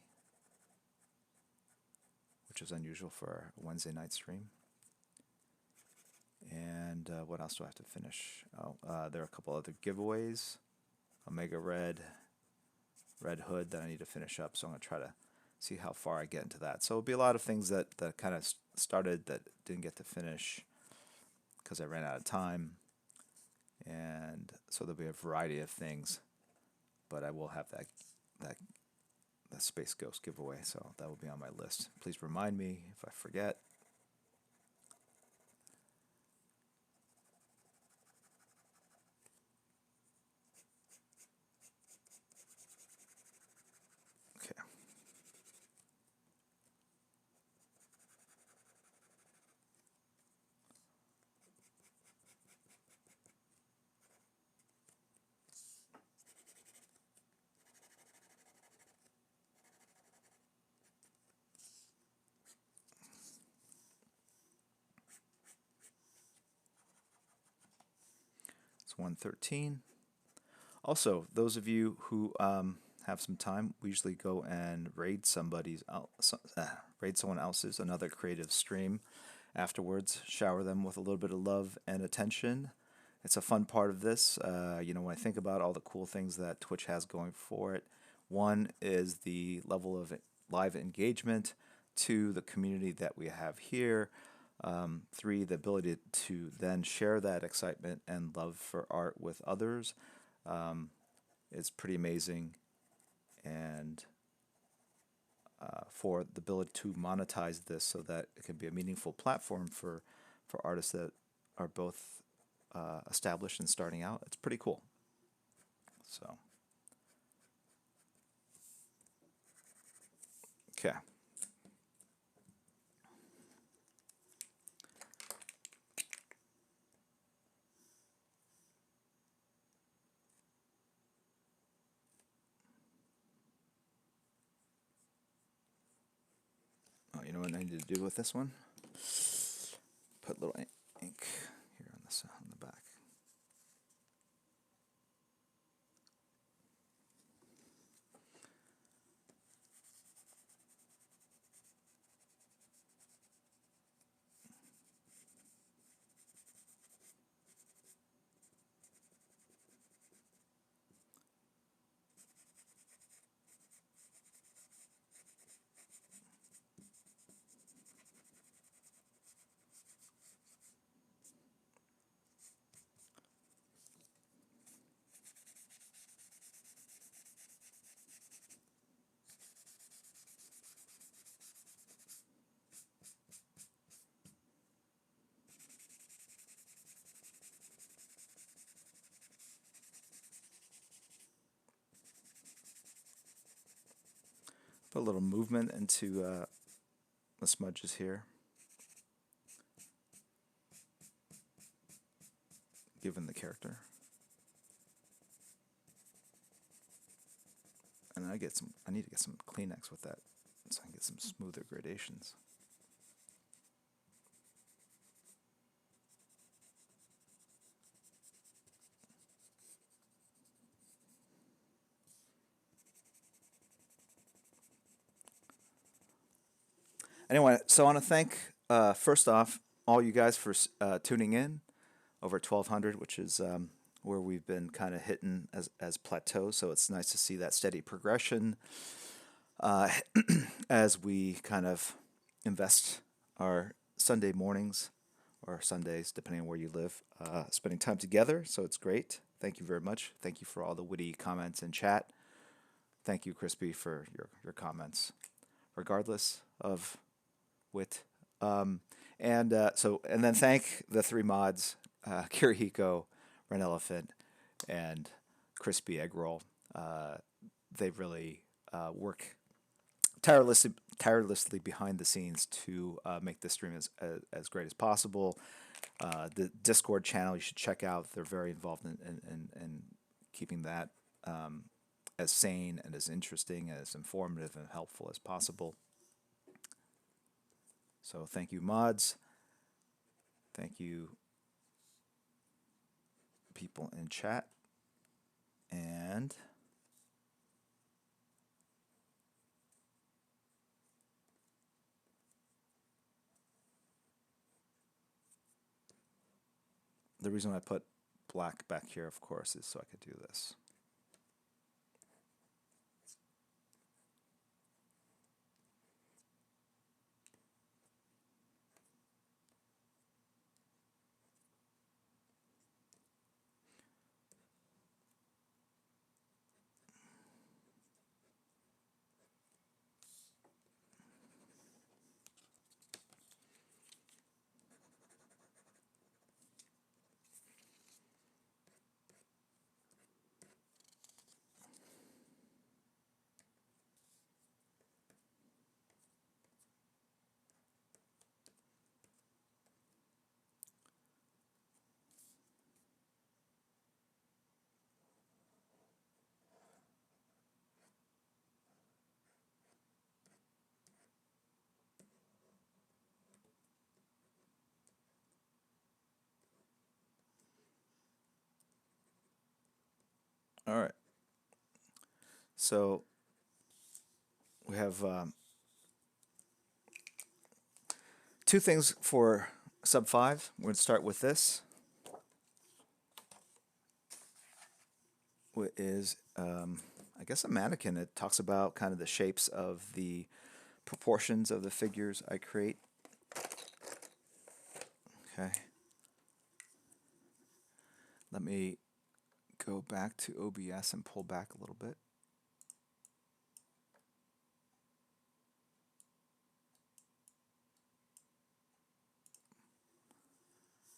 which is unusual for a Wednesday night stream. And what else do I have to finish? Oh, there are a couple other giveaways. Omega Red Hood that I need to finish up, so I'm going to try to see how far I get into that. So it'll be a lot of things that kind of started that didn't get to finish because I ran out of time. And so there'll be a variety of things, but I will have that Space Ghost giveaway, so that will be on my list. Please remind me if I forget. Okay. It's 1:13. Also, those of you who have some time, we usually go and raid raid someone else's another creative stream afterwards. Shower them with a little bit of love and attention. It's a fun part of this. When I think about all the cool things that Twitch has going for it, one is the level of live engagement. Two, the community that we have here. Three, the ability to then share that excitement and love for art with others. Is pretty amazing. And for the ability to monetize this so that it can be a meaningful platform for artists that are both established and starting out, it's pretty cool. So, okay. Oh, you know what I need to do with this one? Put a little ink here on the back. Put a little movement into the smudges here, given the character. And I need to get some Kleenex with that so I can get some smoother gradations. Anyway, so I want to thank, first off, all you guys for tuning in, over 1,200, which is where we've been kind of hitting as plateaus. So it's nice to see that steady progression uh, as we kind of invest our Sunday mornings or Sundays, depending on where you live, spending time together. So it's great. Thank you very much. Thank you for all the witty comments in chat. Thank you, Crispy, for your comments, regardless of wit. And then thank the three mods, Kirihiko, Ren Elephant, and Crispy Egg Roll. They really work tirelessly behind the scenes to make this stream as great as possible. The Discord channel you should check out. They're very involved in keeping that as sane and as interesting, as informative and helpful as possible. So thank you, mods. Thank you, people in chat. And the reason I put black back here, of course, is so I could do this. All right. So we have two things for sub 5. We're going to start with this, which is, I guess, a mannequin. It talks about kind of the shapes of the proportions of the figures I create. Okay. Let me go back to OBS and pull back a little bit.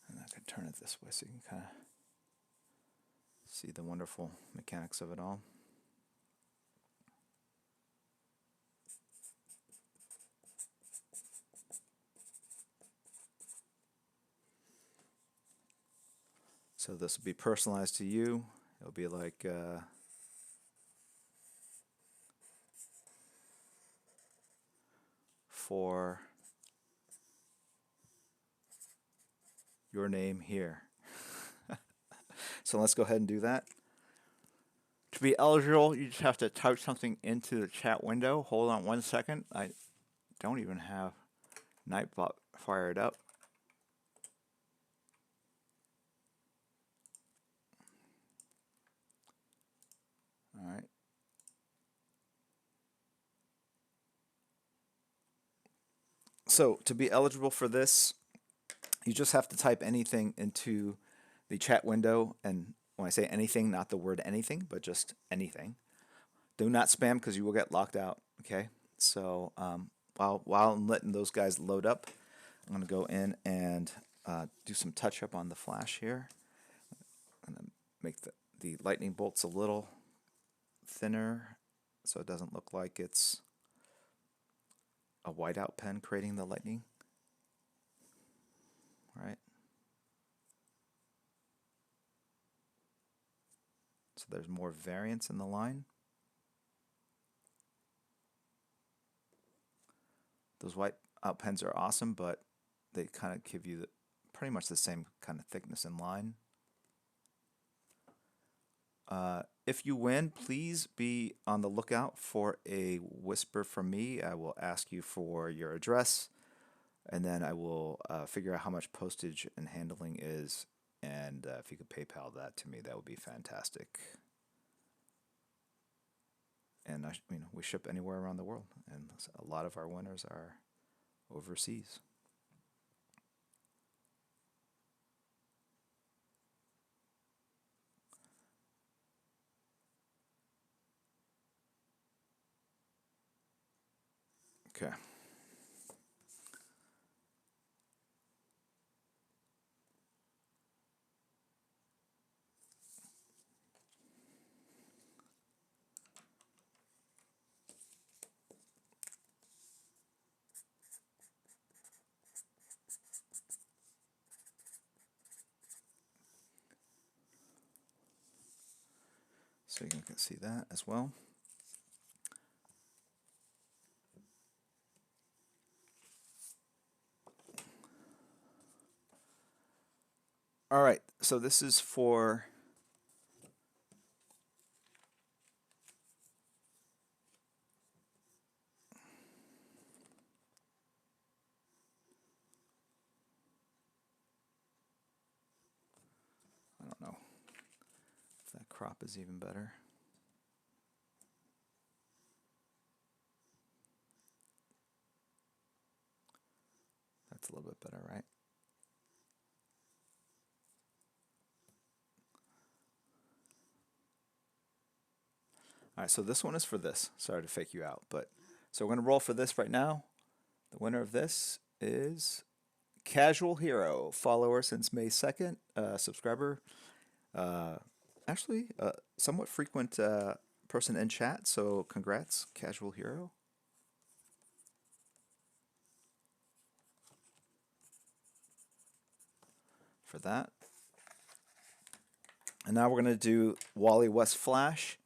And I could turn it this way so you can kind of see the wonderful mechanics of it all. So this will be personalized to you. It'll be like for your name here. So let's go ahead and do that. To be eligible, you just have to type something into the chat window. Hold on 1 second. I don't even have Nightbot fired up. All right. So to be eligible for this, you just have to type anything into the chat window. And when I say anything, not the word anything, but just anything. Do not spam because you will get locked out. Okay. So while I'm letting those guys load up, I'm going to go in and do some touch up on the flash here. I'm going to make the lightning bolts a little thinner so it doesn't look like it's a whiteout pen creating the lightning. All right. So there's more variance in the line. Those whiteout pens are awesome, but they kind of give you pretty much the same kind of thickness in line. If you win, please be on the lookout for a whisper from me. I will ask you for your address, and then I will figure out how much postage and handling is And if you could PayPal that to me, that would be fantastic. And we ship anywhere around the world, and a lot of our winners are overseas. Okay. So you can see that as well. All right, so this is for I don't know if that crop is even better. That's a little bit better, right? All right, so this one is for this. Sorry to fake you out, but so we're going to roll for this right now. The winner of this is Casual Hero, follower since May 2nd, subscriber. Actually, somewhat frequent person in chat, so congrats, Casual Hero. For that. And now we're going to do Wally West Flash,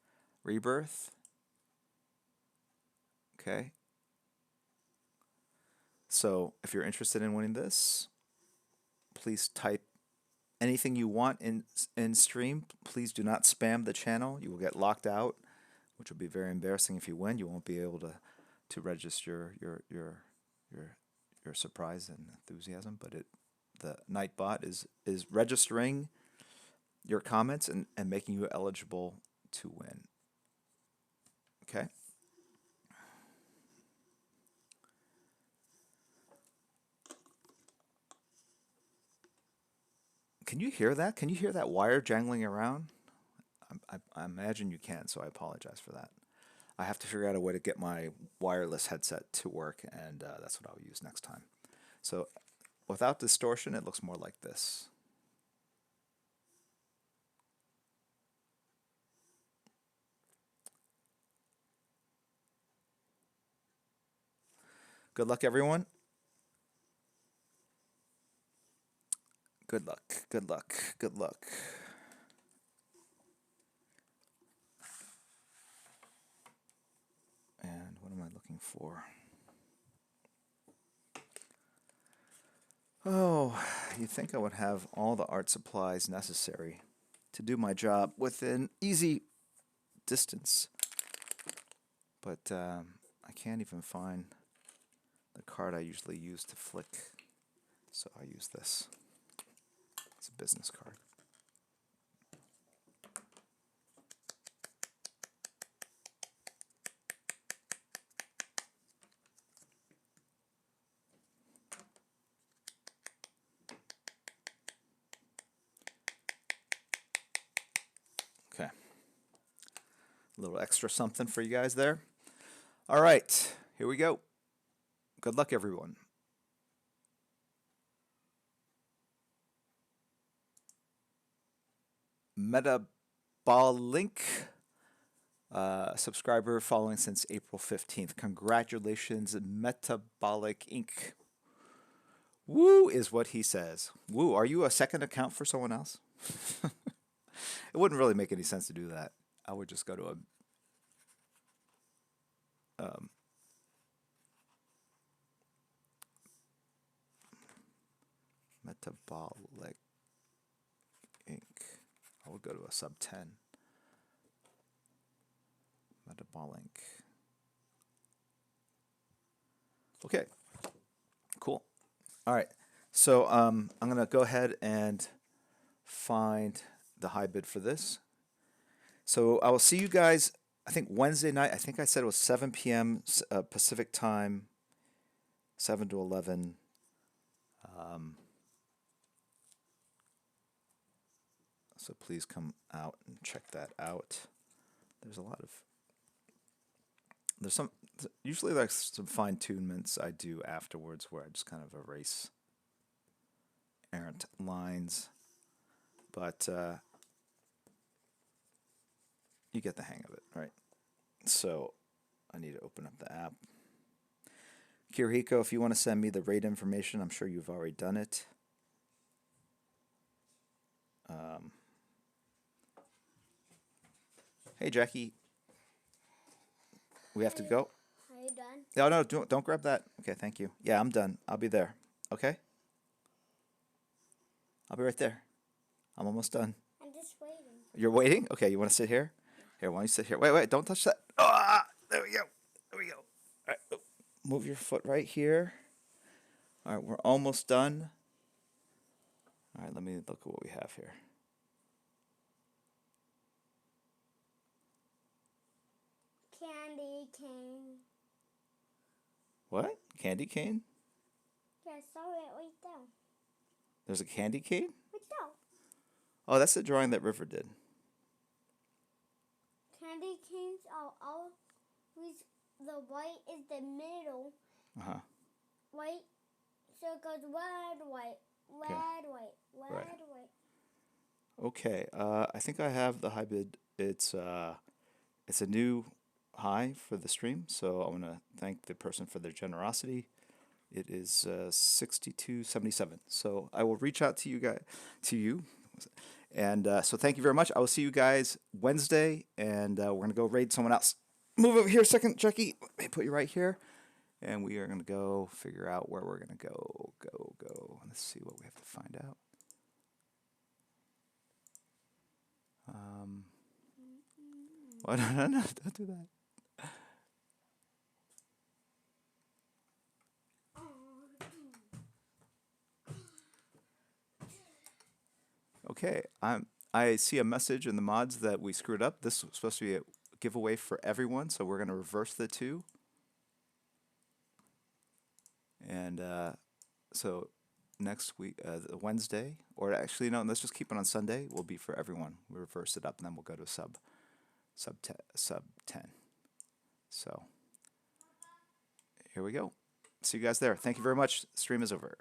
Rebirth. Okay. So if you're interested in winning this, please type anything you want in stream. Please do not spam the channel. You will get locked out, which will be very embarrassing if you win. You won't be able to register your surprise and enthusiasm. But the Nightbot is registering your comments and making you eligible to win. Okay. Can you hear that? Can you hear that wire jangling around? I imagine you can, so I apologize for that. I have to figure out a way to get my wireless headset to work, and that's what I'll use next time. So without distortion, it looks more like this. Good luck, everyone. Good luck, good luck, good luck. And what am I looking for? Oh, you'd think I would have all the art supplies necessary to do my job within easy distance. But I can't even find the card I usually use to flick. So I use this. It's a business card. Okay. A little extra something for you guys there. All right, here we go. Good luck, everyone. Metabolic subscriber following since April 15th. Congratulations, Metabolic Inc. Woo is what he says. Woo, are you a second account for someone else? It wouldn't really make any sense to do that. I would just go to a Metabolic Inc. I would go to a sub 10. Metabolic. Okay, cool. All right, so I'm going to go ahead and find the high bid for this. So I will see you guys, I think Wednesday night. I think I said it was 7 p.m. Pacific time, 7 to 11. So please come out and check that out. There's a lot of, usually there's some fine tunements I do afterwards where I just kind of erase errant lines. But you get the hang of it, right? So I need to open up the app. Kirihiko, if you want to send me the rate information, I'm sure you've already done it. Hey, Jackie. We have to go. Are you done? No, no, don't grab that. Okay, thank you. Yeah, I'm done. I'll be there. Okay? I'll be right there. I'm almost done. I'm just waiting. You're waiting? Okay, you want to sit here? Here, why don't you sit here? Wait, don't touch that. Ah, there we go. There we go. All right, move your foot right here. All right, we're almost done. All right, let me look at what we have here. Candy cane. What? Candy cane? Yeah, I saw it right there. There's a candy cane? Right there. Oh, that's the drawing that River did. Candy canes are always, the white is the middle. Uh-huh. White, so it goes red, white, red, white, red, Right. white. Okay, I think I have the high bid. It's a new high for the stream, so I want to thank the person for their generosity. It is 62.77. So I will reach out to you, and so thank you very much. I will see you guys Wednesday, and we're gonna go raid someone else. Move over here a second, Jackie. Let me put you right here, and we are gonna go figure out where we're gonna go. Let's see what we have to find out. Well, no, don't do that. Okay, I see a message in the mods that we screwed up. This was supposed to be a giveaway for everyone, so we're going to reverse the two. And so next week, Wednesday, or actually no, let's just keep it on Sunday. Will be for everyone. We reverse it up, and then we'll go to sub 10. So here we go. See you guys there. Thank you very much. Stream is over.